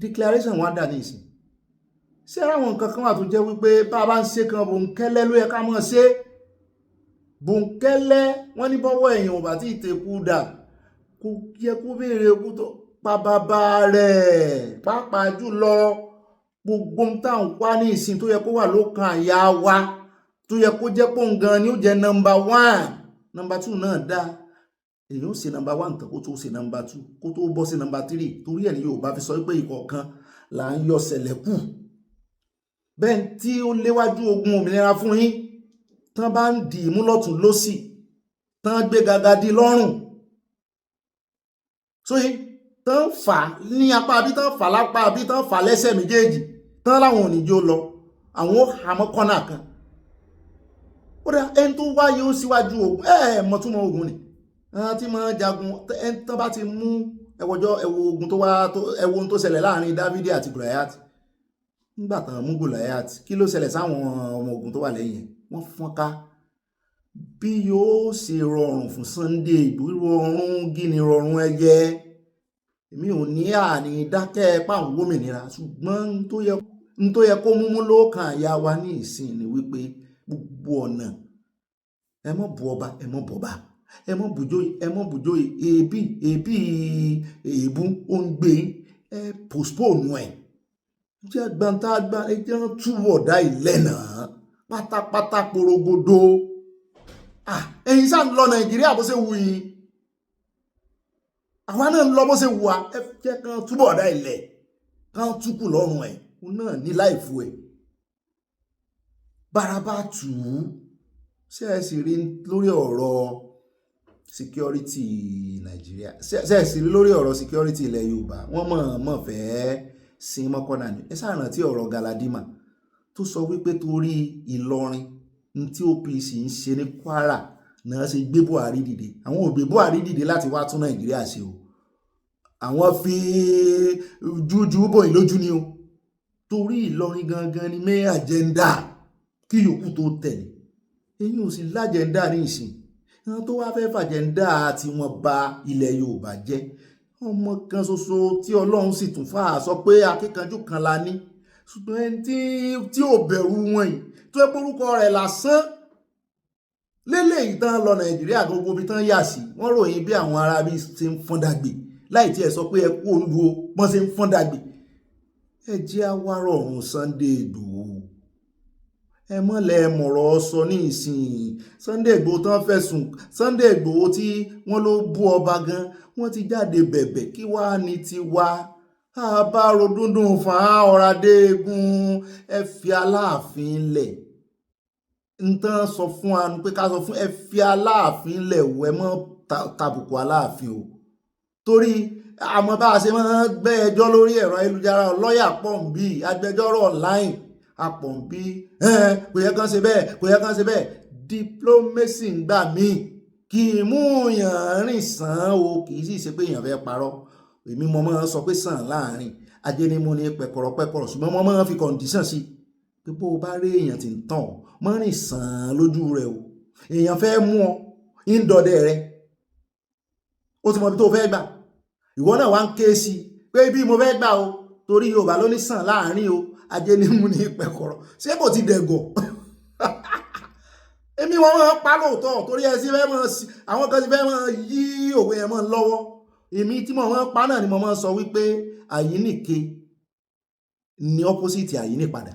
declaration wá dà ní ìsìn ṣé àwọn nǹkan kan wà tó jẹ́ wípé bá a bá ń ṣe kan bòńkẹ́lẹ́ ló yẹ ká mọ̀ ṣe bòńkẹ́lẹ́ wọ́n ní bọ́wọ́ èèyàn ò bá tí ì tekú dà kò yẹ kó béèrè ikú tó pa bàbá rẹ̀ pàápàá jùlọ gbogbo ń tà ń wá ní ìsìn tó yẹ kó wà lókàn àyà wa tó yẹ kó jẹ́ pòun gan ni ó jẹ́ nọmba 1 nọmba 2 náà dá èyàn ó ṣe nọmba 1 tán kó tó ṣe nọmba 2 kó tó bọ́ sí nọmba 3 torí ẹ̀ ní Yorùbá fi sọ pé ìkọ̀ọ̀kan là ń yọ sẹ̀lẹ̀ kù bẹ́ẹ̀ tí ó léwájú ogun òmìnira fún yín tán bá ń dì í mú lọ́tún lósì tán gbé gàgàdì lọ́rùn sóyí tán fà ní apá bí tán fà lápá bí tán fà lẹ́sẹ̀ méjèèjì tán láwọn òníjó lọ àwọn àmọ́ kọ́nà kan ó dá ẹni tó wáyé ó síwájú ogun mọ̀túnmọ̀ ogun ni tí máa jagun ẹni tán bá ti mú ẹwọ ogun tó wá ẹwọ tó ṣẹlẹ̀ láàrin Dávidi àti Goliath nígbà tán mú Goliath kí ló ṣẹlẹ̀ sáwọn ọmọ ogun tó wà lẹ́yìn wọ́n fọ́nká bí yóò ṣe rọrùn fún Sunday Igboho rọrùn gíní rọrùn ẹyẹ èmi ò ní àní dákẹ́ páwọn gómìnira ṣùgbọ́n n tó yẹ kó múmú lókàn àyà wa ní ìsìn ni wípé gbogbo ọ̀nà ẹ mọ́ bu ọba ẹ mọ́ bọba ẹ mọ́ bùjóyè èébì èébú ó ń gbé ẹ postpone ẹ jẹ́ gbantagba ẹ jẹ́ túbọ̀ dá ilẹ̀ náà pátápátá porogodo ẹ̀yin sáà ń lọ Nàìjíríà bó ṣe wù yín àwa náà ń lọ bó ṣe wù wá ẹ jẹ́ kan túbọ̀ dá ilẹ̀ kan túkù lọ́rùn ẹ̀ òun náà ní láìfù ẹ̀ bárabá tù ú ṣe é sì rí lórí ọ̀rọ̀ security Nàìjíríà ṣe é sì rí lórí ọ̀rọ̀ security ilẹ̀ Yorùbá wọ́n mọ̀ fẹ́ sin mọ́kànnà ni ẹ sáà rántí ọ̀rọ̀ Galadima tó sọ wípé torí Ìlọrin tí OPC ń ṣe ní Kwara náà ṣe gbé Buhari dìde àwọn ò gbé Buhari dìde láti wá tún Nàìjíríà ṣe o àwọn fi jújú bòyìn lójú ni o torí Ìlọrin gangan ni main agenda kí yòókù tó tẹ̀lé èyí ò sì lájẹ̀ndà ní ìsìn àwọn tó wá fẹ́ fàjẹ̀ndà tí wọ́n bà ilẹ̀ Yorùbá jẹ́ ọmọ kan ṣoṣo tí Ọlọ́run sì tún fà sọ pé akíkanjú kan la ní ṣùgbọ́n ẹni tí ò bẹ̀rù wọn yìí tó ẹ porúkọ rẹ̀ lásán lélẹ́yìí tán lọ Nàìjíríà gbogbo bí tán yà sí wọ́n ròyìn bí àwọn arábí ṣe ń fọ́n dàgbé láì tí ẹ sọ pé ẹ kú olú o wọ́n ṣe ń fọ́n dàgbé ẹ jẹ́ àwárọ̀ ọ̀run Sunday Igboho ẹ mọ́lẹ̀ mọ̀rọ̀ sọ ní ìsìn Sunday Igboho tán fẹ̀sùn Sunday Igboho tí wọ́n ló bú ọba gan wọ́n ti jáde bẹ̀bẹ̀ kí wàá ní tiwa àbárò dúndùn fún ọ̀rádé egun ẹ fi Aláàfin lẹ̀ ń tán sọ fún wa pé ká sọ fún ẹ fi Aláàfin lẹ̀ wọ ẹ mọ́ tàbùkù Aláàfin o torí àmọ́ bá a ṣe máa ń gbé ẹjọ́ lórí ẹ̀rọ ayélujára lọ́ọ̀yà pọ̀nbí agbẹjọ́rò online apọ̀nbí kò yẹ kán ṣe bẹ́ẹ̀ kò yẹ kán ṣe bẹ́ẹ̀ diplomacy ń gbà míì kì í mú yàn rìn sàn o kì í sì ṣe pé èèyàn fẹ́ parọ́ èmi mo máa ń sọ pé sàn láàrin ajé ni mo ní pẹ̀kọ̀rọ̀ ṣùgbọ́n mo máa ń fi condition sí pé bó o bá rí èèyàn tí ń tàn mọ́ rìn sàn lójú rẹ o èèyàn fẹ́ mú ọ ń dọdẹ rẹ ó ti mọ ibi tó fẹ́ gbà ìwọ náà wá ń ké sí pé ibi mo fẹ́ gbà o torí Yorùbá ló ní sàn láàrin o ajé ni mo ní pẹ̀kọ̀rọ̀ ṣé kò ti dẹ̀gọ̀ èmi wọn máa pa lóòótọ́ torí ẹ sí fẹ́ mọ́ àwọn kan ti fẹ́ mọ́ yí òwe yẹn mọ́ lọ́wọ́ èmi tí mo máa pa náà ni mo máa sọ wípé àyíníke ni opposite àyínípadà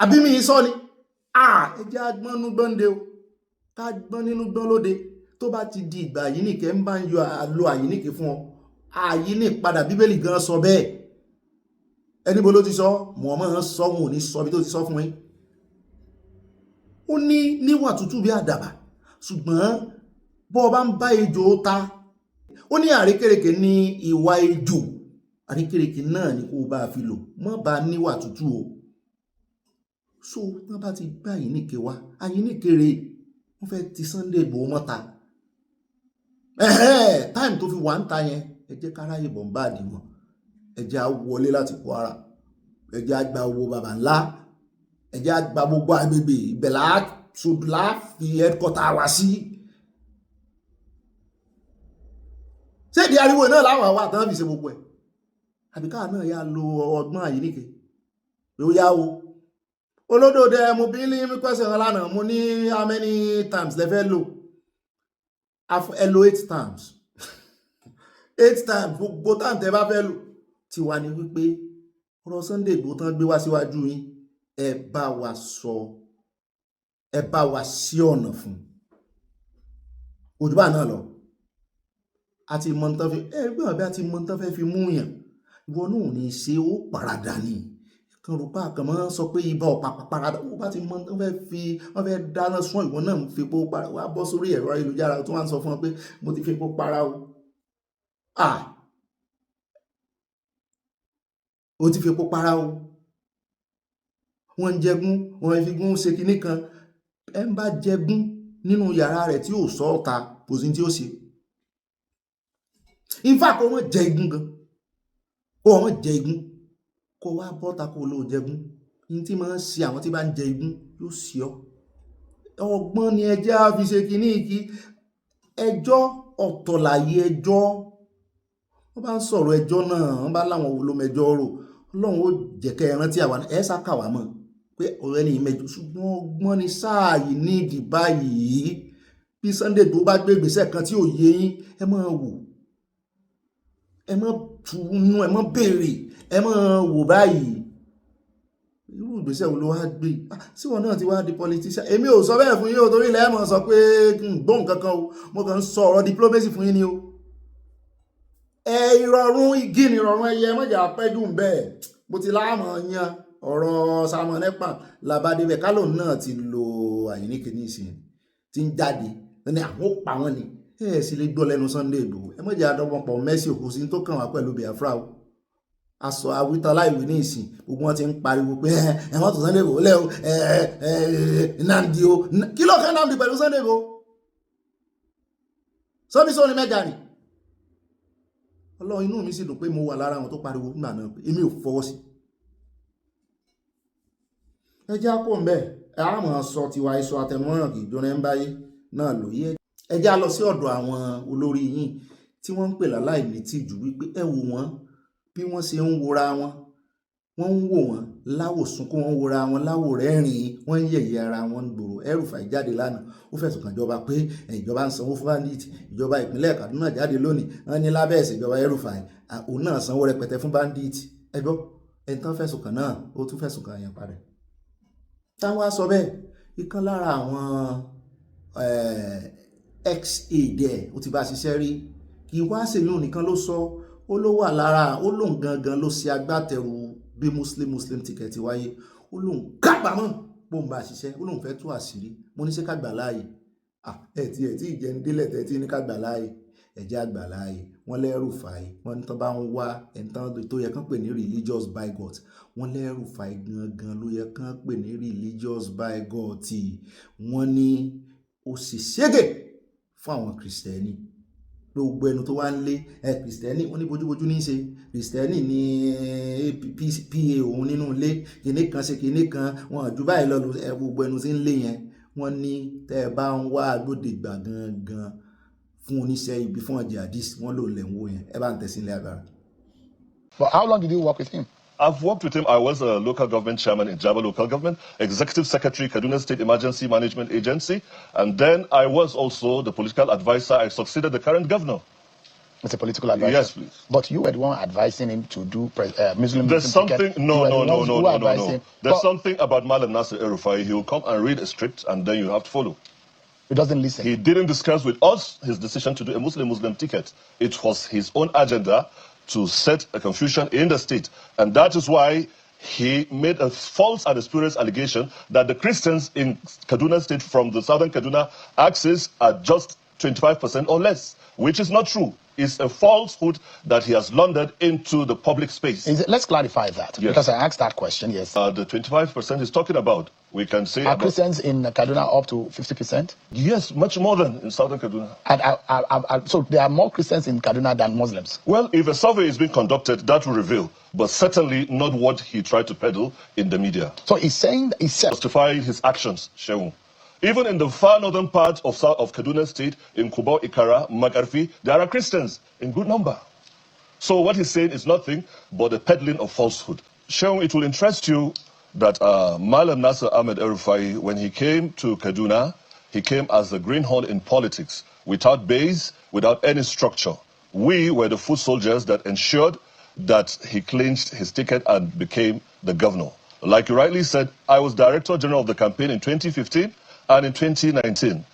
àbí mi sọ ni ẹ jẹ́ agbọ́n nínú gbọ́nde o ká gbọ́n nínú gbọ́n lóde tó bá ti di ìgbà àyíníke ń bá ń yọ àlò àyíníke fún ọ àyínípadà Bíbélì gan sọ bẹ́ẹ̀ ẹni bó ló ti sọ mọ̀ máa sọ wọn ò ní sọ bí tó ti sọ fún yín ó ní níwà tútù bí àdàbà ṣùgbọ́n bọ́ bá ń bá ejò ta ó ní àrékèrèké ní ìwà ejò àrékèrèké náà ni kó bá fi lò mọ́ bá níwà tútù o so wọ́n bá ti gbá àyíníke wá àyíníke rèé wọ́n fẹ́ ti Sunday Igboho mọ́ta táìmù tó fi wà ń ta yẹn ẹ jẹ́ kára ìbọn bá dì wọ́n ẹ jẹ́ á wọlé láti Kwara ẹ jẹ́ á gba owó baba ńlá ẹ jẹ́ á gba gbogbo agbègbè ibẹ̀ là fi headquarter wá sí ṣé ìdí ariwo náà láwọn àwọn àtàwọn fi ṣe gbogbo ẹ̀ àbíká náà yà lo ọgbọ́n àyíníke ó yá o olódòdó mo bí ní question lánàá mo ní how many times lẹ fẹ́ lò ẹ lò 8 times 8 times gbogbo time tẹ bá fẹ́ lò tí wà ní wípé ọ̀rọ̀ Sunday Igboho tán gbé wá síwájú yín ẹ bá wa sí ọ̀nà fún òjúbà náà lọ àti mọ̀ntán fi ẹgbẹ́ ọ̀bẹ́ àti mọ̀ntán fẹ́ fi mú yàn ìwọ náà ní ṣe ó paradà ní kan rò pa kan mọ́ sọ pé ibà ọ̀pá paradà ó bá ti mọ̀ntán wọ́n fẹ́ dáná sún ìwọ náà ń fi epo para wá bọ́ sórí ẹ̀rọ ayélujára tó wá ń sọ fún ọ pé mo ti fi epo para o ti fi epo para o wọ́n ń jẹgún wọ́n fi gún ṣe kinní kan ẹ ń bá jẹgún nínú yàrá rẹ̀ tí ò sọ ọ̀ta kò sí tí ó ṣe in fact kó wọ́n jẹ igun gan kó wọ́n jẹ igun kó wá bọ́ta kó ló jẹgún in tí máa ń ṣe àwọn tí bá ń jẹ igun yóò ṣe ọ́ ọgbọ́n ni ẹjẹ́ á fi ṣe kinní kí ẹjọ́ ọ̀tọ̀ láyé ẹjọ́ wọ́n bá ń sọ̀rọ̀ ẹjọ́ náà wọ́n bá láwọn wo ló mẹjọ́ rò Ọlọ́run ó jẹ́kẹ́ ẹran tí àwa ẹ̀ sákàwá mọ̀ pé ọ̀rẹ́ ni ìmẹjọ ṣùgbọ́n ọgbọ́n ni sáà yìí ní ìdí báyìí bí Sunday Igboho bá gbé ìgbésẹ̀ kan tí ò yé yín ẹ máa wò ẹ máa túnú ẹ máa béèrè ẹ máa wò báyìí irú ìgbésẹ̀ wo ló wá gbé sí wọn náà ti wá di politician èmi ò sọ bẹ́ẹ̀ fún yín o torí ilẹ̀ ẹ máa sọ pé gbóhùn kankan o mo kàn ń sọ ọ̀rọ̀ diplomacy fún yín ni o ìrọ̀rùn igi ni ìrọ̀rùn ẹyẹ mọ́jà pẹ́jù ń bẹ́ẹ̀ bó ti láàmọ̀ yan ọ̀rọ̀ Samuel Ekpa làbádébẹ̀ kálò náà ti lo àyíníkì ní ìsìn tí ń jáde ní àwọn ó pa wọn ni sì lè gbọ́ lẹ́nu Sunday Igboho ẹ mọ́jà àdọ́gbọ̀pọ̀ mẹ́sì òkú sí tó kàn wá pẹ̀lú Biafra o aṣọ àwítọ́ láìwé ní ìsìn gbogbo wọn ti ń pariwo pé ẹ wọ́n tó Sunday Igboho lẹ́ o Nnamdi o kí ló kẹ́ Nnamdi pẹ̀lú Sunday Igboho sọ́bí sóni mẹ́jà ni Ọlọ́run inú mi sì dùn pé mo wà lára àwọn tó pariwo nígbà náà pé èmi ò fọwọ́ sí ẹjá pọ̀ ń bẹ̀ àmọ́ sọ tiwa iṣọ àtẹ̀mọ́ràn kì í jóná ń báyé náà lóye ẹjá lọ sí ọ̀dọ̀ àwọn olórí yìí tí wọ́n ń pè láláì ní tìjú wípé ẹ wò wọ́n bí wọ́n ṣe ń wora wọn wọ́n ń wò wọ́n láwò sunkún wọ́n wora wọn láwò rẹ́rìn wọ́n ń yẹ̀yẹ́ ara wọn gbòòrò El-Rufai jáde lánàá ó fẹ̀sùn kàn ìjọba pé ìjọba ń sanwó fún bandit ìjọba ìpínlẹ̀ Kaduna jáde lónìí wọ́n ní lábẹ́ ẹ̀sìn ìjọba El-Rufai òun náà sanwó rẹpẹtẹ fún bandit ẹgbọ́ ẹni tán fẹ̀sùn kàn náà ó tún fẹ̀sùn kàn yẹn padà táwọn á sọ bẹ́ẹ̀ ìkan lára àwọn ex-aide ẹ̀ ó ti bá ṣiṣẹ́ rí kì í wá sèyún nìkan ló sọ ó ló wà lára ó lóun gangan ló ṣe agbátẹrù bí muslim ticket wáyé ó lóun kábàámọ̀ bóun bá ṣiṣẹ́ ó lóun fẹ́ tú àṣírí mo ní ṣe ká gbà láàyè ẹ̀ tí ìjẹun délẹ̀ tẹ́ tí ní ká gbà láàyè ẹ̀jẹ̀ àgbà láàyè wọ́n El-Rufai wọ́n ní tán bá ń wá ẹ̀ntán tó yẹ kán pè ní religious bigot wọ́n El-Rufai gangan ló yẹ kán pè ní religious bigot wọ́n ní ó sì ṣégè fún àwọn kìrìsìtẹ́nì gbogbo ẹnu tó wá ń lé kìrìsìtẹ́nì wọ́n ní bójúbójú ní í ṣe kìrìsìtẹ́nì ní pa òun nínú ilé kìnní kan ṣe kìnní kan wọn àjú báyìí lọ gbogbo ẹnu tí ń lé yẹn wọ́n ní tẹ́ ẹ bá ń wá agbódegbà gangan fún oníṣẹ́ ibi fún jihadis wọ́n lò lẹ̀ ń wò yẹn ẹ bá ń tẹ̀sí ilé agbára. For how long did you work with him? I've worked with him. I was a local government chairman in Jaba Local Government, Executive Secretary, Kaduna State Emergency Management Agency, and then I was also the political advisor. I succeeded the current governor. As a political advisor? Yes, please. But you were the one advising him to do Muslim There's something, ticket. no. There's something about Malam Nasir El-Rufai. He will come and read a script and then you have to follow. He doesn't listen. He didn't discuss with us his decision to do a Muslim ticket. It was his own agenda to set a confusion in the state. And that is why he made a false and spurious allegation that the Christians in Kaduna State from the southern Kaduna axis are just 25% or less, which is not true. It's a falsehood that he has laundered into the public space. Let's clarify that, yes. Because I asked that question, yes. The 25% he's talking about, we can say... Are Christians in Kaduna up to 50%? Yes, much more than in southern Kaduna. And so there are more Christians in Kaduna than Muslims? Well, if a survey is being conducted, that will reveal, but certainly not what he tried to peddle in the media. So he's saying... Justify his actions, Shehu. Even in the far northern part of Kaduna State, in Kubau, Ikara, Magarfi, there are Christians in good number. So what he's saying is nothing but the peddling of falsehood. Shehu, it will interest you that Malam Nasser Ahmed El-Rufai, when he came to Kaduna, he came as a greenhorn in politics, without base, without any structure. We were the foot soldiers that ensured that he clinched his ticket and became the governor. Like you rightly said, I was Director General of the campaign in 2015 and in 2019.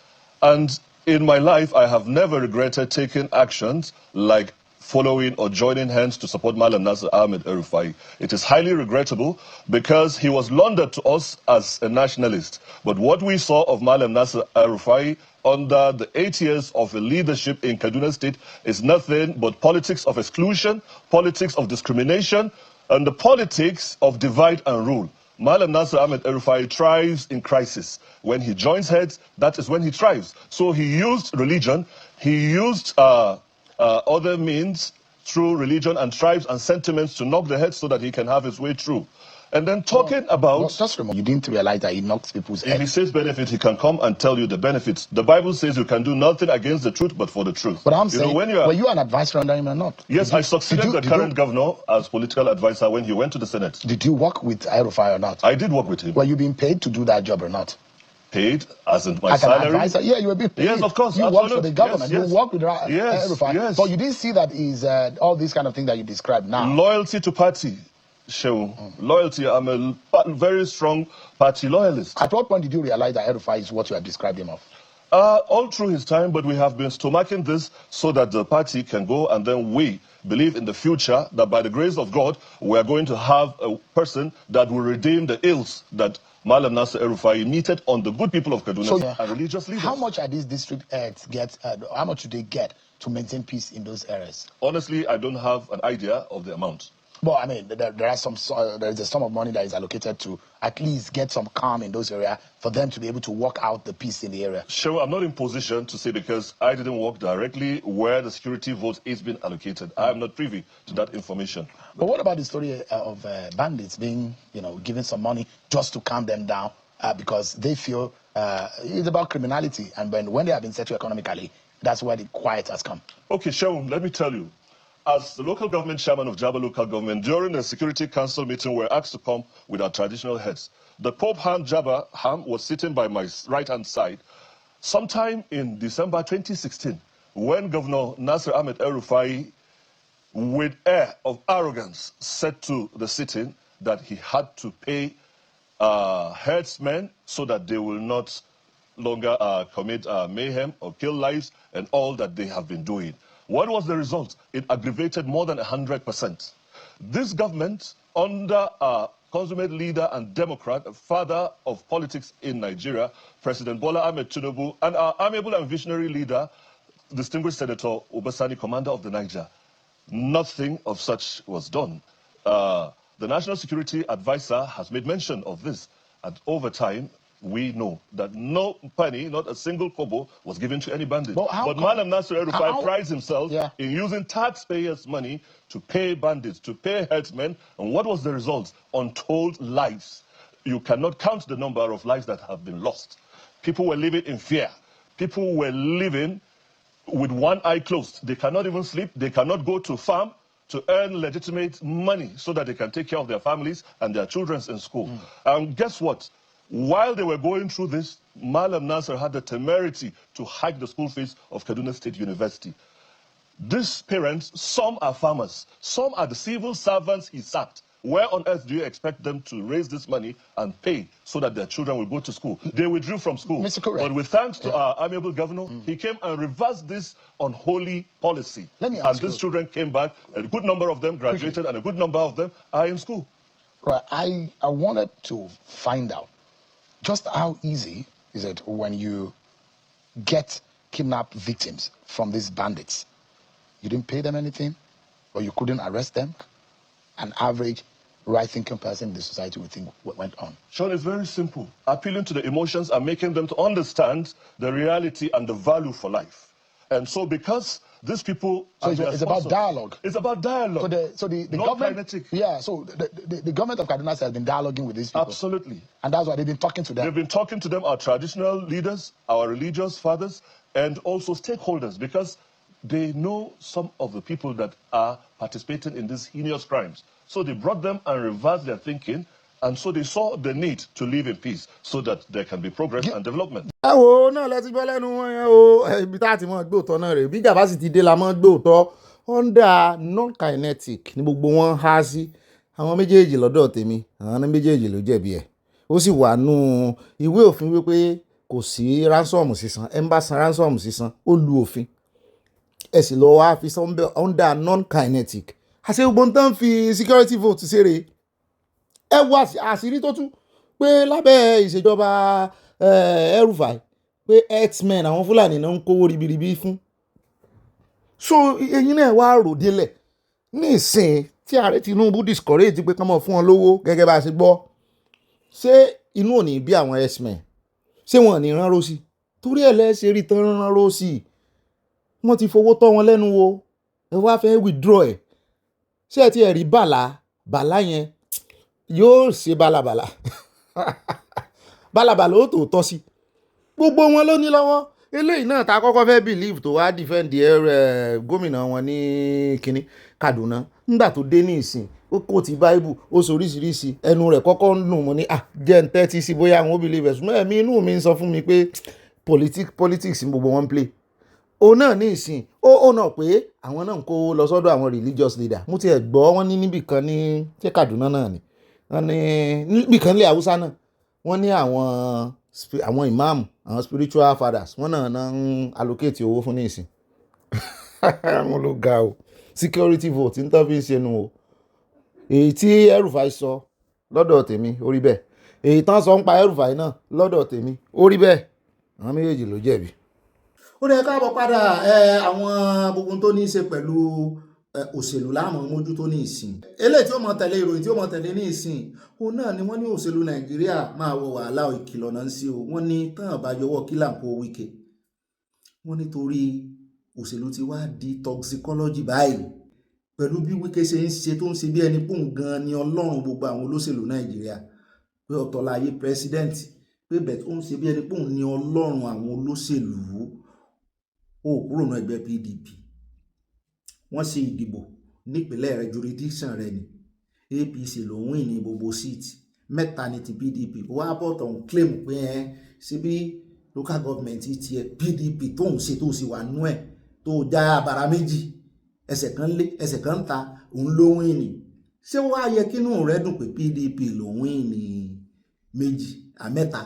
And in my life, I have never regretted taking actions like following or joining hands to support Malam Nasser Ahmed El-Rufai. It is highly regrettable because he was laundered to us as a nationalist. But what we saw of Malam Nasser El-Rufai under the 8 years of leadership in Kaduna State is nothing but politics of exclusion, politics of discrimination, and the politics of divide and rule. Malam Nasser Ahmed El-Rufai thrives in crisis. When he joins heads, that is when he thrives. So he used religion, he used other means through religion and tribes and sentiments to knock the head so that he can have his way through. And then talking about... just remember, you didn't realize that he knocks people's heads. If he says benefit, he can come and tell you the benefits. The Bible says you can do nothing against the truth but for the truth. But I'm saying, were you an advisor under him or not? Yes, I succeeded the current governor as political advisor when he went to the Senate. Did you work with El-Rufai or not? I did work with him. Were you being paid to do that job or not? Paid, as in my as salary? An advisor? Yeah, you were being paid. Yes, of course. You worked for the government. Yes, you worked with El-Rufai. Yes. But you didn't see that he's all these kind of things that you described now. Loyalty to party. Loyalty. I'm a very strong party loyalist. At what point did you realize that El-Rufai is what you have described him of? All through his time, but we have been stomaching this so that the party can go, and then we believe in the future that by the grace of God, we are going to have a person that will redeem the ills that Malam Nasser El-Rufai meted on the good people of Kaduna and religious leaders. How much are these district heads get? How much do they get to maintain peace in those areas? Honestly, I don't have an idea of the amount. Well, I mean, there is a sum of money that is allocated to at least get some calm in those areas for them to be able to work out the peace in the area. Sure, I'm not in position to say because I didn't work directly where the security vote is being allocated. I am not privy to that information. But what about the story of bandits being, given some money just to calm them down because they feel it's about criminality, and when they have been settled economically, that's where the quiet has come. Okay, Shaun, let me tell you. As the local government chairman of Jaba local government, during the Security Council meeting, we were asked to come with our traditional heads. The Pope Ham Jaba Ham was sitting by my right-hand side. Sometime in December 2016, when Governor Nasser Ahmed El-Rufai, with air of arrogance, said to the sitting that he had to pay herdsmen so that they will not longer commit mayhem or kill lives and all that they have been doing. What was the result? It aggravated more than 100%. This government, under a consummate leader and Democrat, father of politics in Nigeria, President Bola Ahmed Tinubu, and our amiable and visionary leader, distinguished Senator Obasani, commander of the Niger, nothing of such was done. The National Security Advisor has made mention of this, and over time, we know that no penny, not a single kobo, was given to any bandit. But Malam Nasser El-Rufai prides himself in using taxpayers' money to pay bandits, to pay herdsmen. And what was the result? Untold lives. You cannot count the number of lives that have been lost. People were living in fear. People were living with one eye closed. They cannot even sleep. They cannot go to farm to earn legitimate money so that they can take care of their families and their children in school. And guess what? While they were going through this, Malam Nasser had the temerity to hike the school fees of Kaduna State University. These parents, some are farmers, some are the civil servants he sacked. Where on earth do you expect them to raise this money and pay so that their children will go to school? They withdrew from school. But with thanks to our amiable governor, he came and reversed this unholy policy. And these children came back, a good number of them graduated, and a good number of them are in school. Right. I wanted to find out just how easy is it when you get kidnapped victims from these bandits? You didn't pay them anything, or you couldn't arrest them? An average right-thinking person in the society would think what went on. Shaun, it's very simple. Appealing to the emotions and making them to understand the reality and the value for life. And so because these people... So it's about dialogue. It's about dialogue. So the government... Kinetic. Yeah, so the government of Kaduna has been dialoguing with these people. Absolutely. And that's why they've been talking to them. They've been talking to them, our traditional leaders, our religious fathers, and also stakeholders, because they know some of the people that are participating in these heinous crimes. So they brought them and reversed their thinking, And so they saw the need to live in peace so that there can be progress and development. ẹ wo náà lẹ ti gbọ́ lẹ́nu wọn yẹn o ibi tá a ti mọ̀ gbóòtọ́ náà rèé bí gàbá sì ti dé la mọ̀ gbóòtọ́ under non-kinetic ni gbogbo wọn há sí àwọn méjèèjì lọ́dọ̀ tèmi àwọn méjèèjì ló jẹ̀bi ẹ̀ ó sì wà nù ìwé òfin wípé kò sí ransom sísan ẹ̀ ń bá san ransom sísan ó lu òfin ẹ̀ sì lọ́ọ́ wá fi under non-kinetic àṣẹ gbogbo tán fi security vote ṣeré ẹ wá àṣírí tó tú pé lábẹ́ ìṣèjọba El-Rufai pé herdsmen àwọn Fúlàní náà ń kówó ribiribi fún so eyín náà wá rò délẹ̀ ní ìsìn tí ààrẹ Tinubu discourage pé kán mọ̀ fún wọn lówó gẹ́gẹ́ bá a ṣe gbọ́ ṣé inú ò ní bí àwọn herdsmen ṣé wọn ò ní rán rósì torí ẹ̀ lẹ́sẹ̀ rí tán rán rósì wọ́n ti fowó tọ́ wọn lẹ́nu wo ẹ wá fẹ́ withdraw ẹ̀ ṣé ẹ ti ẹ̀ rí bàlá yẹn yóò ṣe bálabàlà bálabàlà ó tòótọ́ sí gbogbo wọn ló ní lọ́wọ́ eléyìí náà ta kọ́kọ́ fẹ́ believe tó wá defend gómìnà wọn ní kínní Kaduna nígbà tó dé ní ìsìn ó kò ti Bible ó sọ oríṣiríṣi ẹnu rẹ̀ kọ́kọ́ ń nù mọ́ ní jẹ́ ń tẹ́tí sí bóyá àwọn ó believe ẹ̀sùn mẹ́ẹ̀mí inú mi ń sọ fún mi pé politics ní gbogbo wọn ń play òun náà ní ìsìn ó náà pé àwọn náà ń kó lọ sọ́dọ̀ àwọn religious leader mo ti ẹ̀ gbọ́ wọn ní níbìkan ní tí Kaduna náà ni wọ́n ní níbìkan lé Haúsá náà wọ́n ní àwọn imam àwọn spiritual fathers wọ́n náà ń allocate owó fún ní ìsìn wọ́n ló ga o security vote ní tọ́fí ṣe nu o èyí tí El-Rufai sọ lọ́dọ̀ tèmi ó rí bẹ́ẹ̀ èyí tán sọ ń pa El-Rufai náà lọ́dọ̀ tèmi ó rí bẹ́ẹ̀ àwọn méjèèjì ló jẹ̀bi. ó dẹ̀ káàbọ̀ padà àwọn gbogbo tó ní í ṣe pẹ̀lú òṣèlú láàmú mójútó ní ìsìn eléyìí tí ó mọ tẹ̀lé ìròyìn tí ó mọ tẹ̀lé ní ìsìn òun náà ni wọ́n ní òṣèlú Nàìjíríà máa wọ wàhálà ìkìlọ̀ náà ń sí o wọ́n ní tán àbáyọwọ́ kílàǹkó Wike wọ́n nítorí òṣèlú ti wá di toxicology báyìí pẹ̀lú bí Wike ṣe ń ṣe tó ń ṣe bí ẹni pòun gan ni ọlọ́run gbogbo àwọn olóṣèlú Nàìjíríà pé ọ̀tọ̀ láyé president pé bẹ́ẹ̀ tó ń ṣe bí ẹni pòun ni ọlọ́run àwọn olóṣèlú ó kúrò náà ẹgbẹ́ PDP wọ́n ṣe ìdìbò nípínlẹ̀ rẹ̀ jurisdiction rẹ̀ ni APC ló ń win ní gbogbo seat mẹ́ta ní ti PDP wá bọ̀ tó ń claim pé ṣe bí local government ti PDP tó ń ṣe tó sì wà nú ẹ̀ tó já abara méjì ẹsẹ̀ kan lé ẹsẹ̀ kan ta òun ló win ní ṣé wá yẹ kínú rẹ̀ dùn pé PDP ló win ní méjì àmẹ́ta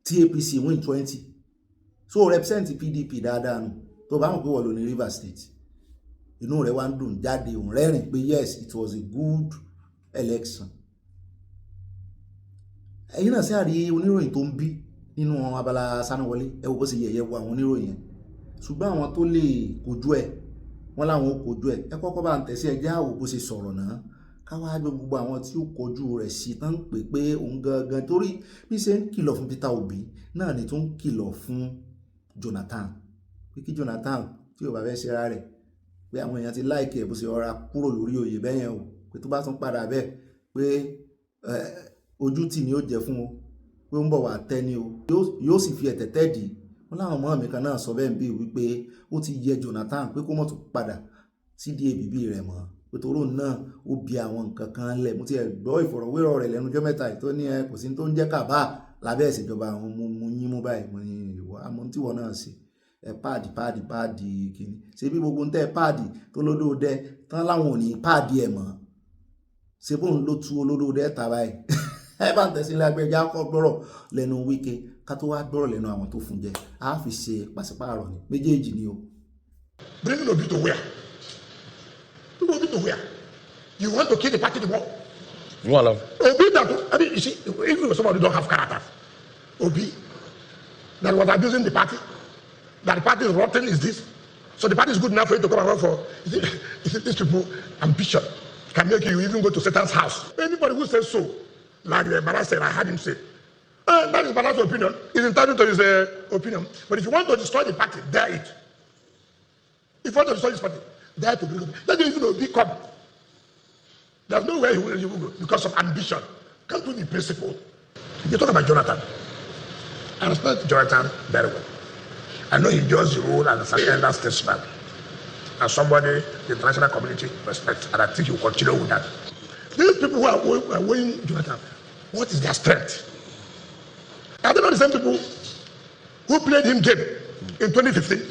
tí APC win 20 so represent PDP dáadáa nù tó bá wọn pé wọ́n lò ní Rivers State inú rẹ̀ wá ń dùn jáde òun rẹ́rìn pé yes it was a good election. ẹ̀yin náà sì àrí oníròyìn tó ń bí nínú abala Sanuwọlé ẹ wo bó ṣe yẹ̀yẹ́ wo àwọn oníròyìn yẹn ṣùgbọ́n àwọn tó lè kojú ẹ̀ wọ́n láwọn ó kojú ẹ̀ ẹ kọ́kọ́ bá ń tẹ̀sí ẹjẹ́ àwò bó ṣe sọ̀rọ̀ náà káwá gbogbo àwọn tí ó kojú rẹ̀ sí tán pè pé òun gangan torí bí ṣe ń kìlọ̀ fún Peter Obi náà ni tó ń kìlọ̀ fún Jonathan pé kí Jonathan tí ò bá fẹ́ ṣe ara rẹ̀ pé àwọn èèyàn ti láìkì ẹ̀ bó ṣe ọ̀rá kúrò lórí oyè bẹ́yẹn o pé tó bá tún padà bẹ́ẹ̀ pé ojú tì ní ó jẹ́ fún o pé ó ń bọ̀ wá tẹ́ ni o yóò sì fi ẹ̀tẹ̀ tẹ́ẹ̀dì wọn láwọn ọmọ mi kan náà sọ bẹ́ẹ̀ bí wípé ó ti yẹ Jonathan pé kó mọ̀ tó padà sí DABB rẹ̀ mọ́ pé toró náà ó bi àwọn nǹkan kan lẹ̀ mo ti ẹ̀ gbọ́ ìfọ̀rọ̀wérọ̀ rẹ̀ lẹ́nu ọjọ́ mẹ́ta tó ní kò sí tó ń jẹ́ kàbá lábẹ́ ìṣèjọba àwọn mo yín mú báyìí mo ní ìwọ àmọ́ tí wọ́n náà ṣe páàdì kìíní ṣe bí gbogbo ń tẹ́ páàdì tó lódò dẹ tán láwọn ò ní páàdì ẹ̀ mọ́ ṣe bóun ló tú olódò dẹ ta báyìí ẹ bá ń tẹ̀sí lágbẹ́jà kọ́ gbọ́rọ̀ lẹ́nu Wike ká tó wá gbọ́rọ̀ lẹ́nu àwọn tó fún jẹ á fi ṣe pàṣípààrọ̀ ní méjèèjì ni o. Bring Obi to where? Bring Obi to where? You want to kill the party the war? You want love? Obi that, I mean, you see, even if somebody don't have character, Obi that was abusing the party, that the party is rotten is this. So the party is good enough for you to come and run for. You see these people, ambition can make you even go to Satan's house. Anybody who says so, like Bala said, I had him say, that is Bala's opinion. He's entitled to his opinion. But if you want to destroy the party, dare it. If you want to destroy this party, dare to bring it. Let him even become. There's no way he will go because of ambition. Can't do the principle. You talk about Jonathan. I respect Jonathan very well. I know he does the role as an elder statesman, and somebody the international community respects, and I think he will continue with that. These people who are weighing Jonathan, What is their strength? Are they not the same people who played him game in 2015?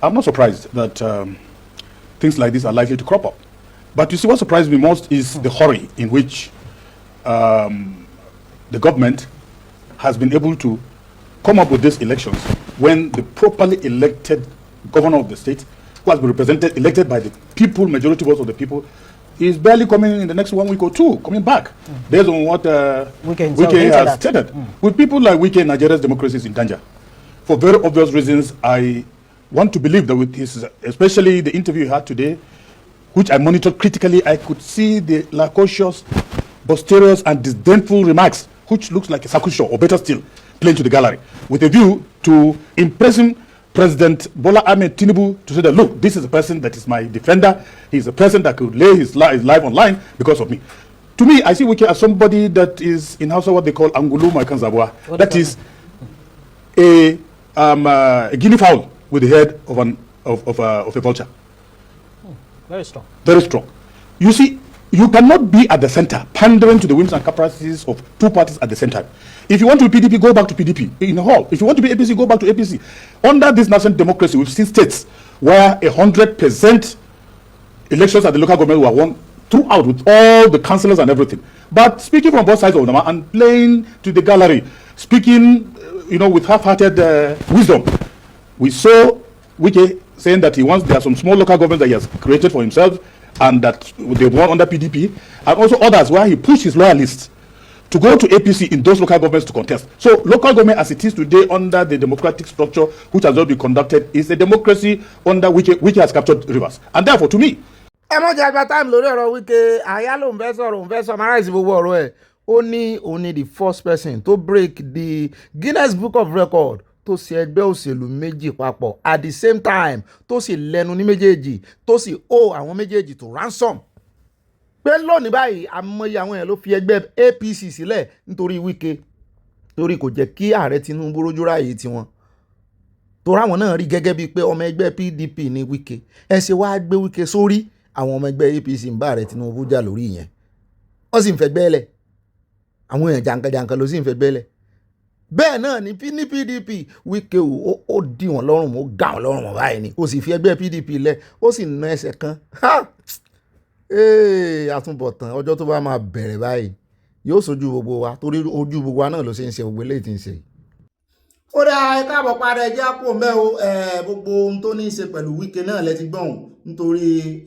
I'm not surprised that things like this are likely to crop up. But you see, what surprised me most is the hurry in which the government has been able to come up with these elections when the properly elected governor of the state, who has been elected by the people, majority votes of the people, is barely coming in the next 1 week or two, coming back, based on what Wike has stated. With people like Wike, Nigeria's democracy is in danger. For very obvious reasons, I want to believe that with his, especially the interview he had today, which I monitored critically, I could see the loquacious, boisterous, and disdainful remarks, which looks like a circle show, or better still, playing to the gallery, with a view to impressing President Bola Ahmed Tinubu to say that, look, this is a person that is my defender. He's a person that could lay his life on line because of me. To me, I see Wike as somebody that is in Hausa what they call Angulu Maikanzabwa. That is a guinea fowl with the head of a vulture. Very strong. Very strong. You see, you cannot be at the center, pandering to the whims and caprices of two parties at the same time. If you want to be PDP, go back to PDP in a hall. If you want to be APC, go back to APC. Under this national democracy, we've seen states where 100% elections at the local government were won throughout with all the councillors and everything. But speaking from both sides of them and playing to the gallery, speaking, with half-hearted wisdom, we saw Wike saying that there are some small local governments that he has created for himself and that they won under PDP, and also others where he pushed his loyalists to go to APC in those local governments to contest. So local government as it is today under the democratic structure which has not been conducted is a democracy under which has captured rivers. And therefore, to me, ẹ mọ̀ jẹ́ àgbà time lórí ọ̀rọ̀ Wike àyà ló ń fẹ́ sọ̀rọ̀ òun fẹ́ summarize gbogbo ọ̀rọ̀ ẹ̀ ó ní the first person to break the Guinness Book of Record tó ṣe ẹgbẹ́ òṣèlú méjì papọ̀ at the same time tó sì lẹ́nu ní méjèèjì tó sì ó àwọn méjèèjì tó ransom pé lónìí báyìí àmọye àwọn èèyàn ló fi ẹgbẹ́ APC sílẹ̀ nítorí Wike torí kò jẹ́ kí ààrẹ Tinubu rójú ráàyè tiwọn torí àwọn náà rí gẹ́gẹ́ bíi pé ọmọ ẹgbẹ́ PDP ní Wike ẹ ṣe wá gbé Wike sórí àwọn ọmọ ẹgbẹ́ APC ń bá ààrẹ Tinubu jà lórí ìyẹn wọ́n sì ń fẹ́ gbẹ́lẹ̀ àwọn èèyàn jàǹkàjàǹkà ló sì ń fẹ́ gbẹ́lẹ̀ bẹ́ẹ̀ náà ní PDP Wike ó dì wọ́n lọ́rùn ó gà wọ́n lọ́rùn báyìí ni ó sì fi ẹgbẹ́ PDP lẹ̀ ó sì ná ẹsẹ̀ kan àtúbọ̀tán ọjọ́ tó bá máa bẹ̀rẹ̀ báyìí yóò sojú gbogbo wa torí ojú gbogbo wa náà ló ṣe ń ṣe gbogbo eléyìí tí ń ṣe. ó dá ẹ káàbọ̀ padà ẹjẹ́ àpò mẹ́ o gbogbo ohun tó ní í ṣe pẹ̀lú Wike náà lẹ ti gbọ́n nítorí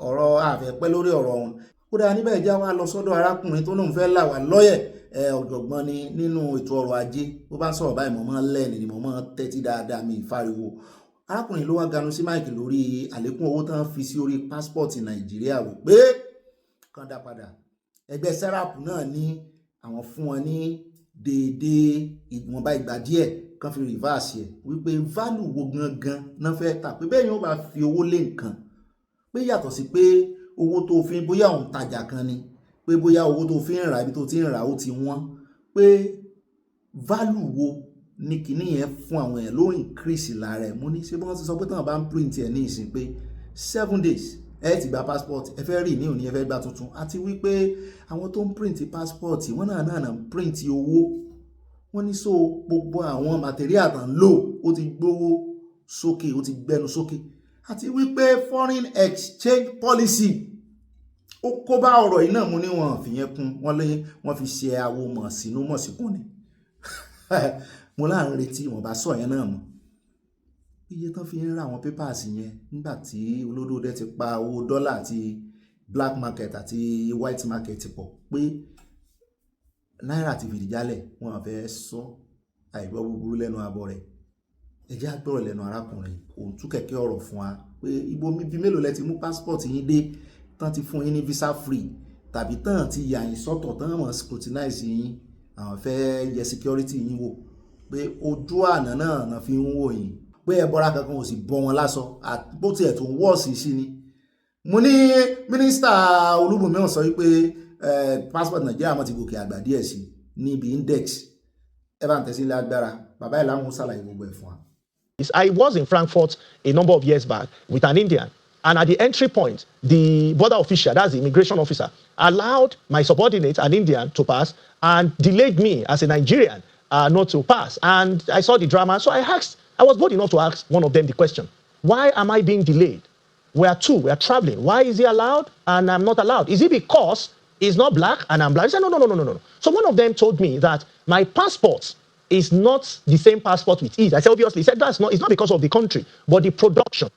ọ̀rọ̀ àfẹ́pẹ́ lórí ọ̀rọ̀ wọn. ó dá níbẹ̀ ẹjẹ́ wa lọ sọ́dọ̀ arákùnrin tó lóun fẹ́ là wá lọ́yẹ̀ ọ̀jọ̀gbọ́n ni nínú ètò ọrọ̀ ajé bó bá ń sọ̀rọ̀ báyìí mọ̀ lẹ́ẹ̀ni ni mọ̀ tẹ́tí dáadáa mi ìfariwo arákùnrin ló wá ganu sí máìkì lórí àlékún owó tán fi sí orí pásítọ̀tì Nàìjíríà wò pé kàn dá padà ẹgbẹ́ sẹ́ráàpù náà ní àwọn fún wọn ní déédéé ìwọ̀nba ìgbà díẹ̀ kan fi rìvásì ẹ̀ wípé value wo gangan náà fẹ́ tà pé bẹ́ẹ̀ yóò bá fi owó lé nǹkan pé yàtọ̀ sí pé owó tó fi bóyá òun tajà kan ni pé bóyá owó tó fi ń rà ibi tó ti ń rà ó ti wọ́n pé value wo ní kíní yẹn fún àwọn èèyàn ló increase lára ẹ̀ mo ní ṣé wọ́n ti sọ pé táwọn bá ń print ẹ̀ ní ìsìn pé 7 days ẹ ti gba passport ẹ fẹ́ rí ní òní ẹ fẹ́ gba tuntun àti wípé àwọn tó ń print passport wọ́n náà ń print owó wọ́n ní so gbogbo àwọn material tán lò ó ti gbówó sókè ó ti gbẹnu sókè àti wípé foreign exchange policy ó kó bá ọ̀rọ̀ yìí náà mo ní wọn fìyẹn kún wọ́n fi ṣe àwo mọ̀ sínú mọ̀ síkún ni mo láàrin retí wọn bá sọ yẹn náà mọ̀ iye tán fi ń ra àwọn papers yẹn nígbà tí olódódé ti pa owó dọ́là àti black market àti white market pọ̀ pé náírà ti fìdí jálẹ̀ wọn fẹ́ sọ àìgbọ́ búburú lẹ́nu abọ́ rẹ̀ ẹjẹ́ àgbọ̀rọ̀ lẹ́nu arákùnrin òun tú kẹ̀kẹ́ ọ̀rọ̀ fún wa pé ibo bíi mélòó lẹ ti mú passport yín dé tán ti fún yín ní visa free tàbí tán ti yà yín sọ́tọ̀ tán mọ̀ scrutinize yín àwọn fẹ́ yẹ security yín wò pé ojú àná náà fi ń wò yín pé ẹbọra kankan ò sì bọ́ wọn lásọ bó tiẹ̀ tó ń wọ́ọ̀sì sí ni. mo ní mínísítà Olúbùnmi sọ wípé passport Nàìjíríà mọ̀ ti gòkè àgbà díẹ̀ sí níbi index ẹ bá ń tẹ̀sí ilé agbára bàbá ẹ̀ láwọn ṣàlàyé gbogbo ẹ̀ fún wa. I was in Frankfurt a number of years back with an Indian And at the entry point, the border official, that's the immigration officer, allowed my subordinate, an Indian, to pass and delayed me as a Nigerian not to pass. And I saw the drama, so I was bold enough to ask one of them the question, why am I being delayed? We are traveling. Why is he allowed and I'm not allowed? Is it because he's not black and I'm black? He said, no. So one of them told me that my passport is not the same passport with ease. I said, obviously. He said, it's not because of the country, but the production.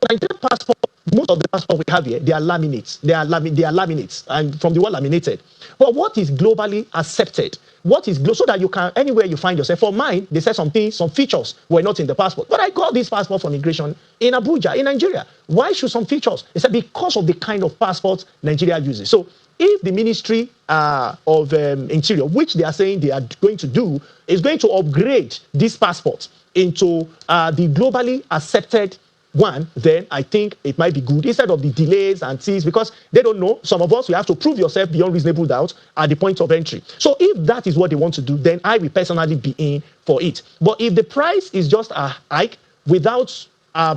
Nigerian passport, most of the passports we have here, they are laminates. They are laminates, and from the word laminated. But what is globally accepted? So that you can, anywhere you find yourself. For mine, they said some features were not in the passport. But I got this passport from immigration in Abuja, in Nigeria. Why should some features? They said because of the kind of passport Nigeria uses. So if the Ministry of Interior, which they are saying they are going to do, is going to upgrade this passport into the globally accepted one, then I think it might be good instead of the delays and things, because they don't know. Some of us, you have to prove yourself beyond reasonable doubt at the point of entry. So if that is what they want to do, then I will personally be in for it. But if the price is just a hike without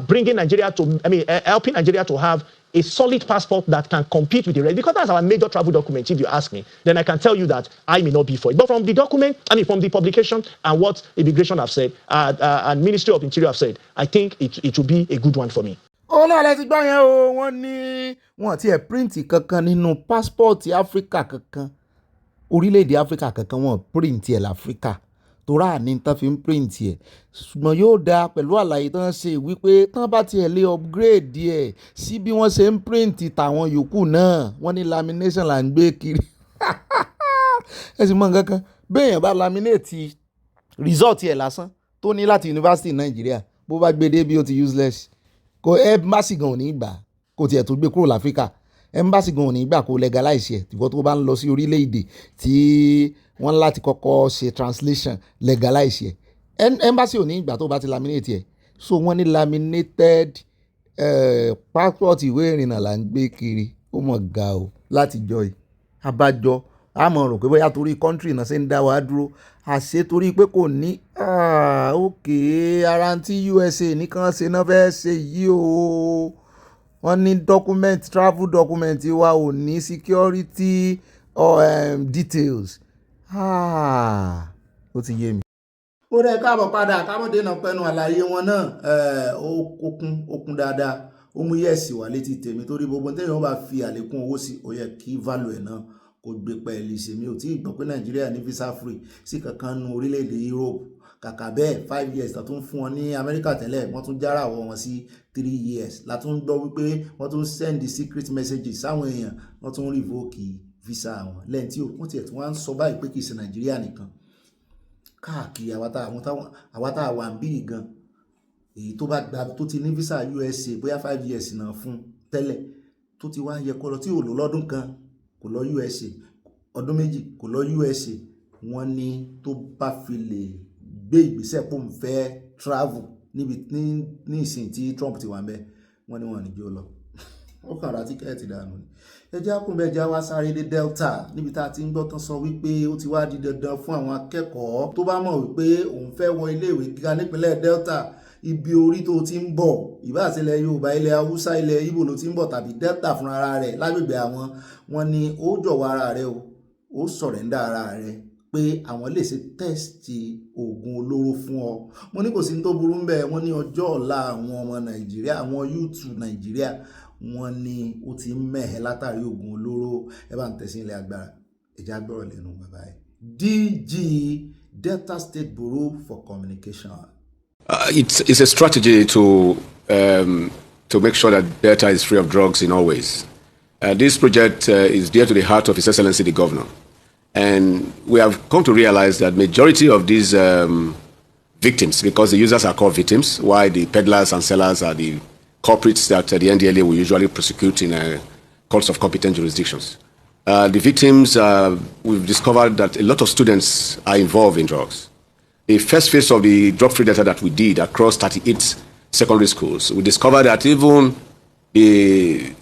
bringing Nigeria to, helping Nigeria to have a solid passport that can compete with the rest, because that's our major travel document, if you ask me, then I can tell you that I may not be for it. But from the document, from the publication and what immigration have said, and Ministry of Interior have said, I think it will be a good one for me. ó náà lẹ ti gbọ́ yẹn o, wọ́n ní wọ́n ti ẹ̀ píríǹtì kankan nínú pásítọ̀tì áfíríkà kankan, orílẹ̀-èdè áfíríkà kankan wọ́n píríǹtì ẹ̀ láfíríkà torá àní tán fi ń píríǹtì ẹ̀, ṣùgbọ́n yóò dáa pẹ̀lú àlàyé tán ṣe wípé tán bá tiẹ̀ lé upgrade ẹ̀ sí bí wọ́n ṣe ń píríǹtì tàwọn yòókù náà. Wọ́n ní lamination là ń gbé kiri ẹ sì mọ nǹkan kan, béèyàn bá laminate result ẹ̀ lásán tó ní láti University Nàìjíríà, bó bá gbé dé bí ó ti useless. Kò embassy gan ò ní gbà, kò tiẹ̀ tó gbé kúrò láfíríkà, embassy gan ò ní gbà kó legalize ẹ̀. Tìfọ́ tó bá ń lọ sí orílẹ̀-èdè tí wọ́n láti kọ́kọ́ ṣe translation legalize ẹ̀, embassy ò ní gbà tó bá ti laminate ẹ̀. So wọ́n ní laminated passport ìwé ìrìnnà là ń gbé kiri. Ó mọ̀ ga o láti jọ yìí. Abájọ a mọ̀ rò pé bóyá torí country náà ṣe ń dá wa dúró, àṣé torí pé kò ní ara tí USA nìkan ṣe náà fẹ́ ṣe yìí o. Wọ́n ní travel document wa ò ní security details. Ó ti yé mi. Ó rẹ̀ káàbọ̀ padà, kámọ́dé náà pẹ́nu àlàyé wọn náà ó kún dáadáa. Ó mú yẹ̀sì wà létí tèmi torí gbogbo téèyàn bá fi àlékún owó sí, ó yẹ kí value ẹ̀ náà kò gbé pẹ̀lú ìṣèmí. Ò tí ì gbọ́ pé Nàìjíríà ní visa free sí kankan nu orílẹ̀-èdè Europe. Kàkà bẹ́ẹ̀ 5 years la tún fún wọn ní Amẹ́ríkà tẹ́lẹ̀, wọ́n tún jára àwọ̀ wọn sí 3 years. La tún gbọ́ wípé wọ́n tún send secret messages sáwọn èèyàn, wọ́n tún revoke visa wọn. Lẹ́yìn tí wọ́n tiẹ̀ tí wọ́n ń sọ báyìí pé kì í ṣe Nàìjíríà nìkan, káàkiri àwa tá a wà ń bí gan, èyí tó bá gba tó ti ní visa USA bóyá 5 years náà fún tẹ́lẹ̀, tó ti wá yẹ kó lọ tí ò lò lọ́dún kan kò lọ USA, ọdún méjì kò lọ USA, wọ́n ní tó bá fi lè gbé ìgbésẹ̀ pò ń fẹ́ travel ní ìsìn tí Trump ti wà ń bẹ̀, wọ́n ní wọ́n ní jẹ́ ó lọ. Ó kàn ra tíkẹ́ẹ̀tì dànù ni. Ẹjẹ́ àkúnbẹ̀já wá sáré dé Delta níbi tá a ti ń gbọ́ tán sọ wípé ó ti wá di dandan fún àwọn akẹ́kọ̀ọ́ tó bá mọ̀ wípé òun fẹ́ wọ iléèwé gíga nípínlẹ̀ Delta, ibi orí tó ti ń bọ̀, ìbá àtìlẹ̀ Yorùbá, ilẹ̀ Haúsá, ilẹ̀ Ìgbò ló ti ń bọ̀ tàbí Delta fúnra ara rẹ̀ lágbègbè àwọn, wọ́n ní ó jọ̀wọ́ ara rẹ̀ o, ó sọ̀rẹ́ńdà ara rẹ̀ pé àwọn lè ṣe tẹ́sítì oògùn olóró fún ọ. Mo ní kò sí ní tó burú ń bẹ̀, wọ́n ní ọjọ́ ọ̀la àwọn ọmọ Nàìjíríà, àwọn youth Nàìjíríà, wọ́n ní ó ti ń mẹ̀hẹ́ látàrí oògùn olóró. Ẹ bá ń tẹ̀sí ilẹ̀ agbára, ẹ̀já gbọ́rọ̀ lẹ́nu bàbá ẹ̀. DG Delta State Bureau for Communication. It's a strategy to make sure that Delta is free of drugs in all ways. This project is dear to the heart of His Excellency the Governor. And we have come to realize that majority of these victims, because the users are called victims, while the peddlers and sellers are the culprits that the NDLA will usually prosecute in courts of competent jurisdictions. The victims, we've discovered that a lot of students are involved in drugs. The first phase of the drug-free data that we did across 38 secondary schools, we discovered that even the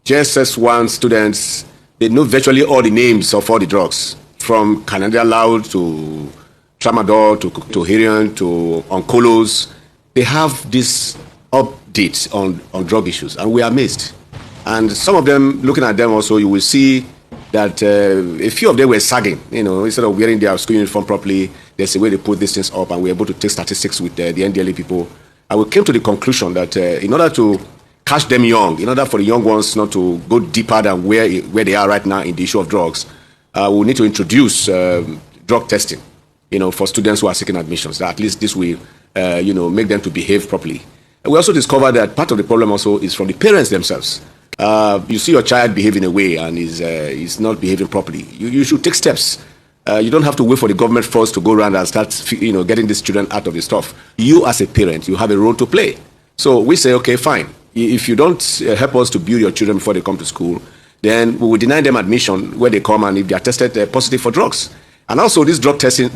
JSS1 students, they know virtually all the names of all the drugs, from Canadian Loud to Tramadol to Herion to Oncolos. They have this date on drug issues, and we are amazed. And some of them, looking at them also, you will see that a few of them were sagging. Instead of wearing their school uniform properly, there's a way they put these things up, and we're able to take statistics with the NDLA people. And we came to the conclusion that in order to catch them young, in order for the young ones not to go deeper than where they are right now in the issue of drugs, we need to introduce drug testing, for students who are seeking admissions. That at least this will, make them to behave properly. And we also discovered that part of the problem also is from the parents themselves. You see your child behave in a way and is not behaving properly. You should take steps. You don't have to wait for the government first to go around and start, getting these children out of the stuff. You as a parent, you have a role to play. So we say, okay, fine. If you don't help us to build your children before they come to school, then we will deny them admission when they come and if they are tested positive for drugs. And also this drug testing,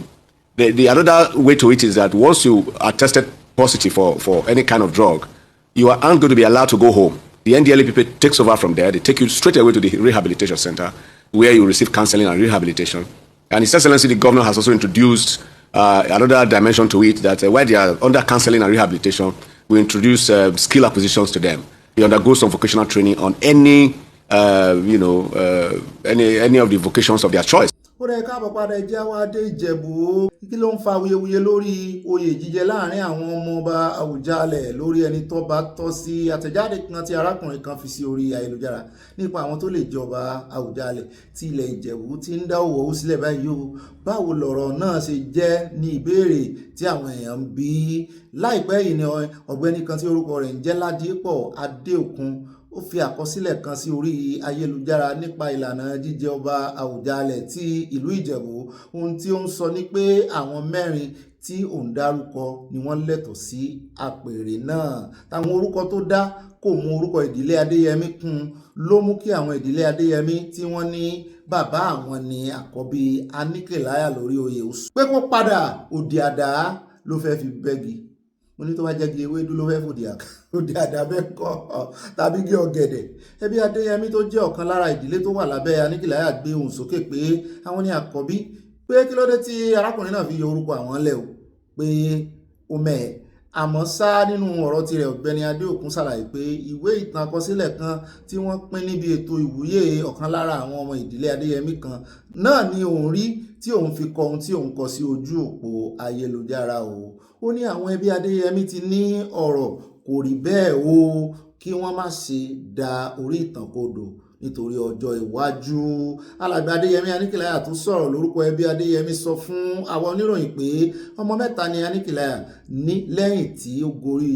the another way to it is that once you are tested positive for any kind of drug, you aren't going to be allowed to go home. The NDLA people takes over from there. They take you straight away to the rehabilitation center where you receive counseling and rehabilitation. And His Excellency, the governor has also introduced another dimension to it that while they are under counseling and rehabilitation, we introduce skill acquisitions to them. They undergo some vocational training on any of the vocations of their choice. ó rẹ káàbọ̀ padà ẹjẹ́ wá dé Ìjẹ̀bú kí ló ń fa wuyewuye lórí oyè jíjẹ láàrin àwọn ọmọọba Àwùjalẹ̀ lórí ẹni tó bá tọ́ sí àtẹ̀jáde kan tí arákùnrin kan fi sí orí ayélujára nípa àwọn tó lè jọba Àwùjalẹ̀ tí ilẹ̀ Ìjẹ̀bú ti ń dá òwò sílẹ̀ báyìí o báwo lọ̀rọ̀ náà ṣe jẹ́ ní ìbéèrè tí àwọn èèyàn ń bí láìpẹ́ yìí ni ọ̀gbẹ́ni kan tí orúkọ rẹ̀ ń jẹ́ Ládìpọ̀ Adéòkun ó fi àkọsílẹ̀ kan sí orí ayélujára nípa ìlànà jíjẹ ọba Àwùjalẹ̀ tí ìlú Ìjẹ̀bú ohun tí ó ń sọ ní pé àwọn mẹ́rin tí òun dárúkọ ni wọ́n lẹ́tọ̀ọ́ sí àpèrè náà táwọn orúkọ tó dá kò mú orúkọ ìdílé Adéyẹmí kún ló mú kí àwọn ìdílé Adéyẹmí tí wọ́n ní bàbá àwọn ni àkọ́bí Aníkèláyà lórí oyè pé kó padà òdì àdá ló fẹ́ fi bẹ́gi mo ní tó wá jẹ́gi ewédú ló fẹ́ fòdì àdá bẹ́ẹ̀ kọ́ tàbí gé ọ̀gẹ̀dẹ̀ ẹbí Adéyẹmí tó jẹ́ ọ̀kan lára ìdílé tó wà lábẹ́ Aníkèláyà gbé ohùn sókè pé àwọn ní àkọ́bí pé kí ló dé tí arákùnrin náà fi yọ orúkọ àwọn lẹ̀ o pé ó mẹ́ẹ̀ àmọ́ ṣá nínú ọ̀rọ̀ tirẹ̀ ọ̀gbẹ́ni Adéòkun ṣàlàyé pé ìwé ìtàn àkọsílẹ̀ kan tí wọ́n pín níbi ètò ìwúyè ọ̀kan lára àwọn ọmọ ìdílé Adéyẹmí kan náà ni òun rí tí òun fi kọ ohun tí òun kọ sí ojú òpó ayélujára o ó ní àwọn ẹbí Adéyẹmí ti ní ọ̀rọ̀ kò rí bẹ́ẹ̀ o kí wọ́n má ṣe da orí ìtàn kodò nítorí ọjọ́ iwájú alàgbà Adéyẹmí Aníkèláyà tó sọ̀rọ̀ lórúkọ ẹbí Adéyẹmí sọ fún àwọn oníròyìn pé ọmọ mẹ́ta ni Aníkèláyà ní lẹ́yìn tí ó gorí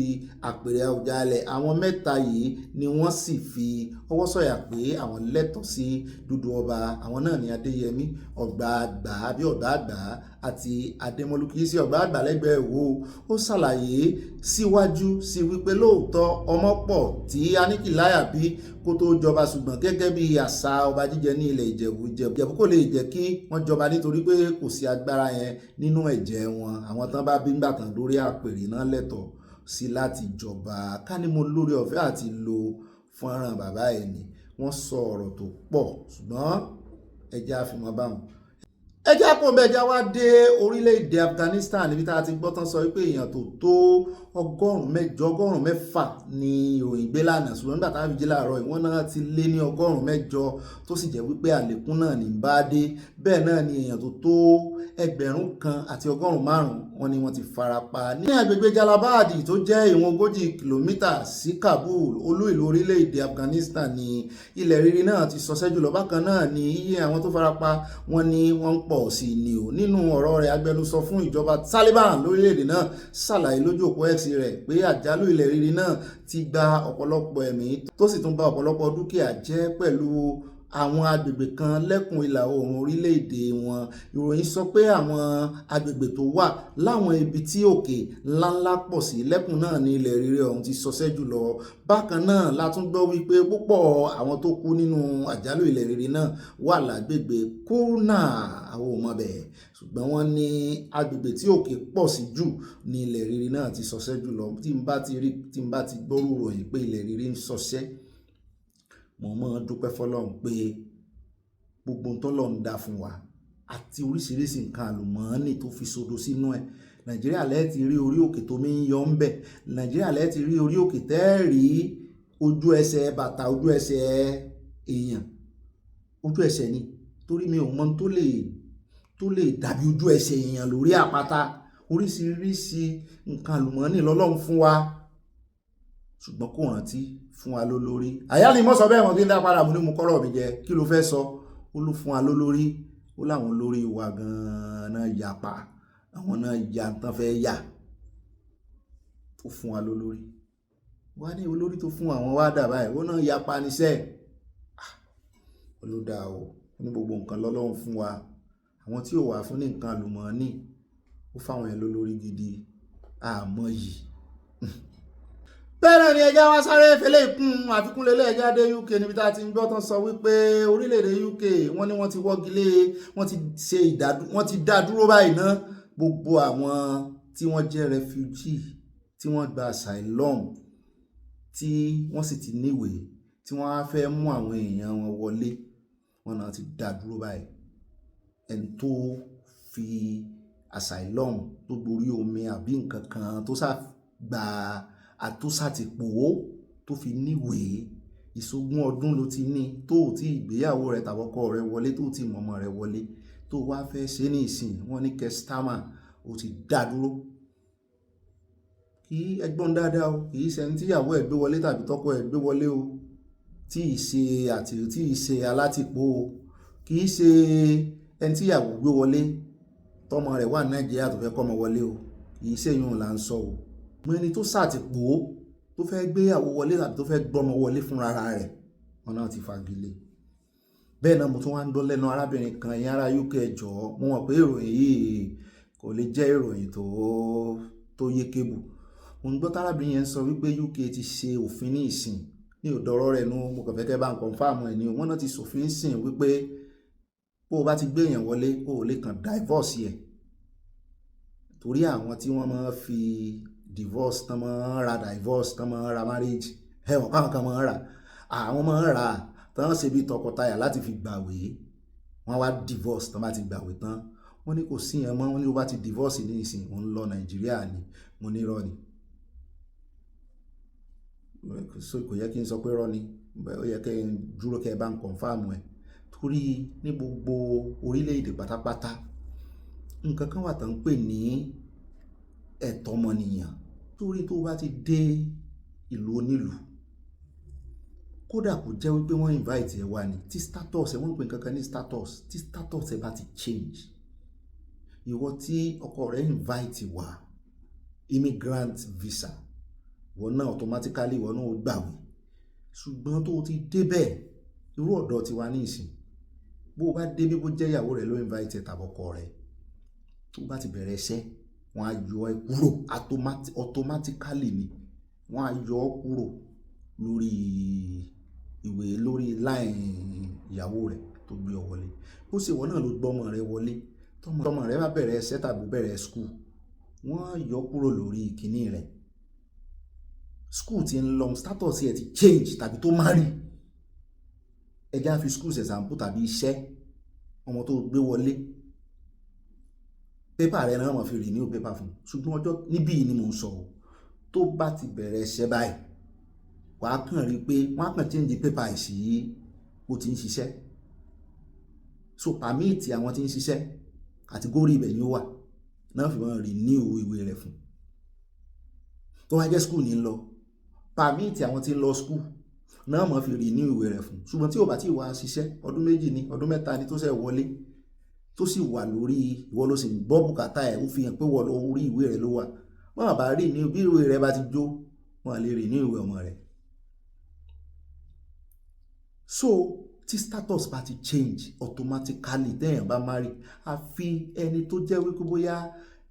àpèrè Àwùjalẹ̀ àwọn mẹ́ta yìí ni wọ́n sì fi ọwọ́ sọ̀yà pé àwọn lẹ́tọ̀ọ́ sí dúdú ọba àwọn náà ni Adéyẹmí Ọ̀gbàgbà àbí Ọ̀gbàgbà àti Adémọ́lú kìí sí Ọ̀gbàgbà lẹ́gbẹ̀ẹ́ wo ó ṣàlàyé síwájú sí wípé lóòótọ́ ọmọ pọ̀ tí Aníkèláyà bí kó tó jọba ṣùgbọ́n gẹ́gẹ́ bí àṣà ọba jíjẹ ní ilẹ̀ Ìjẹ̀bú kò lè jẹ́ kí wọ́n jọba nítorí pé kò sí agbára yẹn nínú ẹ̀jẹ̀ wọn àwọn tán bá bí ńgbà kan lórí àpèrè náà lẹ́tọ̀ọ́ sí láti jọba ká ní mo lórí ọ̀fẹ́ àti lo fọ́nrán bàbá ẹ̀ ni wọ́n sọ ọ̀rọ̀ tó pọ̀ ṣùgbọ́n ẹjẹ́ àfihàn báwọn ẹjẹ́ àpòmọ̀ ẹjẹ́ wá dé orílẹ̀-èdè Afghanistan níbi tá a ti gbọ́ tán sọ wípé èèyàn tó 106 ni ìròyìn gbé lánàá ṣùgbọ́n nígbà táwọn fi jí láàárọ̀ ìwọ́n náà ti lé ní 108 tó sì jẹ́ wípé àlékún náà ní bá dé bẹ́ẹ̀ náà ni èèyàn tó 1,105 wọn ni wọ́n ti farapa ní agbègbè Jalabad tó jẹ́ ìwọ̀n 40 kìlómítà sí Kabul olú ìlú orílẹ̀-èdè Afghanistan ni ilẹ̀ rírì náà ti ṣọṣẹ́ jùlọ bákan náà ni iye àwọn tó farapa wọn ni wọ́n ń pọ̀ sí ni o nínú ọ̀rọ̀ rẹ̀ agbẹnusọ fún ìjọba Taliban lórílẹ̀-èdè náà ṣàlàyé lójú òpó X rẹ̀ pé àjálù ilẹ̀ rírì náà ti gba ọ̀pọ̀lọpọ̀ ẹ̀mí tó sì tún bà ọ̀pọ̀lọpọ̀ dúkìá jẹ́ pẹ̀lú àwọn agbègbè kan lẹ́kùn ìlà oòrùn orílẹ̀-èdè wọn ìròyìn sọ pé àwọn agbègbè tó wà láwọn ibi tí òkè ńláńlá pọ̀ sí lẹ́kùn náà ní ilẹ̀ rírì ọ̀hún ti ṣọṣẹ́ jùlọ bákan náà la tún gbọ́ wípé púpọ̀ àwọn tó kú nínú àjálù ilẹ̀ rírì náà wà lágbègbè Kurna àwọn ò mọ̀ bẹ́ẹ̀ ṣùgbọ́n wọ́n ní agbègbè tí òkè pọ̀ sí jù ní ilẹ̀ rírì náà ti ṣọṣẹ́ jùlọ tí n bá ti gbọ́rú ròyìn pé ilẹ̀ rírì ń ṣọṣẹ́ mo mọ́ dúpẹ́ fọ́lọ́run pé gbogbo tó lọ́n dá fún wa àti oríṣiríṣi nǹkan àlùmọ́ọ́nì tó fi sodo sínú ẹ̀ Nàìjíríà lẹ́ẹ̀ ti rí orí òkè tó mi ń yọ ń bẹ̀, Nàìjíríà lẹ́ẹ̀ ti rí orí òkè tẹ́ẹ̀rí ojú ẹsẹ̀ bàtà, ojú ẹsẹ̀ èèyàn, ojú ẹsẹ̀ ni, torí mi ò mọ tó lè dàbí ojú ẹsẹ̀ èèyàn lórí àpáta. Oríṣiríṣi nǹkan àlùmọ́ọ́nì lọ́lọ́run fún wa, ṣùgbọ́n kò rántí fún wa lólórí. Àyà ni mo sọ bẹ́ẹ̀ wọ́n kí n dá padà, mo ní mo kọ́rọ̀ mi jẹ, kí ló fẹ́ sọ? Ó ló fún wa lólórí, ó láwọn olórí wa gan-an náà yapa, àwọn náà ya tán fẹ́ yà, ó fún wa lólórí. Wá ní olórí tó fún àwọn wá dà báyìí, ó náà yapa níṣẹ́. Ló dáa o, ní gbogbo nǹkan lọ́lọ́run fún wa, àwọn tí ò wà fún ní nǹkan àlùmọ́ọ́nì ó fáwọn ẹ̀ lólórí gidi, àmọ́ yìí. Bẹ́ẹ̀ ni ẹja wá sáré fẹ́lẹ́ ìkún àfikún lélẹ̀ ẹja dé UK níbi tá a ti ń gbọ́ tán sọ wípé orílẹ̀-èdè UK wọ́n ní wọ́n ti wọ́gilé, wọ́n ti dá dúró báyìí ná gbogbo àwọn tí wọ́n jẹ́ refugee, tí wọ́n gba asylum, tí wọ́n sì ti níwèé, tí wọ́n á fẹ́ mú àwọn èèyàn wọn wọlé, wọ́n náà ti dá dúró báyìí. Ẹni tó fi asylum tó gborí omi àbí nǹkan kan tó sá gba àtúnṣàtìpó tó fi níwèé, ìṣogún ọdún ló ti ní, tó ti ìgbéyàwó rẹ̀ tàbọ́kọ rẹ̀ wọlé, tó ti mọ̀mọ́ rẹ̀ wọlé, tó wá fẹ́ ṣe ní ìsìn wọ́n ní kẹsítámà ó ti dá dúró. Kí ẹgbọ́n dáadáa o, kì í ṣe ẹni tíyàwó ẹ̀ gbé wọlé tàbí tọ́kọ ẹ̀ gbé wọlé o, tí ì ṣe alátìpó o, kì í ṣe ẹni tíyàwó gbé wọlé tọmọ rẹ̀ wà Nàìjíríà tó fẹ́ kọ́mọ wọlé o, kì í ṣe yún là ń sọ o. Mo ẹni tó sàtìpó tó fẹ́ gbéyàwó wọlé tàbí tó fẹ́ gbọ́mọ wọlé fúnra rẹ̀, wọn náà ti fagilé. Bẹ́ẹ̀ náà mo tún wá ń gbọ́ lẹ́nu arábìnrin kan, ẹ̀yin ará UK jọ̀ọ́, mo mọ̀ pé ìròyìn yìí kò lè jẹ́ ìròyìn tó yé kébù. Mo ń gbọ́ tárábìnrin yẹn sọ wípé UK ti ṣe òfin ní ìsìn, ní òdọ̀rọ̀ rẹ̀ nú, mo kàn fẹ́ kẹ́ bá ń confirm ẹ̀ ní o, wọ́n náà ti ṣòfin sìn wípé bó o bá ti gbé èèyàn wọlé o ò lè kàn divorce ẹ̀, torí àwọn tí wọ́n máa fi divorce, tán máa ra divorce, tán máa ra marriage, ẹ̀wọ̀n káwọn kan máa ra, àwọn máa ra tán ṣe bí tọkọtaya láti fi gbàwé, wọ́n wá divorce tán bá ti gbàwé tán, wọ́n ní kò sí yẹn mọ́, wọ́n ní ó bá ti divorce ní ìsìn òun lọ Nàìjíríà ni. Mo ní irọ́ ni, kò yẹ kí n sọ pé irọ́ ni, ó yẹ kí n dúró kẹ́ ẹ bá ń confirm ẹ̀, torí ní gbogbo orílẹ̀-èdè pátápátá nǹkan kan wà tán ń pè ní ẹ̀tọ́ ọmọnìyàn. Torí tó bá ti dé ìlú onílùú, kódà kò jẹ́ wípé wọ́n invite ẹ wá ní, tí status ẹ, wọ́n ń pè nǹkan kan ní status, tí status ẹ bá ti change, ìwọ tí ọkọ rẹ invite wá immigrant visa, ìwọ náà automatically ìwọ náà ó gbàwé. Ṣùgbọ́n tó ti débẹ̀, irú ọ̀dọ́ ti wá ní ìsìn, bó bá dé bí bó jẹ́ ìyàwó rẹ̀ ló invite ẹ tàbọ́kọ rẹ̀, tó bá ti bẹ̀rẹ̀ iṣẹ́ wọ́n á yọ ẹ kúrò automatically ni, wọ́n á yọ ọ kúrò lórí ìwé, lórí line ìyàwó rẹ̀ tó gbé ọ wọlé. Bó ṣe wọ́n náà ló gbọ́mọ rẹ̀ wọlé, tọmọ rẹ̀ bá bẹ̀rẹ̀ iṣẹ́ tàbí bẹ̀rẹ̀ school, wọ́n á yọ kúrò lórí ìkíní rẹ̀. School ti ń lọ, status ẹ̀ ti change tàbí tó marry, ẹjá fi school example tàbí iṣẹ́ ọmọ tó gbé wọlé, pépà rẹ̀ náà wọ́n fi renew pépà fún. Ṣùgbọ́n ọjọ́ níbí ni mò ń sọ, tó bá ti bẹ̀rẹ̀ iṣẹ́ báyìí, wà á kàn rí pé wọ́n á kàn change pépà ẹ̀ sí bó ti ń ṣiṣẹ́. So permit àwọn tí ń ṣiṣẹ́ kàtígórì ibẹ̀ ni ó wà, náà fi wọ́n renew ìwé rẹ̀ fún. Tó wá jẹ́ school ní lọ, permit àwọn tí ń lọ school náà mọ̀ fi renew ìwé rẹ̀ fún. Ṣùgbọ́n tí ò bá ti wá ṣiṣẹ́ ọdún 2 ni, ọdún 3 ni tó ṣe wọlé, tó sì wà lórí ìwọ ló sì gbọ́ bùkátà ẹ̀, ó fi hàn pé wọ́n lórí ìwé rẹ̀ ló wà. Wọ́n bá rí ní bí ìwé rẹ̀ bá ti jó, wọ́n lè rí ní ìwé ọmọ rẹ̀. So tí status bá ti change automatically téèyàn bá marry, àfi ẹni tó jẹ́ wípé bóyá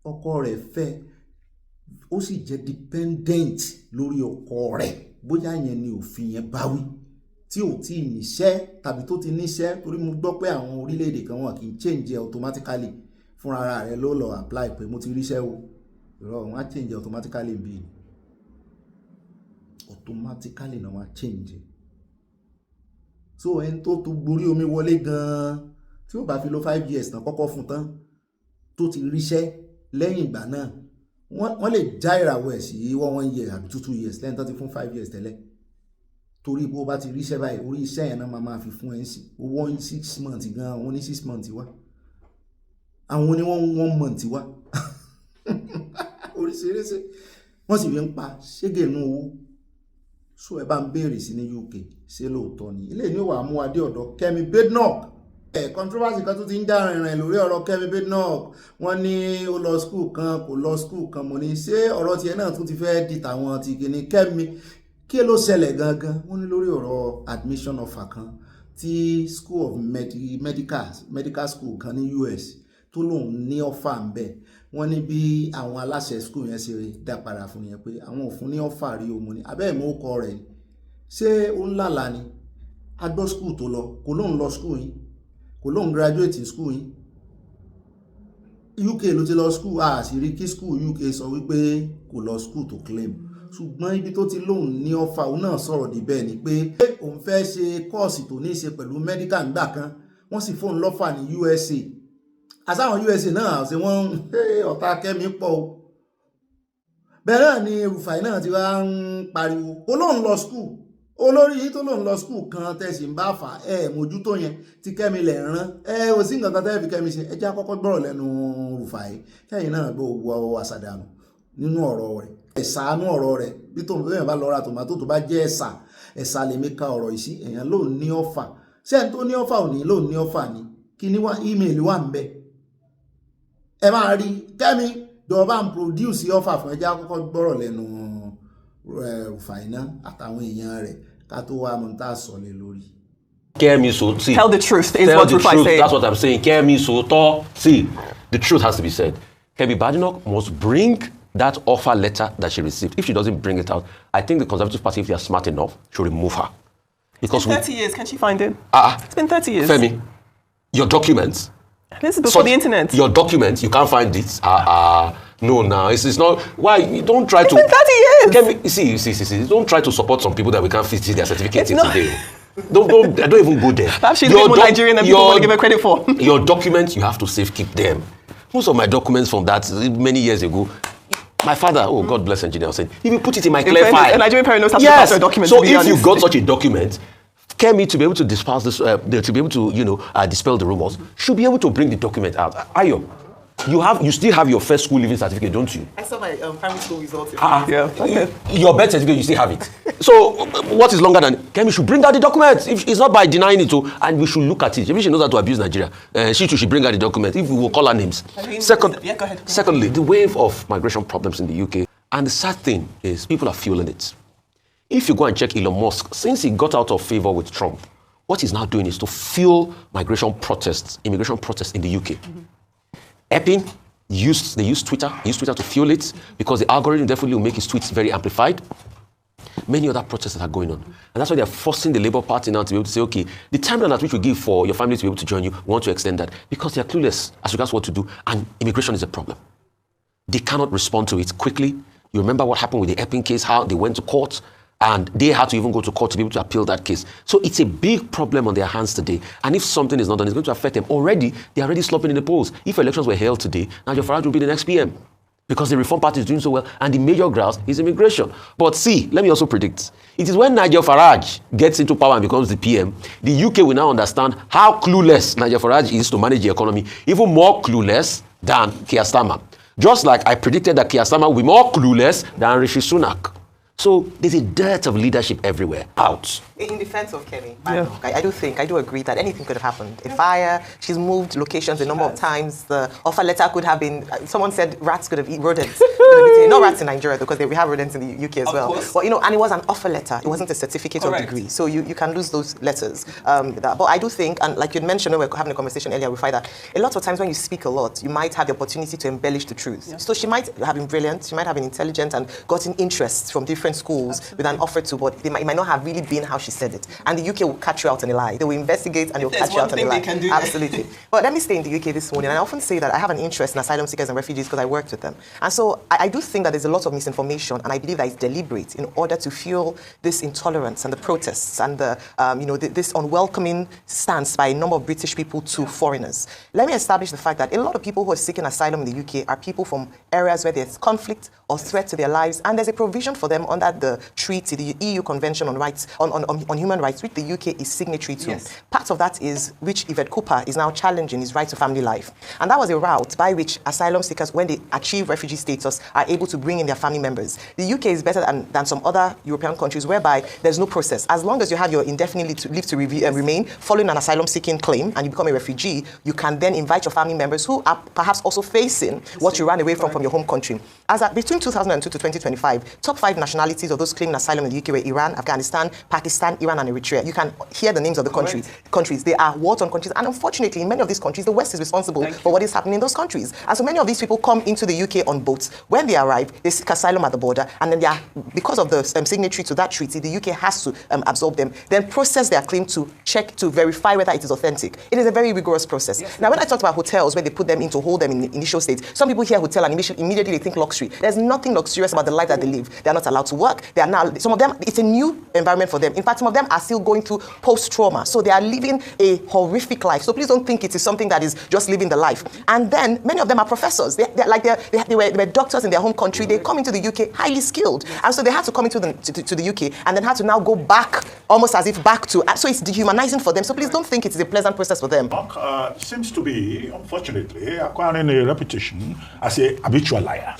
ọkọ rẹ̀ fẹ́ ó sì jẹ́ dependent lórí ọkọ rẹ̀, bóyá yẹn ni òfin yẹn bá wí, tí ò tí ì níṣẹ́ tàbí tó ti níṣẹ́, torí mo gbọ́ pé àwọn orílẹ̀-èdè kan wọn kì í change automatically, fúnra ara rẹ̀ ló lọ apply pé mo ti ríṣẹ́ o, ìrọ̀ wọn á change automatically bí automatically náà wọ́n á change. So ẹni tó gborí omi wọlé gan-an tí ó bá fi lo 5 years tán kọ́kọ́ fún tán, tó ti ríṣẹ́ lẹ́yìn ìgbà náà wọ́n lè já ìràwọ̀ ẹ̀ sí 1 year àbí 2 years lẹ́yìn tó ti fún 5 years tẹ́lẹ̀ torí bó bá ti ríṣẹ́ báyìí orí iṣẹ́ yẹn náà máa fi fún ẹ̀ sí owó 6 months gan àwọn ní 6 months wá àwọn ní 1 month wá oríṣiríṣi wọ́n sì fi ń pa ṣégè nú owó so ẹ bá ń béèrè sí ní UK ṣé lóòótọ́ ni ilé ní wàá mú adé ọ̀dọ̀ Kẹ́mi Badenoch controversy kan tó ti ń dá rìnrìn lórí ọ̀rọ̀ Kẹ́mi Badenoch wọ́n ní ó lọ school kan kò lọ school kan mo ní ṣé ọ̀rọ̀ tiẹ̀ náà tún ti fẹ́ di tàwọn ti kìíní Kẹ́mi kí ló ṣẹlẹ̀ gangan wọ́n ní lórí ọ̀rọ̀ admission offer kan tí school of medical school kan ní US tó lòun ní offer ń bẹ̀ wọ́n ní bí àwọn aláṣẹ school yẹn ṣe dá padà fún yẹn pé àwọn ò fún ní offer rí omo ní abẹ́ ìmọ̀ ọkọ rẹ̀ ṣé ó ń lálàá ni agbọ́ school tó lọ kò lóun lọ school yìí kò lóun graduate in school yìí UK ló ti lọ school àṣírí kí school UK sọ wípé kò lọ school tó claim ṣùgbọ́n ibi tó ti lóun ní ọfà òun náà sọ̀rọ̀ níbẹ̀ ni pé òun fẹ́ ṣe kọ́ọ̀sì tó ní í ṣe pẹ̀lú medical ńgbà kan wọ́n sì fóun lọ́fà ní USA àsáwọn USA náà ṣe wọ́n ọ̀tá Kẹ́mi pọ̀ o bẹ́ẹ̀ náà ni Rufai náà ti wá ń pariwo ó lóun lọ school olórí yìí tó lóun lọ school kan tẹ̀sí ń bá fà mójútó yẹn tí Kẹ́mi lẹ̀ rán ò sí nǹkan kan tẹ́ fi Kẹ́mi ṣe ẹ jẹ́ àkọ́kọ́ gbọ́rọ̀ lẹ́nu Rufai kẹ́yìn náà gbọ́ owó àṣàdànù nínú ọ̀rọ̀ rẹ̀ ẹ̀sánú ọ̀rọ̀ rẹ̀ bí tó ń bá lọ ra tòmátò tó bá jẹ́ ẹ̀sà lè mi ka ọ̀rọ̀ ìsí èèyàn ló ní ọ̀fà sẹ́ni tó ní ọ̀fà ò ní ló ní ọ̀fà ni kí ní wá ímeèlì wà ń bẹ ẹ máa rí Kẹ́mi dọ̀ọ̀bá ń produce ọ̀fà fún ẹjẹ́ àkọ́kọ́ gbọ́rọ̀ lẹ́nu Rùfàìná àtàwọn èèyàn rẹ̀ ká tó wá mọ̀ tá a sọ lé lórí. Kẹ́mi so see. Tell the truth is what Rufai said. That's what I'm saying. Kẹ́mi so see. The truth has to be said. Kẹ́mi Badenoch must bring that offer letter that she received. If she doesn't bring it out, I think the Conservative Party, if they are smart enough, should remove her. Because it's been 30 years. Can she find it? It's been 30 years. Femi, your documents. This is before the internet. Your documents, you can't find it. No, it's not. Why? You don't try to. It's been 30 years. See. Don't try to support some people that we can't fit their certificates in today. Don't even go there. Perhaps she's a bit more Nigerian than people want to give her credit for. Your documents, you have to keep them. Most of my documents from that many years ago, my father, oh God bless engineer, said, if you put it in my clear file. A Nigerian parent knows how to pass a document. So if you got such a document, Kemi, to be able to disperse this, to be able to, dispel the rumors, should be able to bring the document out. Ayo, you still have your first school living certificate, don't you? I saw my primary school results. Your birth certificate, you still have it. So what is longer than Kemi should bring out the document? If it's not by denying it, and we should look at it. Maybe she knows how to abuse Nigeria. She too should bring out the document. If we will call her names. Go ahead. Secondly, the wave of migration problems in the UK, and the sad thing is people are fueling it. If you go and check Elon Musk, since he got out of favor with Trump, what he's now doing is to fuel immigration protests in the UK. Epping, they use Twitter to fuel it because the algorithm definitely will make his tweets very amplified. Many other protests that are going on. And that's why they're forcing the Labour Party now to be able to say, okay, the timeline at which we give for your family to be able to join you, we want to extend that because they're clueless as regards what to do, and immigration is a problem. They cannot respond to it quickly. You remember what happened with the Epping case, how they went to court, and they had to even go to court to be able to appeal that case. So it's a big problem on their hands today. And if something is not done, it's going to affect them. Already, they're already slopping in the polls. If elections were held today, Nigel Farage will be the next PM. Because the Reform Party is doing so well, and the major grouse is immigration. But see, let me also predict. It is when Nigel Farage gets into power and becomes the PM, the UK will now understand how clueless Nigel Farage is to manage the economy, even more clueless than Keir Starmer. Just like I predicted that Keir Starmer will be more clueless than Rishi Sunak. So there's a dearth of leadership everywhere. Out. In defense of Kemi, I do agree that anything could have happened. A fire, she's moved locations a number of times. The offer letter could have been, someone said rats could have eaten rodents. Not rats in Nigeria because we have rodents in the UK as well. But and it was an offer letter. It wasn't a certificate or degree. So you can lose those letters. But I do think, and like you mentioned when we were having a conversation earlier, we find that a lot of times when you speak a lot, you might have the opportunity to embellish the truth. Yeah. So she might have been brilliant, she might have been intelligent and gotten interests from different schools with an offer to, but it might not have really been how she said it. And the UK will catch you out on a lie. They will investigate and they will catch you out on a lie. Absolutely. But let me stay in the UK this morning. And I often say that I have an interest in asylum seekers and refugees because I worked with them. And so I do think that there's a lot of misinformation, and I believe that it's deliberate in order to fuel this intolerance and the protests and the, this unwelcoming stance by a number of British people to foreigners. Let me establish the fact that a lot of people who are seeking asylum in the UK are people from areas where there's conflict or threat to their lives, and there's a provision for them under the treaty, the EU Convention on Rights on Human Rights, which the UK is signatory to. Yes. Part of that is which Yvette Cooper is now challenging, his right to family life. And that was a route by which asylum seekers, when they achieve refugee status, are able to bring in their family members. The UK is better than some other European countries whereby there's no process. As long as you have your indefinite leave to remain following an asylum seeking claim and you become a refugee, you can then invite your family members who are perhaps also facing what you ran away from your home country. As at between 2002 to 2025, top 5 nationalities of those claiming asylum in the UK were Iran, Afghanistan, Pakistan, Iran, and Eritrea. You can hear the names of the countries. They are war-torn countries, and unfortunately, in many of these countries, the West is responsible for what is happening in those countries. And so many of these people come into the UK on boats. When they arrive, they seek asylum at the border, and then they are, because of the signatory to that treaty, the UK has to absorb them, then process their claim to check, to verify whether it is authentic. It is a very rigorous process. Yes. Now, when I talked about hotels where they put them in to hold them in the initial state, some people hear hotel and immediately they think luxury. There's nothing luxurious about the life that they live. They are not allowed to work. They are now, some of them, it's a new environment for them. In fact, some of them are still going through post-trauma. So they are living a horrific life. So please don't think it is something that is just living the life. And then many of them are professors. They were doctors in their home country. They come into the UK highly skilled. And so they had to come into the UK and then had to now go back, almost as if back to, so it's dehumanizing for them. So please don't think it is a pleasant process for them. Mark seems to be, unfortunately, acquiring a reputation as a habitual liar.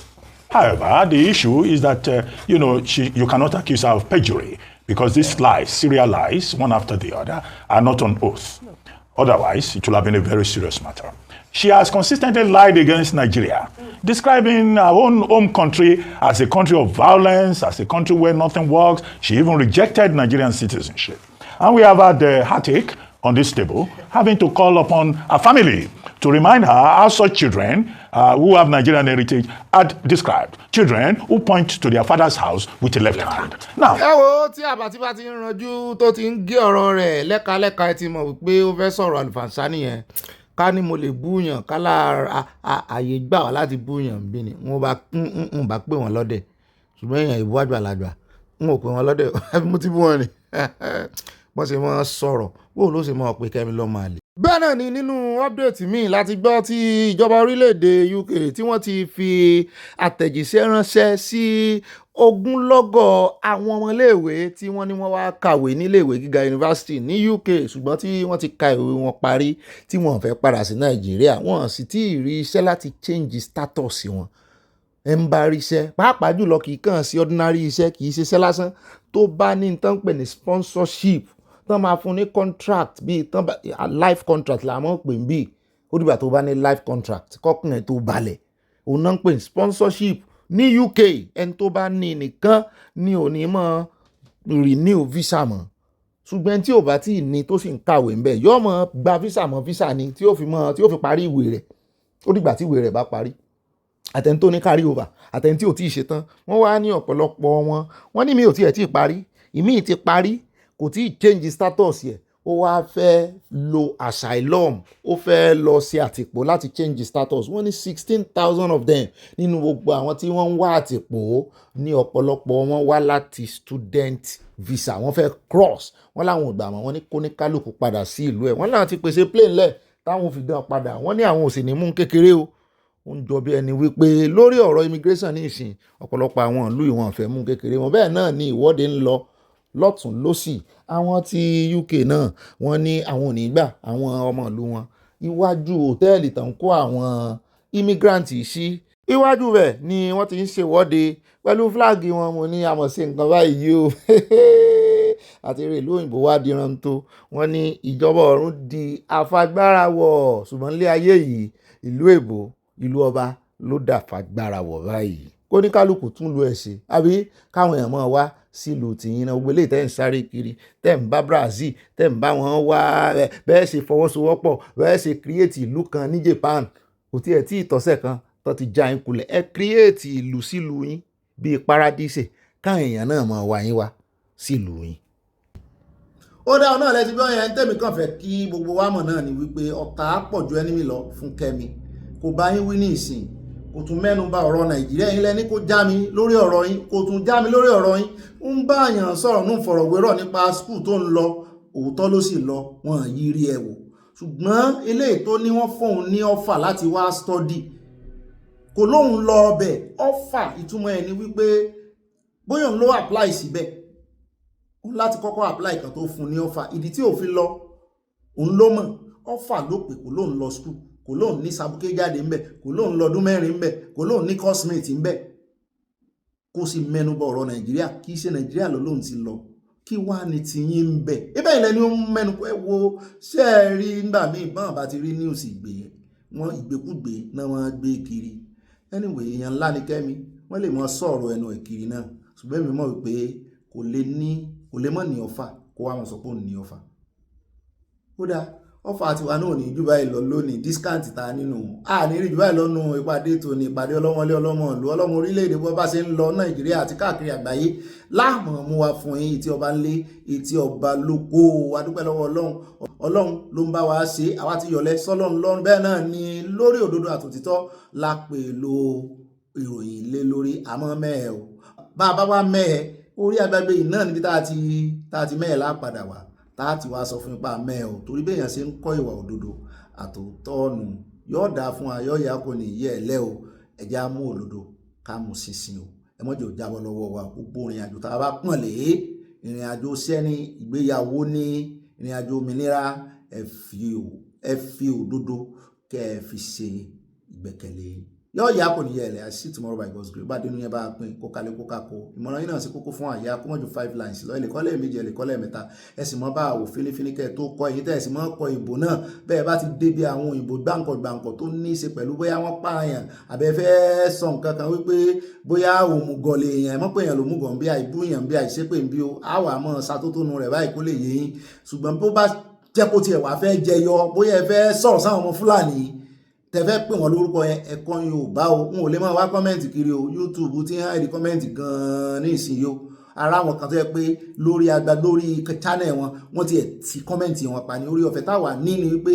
However, the issue is that, you cannot accuse her of perjury because these lies, serial lies, one after the other, are not on oath. Otherwise, it will have been a very serious matter. She has consistently lied against Nigeria, describing her own home country as a country of violence, as a country where nothing works. She even rejected Nigerian citizenship. And we have had the heartache on this table, having to call upon her family to remind her how such children who have Nigerian heritage had described. Children who point to their father's house with a left hand. Now, ẹ wo tí àbàtí bá ti ń ranjú tó ti ń gé ọ̀rọ̀ rẹ̀ lẹ́kalẹ́ka ẹ ti mọ̀ wípé ó fẹ́ sọ̀rọ̀ àlùfànṣá nìyẹn. Ká ní mo lè búyàn kálá àyè gbà wá láti búyàn bí ni wọ́n bá pè wọ́n lọ́dẹ̀ ṣùgbọ́n èèyàn ìbú àgbàlagbà n ò pè wọ́n lọ́dẹ̀ mo ti bú wọn ni wọ́n ṣe máa sọ̀rọ̀ bó ló ṣe máa pè Kẹ́mi lọ́mọ àlè. Bẹ́ẹ̀ náà ni nínú ọ́pdẹ̀tì míì láti gbọ́ tí ìjọba orílẹ̀-èdè UK tí wọ́n ti fi àtẹ̀jíṣẹ́ ránṣẹ́ sí ogunlọ́gọ̀ àwọn ọmọléèwé tí wọ́n ní wọ́n wá kàwé níléèwé gíga yunifásitì ní UK ṣùgbọ́n tí wọ́n ti ka ìwé wọn parí tí wọ́n fẹ́ padà sí Nàìjíríà wọ́n sì tí ì rí iṣẹ́ láti change status wọn. Ẹ ń bá rí iṣẹ́ pàápàá jùlọ kì í kàn sí ordinary iṣẹ́ kì í ṣe iṣẹ́ lásán tó bá ní tán pè ní sponsorship tán máa fún ní contract bíi tán life contract làwọn pè ń bí ó dìgbà tó bá ní life contract kọ́kùnrin tó balẹ̀ òun náà ń pè ní sponsorship ní UK ẹni tó bá ní nìkan ní òní mọ́ renew visa mọ́ ṣùgbọ́n tí ò bá tí ì ní tó sì ń kàwé ń bẹ̀ yóò mọ́ gba visa mọ́ visa ni tí ó fi parí ìwé rẹ̀ ó dìgbà tí ìwé rẹ̀ bá parí àtẹni tó ní carry over àtẹni tí ò tí ì ṣetán wọ́n wá ní ọ̀pọ̀lọpọ̀ wọ́n ní mi ò tiẹ̀ tí ì parí ìmí ti parí kò tí ì change status yẹ ó wá fẹ́ lo asylum ó fẹ́ lọ sí àtìpó láti change status wọ́n ní 16,000 of them nínú gbogbo àwọn tí wọ́n ń wá àtìpó ní ọ̀pọ̀lọpọ̀ wọn wá láti student visa wọ́n fẹ́ cross wọ́n láwọn ò gbà mọ́ wọ́n ní kóníkálùkù padà sí ìlú ẹ̀ wọ́n láwọn ti pèsè plane lẹ̀ táwọn fi dán padà wọ́n ní àwọn ò sì ní mú kékeré o ó ń jọ bí ẹni wípé lórí ọ̀rọ̀ immigration ní ìsìn ọ̀pọ̀lọpọ̀ àwọn ìlú ìwọ̀n fẹ́ mú kékeré wọn bẹ́ẹ̀ náà ni ìwọ́de ń lọ lọ́tún lọ́sì àwọn ti UK náà wọ́n ní àwọn ò ní gbà àwọn ọmọ ìlú wọn iwájú hòtẹ́ẹ̀lì tán kó àwọn immigrant sí iwájú rẹ̀ ni wọ́n ti ń ṣèwọ́de pẹ̀lú fúláàgì wọn mo ní àmọ̀ sí nǹkan báyìí o àti eré ìlú òyìnbó wá di rántó wọ́n ní ìjọba ọ̀run di afagbára wọ̀ ṣùgbọ́n ilé ayé yìí ìlú èbó ìlú ọba ló dà fagbára wọ̀ báyìí kóníkálùkù tún lu ẹ̀ ṣe àbí káwọn èèyàn máa wá sílùú tìyín náà gbogbo eléyìí tẹ́ ń sáré kiri tẹ́ ń bá Brazil tẹ́ ń bá wọn wá bẹ́ẹ̀ ṣe fọwọ́sowọ́pọ̀ bẹ́ẹ̀ ṣe kírètì ìlú kan ní Japan kò tiẹ̀ tí ìtọ́sẹ̀ kan tó ti já yín kulẹ̀ ẹ kírètì ìlú sílùú yín bíi paradíṣe káwọn èèyàn náà máa wá yín wá sílùú yín. ó dá ọ náà lẹ́sìn bí wọ́n yẹn tẹ́mi kàn fẹ́ kí gbogbo wa mọ̀ náà ni wípé ọ̀tá pọ̀ ju ẹni mi lọ fún Kẹ́mi kò bá yín wí ní ìsìn kò tún mẹ́nu bà ọ̀rọ̀ Nàìjíríà yín lẹ́ni kó já mi lórí ọ̀rọ̀ yín kò tún já mi lórí ọ̀rọ̀ yín ń bá àyàn sọ̀rọ̀ nù fọ̀rọ̀wérọ̀ nípa skul tó ń lọ òótọ́ ló sì lọ wọn yí rí ẹ wò ṣùgbọ́n eléyìí tó ní wọ́n fóun ní ọ́fà láti wá stọ́dì kò lóun lọ ọbẹ̀ ọ́fà ìtumọ̀ ẹ̀ ni wípé bóyá òun ló apply síbẹ̀ òun láti kọ́kọ́ apply kan tó fún ní ọ́fà ìdí tí òfin lọ òun ló mọ̀ ọ́fà ló pè kò lóun lọ skul kò lóun ní sabuké jáde ńbẹ̀ kò lóun lọ́dún 4 ńbẹ̀ kò lóun ní cosmate ńbẹ̀ kó sì mẹ́nubà ọ̀rọ̀ Nàìjíríà kì í ṣe Nàìjíríà ló lóun ti lọ kí wá ní tiyín ń bẹ̀ ibẹ̀ ilẹ̀ ni ó ń mẹ́nu pé wo ṣé ẹ rí nígbà míì báwọn bá ti rí news ìgbé wọn ìgbékúgbé náà wọ́n gbé kiri anyway èèyàn ńlá ni Kẹ́mi wọ́n lè mọ sọ̀rọ̀ ẹnu ẹ̀ kiri náà ṣùgbọ́n èmi mọ̀ wípé kò lè mọ̀ ní ọ̀fà kó wá wọn sọ pé òun ní ọ̀fà ó dáa ọ̀fà tiwa náà ní jù báyìí lọ lónìí discount ta nínú ní rí jù báyìí lọ́nu ìpàdé tó ní ìpàdé ọlọ́mọlé ọlọ́mọ ìlú ọlọ́mọ orílẹ̀-èdè bó bá ṣe ń lọ Nàìjíríà àti káàkiri àgbáyé láàmú mú wa fún yín etí ọba ńlé etí ọba lóko adúpẹ́ lọ́wọ́ Ọlọ́run ló ń bá wa ṣe àwa ti yọ̀lẹ́ sọ́lọ́run lọ́run bẹ́ẹ̀ náà ni lórí òdodo àtòtítọ́ la pè lo ìròyìn lé lórí àmọ́ mẹ́ẹ̀ o bá a bá wá mẹ́ẹ̀ orí agbègbè yìí náà níbi tá a ti mẹ́ẹ̀ lápadà wá táàtì wá sọ fún ipa mẹ́ ò torí béèyàn ṣe ń kọ́ ìwà òdodo àtòótọ́ ọ̀nù yóò dáa fún ayọ́yà kò ní yẹ ẹ̀lẹ́ o ẹ̀já mú òdodo ká mú ṣinṣin o ẹ mọ́jọ́ jábọ́ lọ́wọ́ wa gbogbo ìrìn àjò tá a bá pọ̀n lé ìrìn àjò sẹ́ni ìgbéyàwó ní ìrìn àjò òmìnira ẹ fi òdodo kẹ́ ẹ fi ṣe ìgbẹ́kẹ̀lé yóò yá kò ní yẹ ẹ̀lẹ́ I see tomorrow by God's grace bá dénú yẹn bá pín kó kalẹ̀ kó kakó ìmọ̀ràn yín náà sí kókó fún àyà kó mọ̀jú 5 lines lọ ẹ̀lẹ́kọ́lẹ̀ méjì ẹ̀lẹ́kọ́lẹ̀ mẹ́ta ẹ sì mọ́ bá àwò fínífíní kẹ́ tó kọ́ èyí tẹ́ ẹ sì mọ́ kọ ìbò náà bẹ́ẹ̀ bá ti débi àwọn ìbò gbàǹkọ̀ tó ní í ṣe pẹ̀lú bóyá wọ́n pààyàn àbẹ́fẹ́ sọ nǹkan kan wípé bóyá òmùgọ̀ lè yàn ẹ mọ́ pé èèyàn lòmùgọ̀ ń bí àìbú yàn bí àìṣépè ń bí o àwọ̀ àmọ́ ṣàtótónu rẹ̀ báyìí kó lè yé yín ṣùgbọ́n bó bá jẹ́ kó tiẹ̀ wá fẹ́ jẹyọ bóyá ẹ fẹ́ sọ̀rọ̀ sáwọn ọmọ Fúlàní tẹ́fẹ́ pè wọ́n lórúkọ yẹn ẹ̀kọ́ Yorùbá o n ò lè máa wá kọ́mẹ́ǹtì kiri o YouTube tí ń hàìdí kọ́mẹ́ǹtì gan-an ní ìsìn yìí o ara wọn kan tó yẹ pé lórí channel wọn ti kọ́mẹ́ǹtì wọn pa ní orí ọ̀fẹ́ táwa ní ni wípé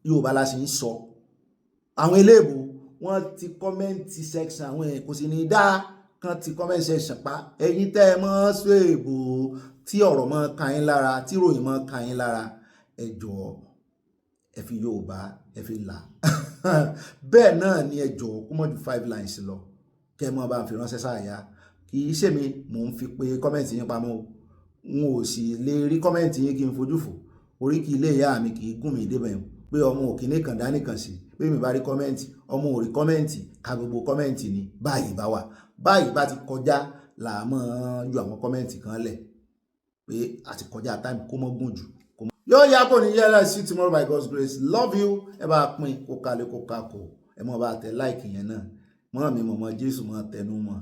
Yorùbá la sì ń sọ àwọn eléèbó wọn ti kọ́mẹ́ǹtì section àwọn ẹ̀ kò sì ní dá kan ti kọ́mẹ́ǹtì section pa ẹ̀yin tẹ́ ẹ mọ́ sọ èèbò tí ọ̀rọ̀ mọ́ ka yín lára tí ròyìn mọ́ ka yín lára ẹ jọ̀ọ́ ẹ fi Yorùbá ẹ fi là bẹ́ẹ̀ náà ni ẹ jọ̀ọ́ kó mọ́ ju 5 lines lọ kẹ́ mọ́ bá ń fi ránṣẹ́ sáàyà kì í ṣe mi mò ń fi pé kọ́mẹ́ǹtì yín pamọ́ n ò sì lè rí kọ́mẹ́ǹtì yín kí n fojú fò orí kì í lè yá mi kì í gún mi débẹ̀ pé ọmọ òkìní kan dání kan sí pé mi bá rí kọ́mẹ́ǹtì ọmọ ò rí kọ́mẹ́ǹtì ka gbogbo kọ́mẹ́ǹtì ni báyìí bá wà báyìí bá ti kọjá làámọ́ ju àwọn kọ́mẹ́ǹtì kan lẹ̀ pé àti kọjá time kó mọ́ gùn jù yóò yá kò ní yára sí tomorrow by God's grace love you ẹ bá pín kó kalẹ̀ kó kakò ẹ mọ̀ bá tẹ láìkì yẹn náà mọ́ mi mọ̀ Jésù mọ́ tẹnu mọ́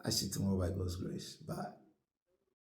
I see tomorrow by God's grace bye.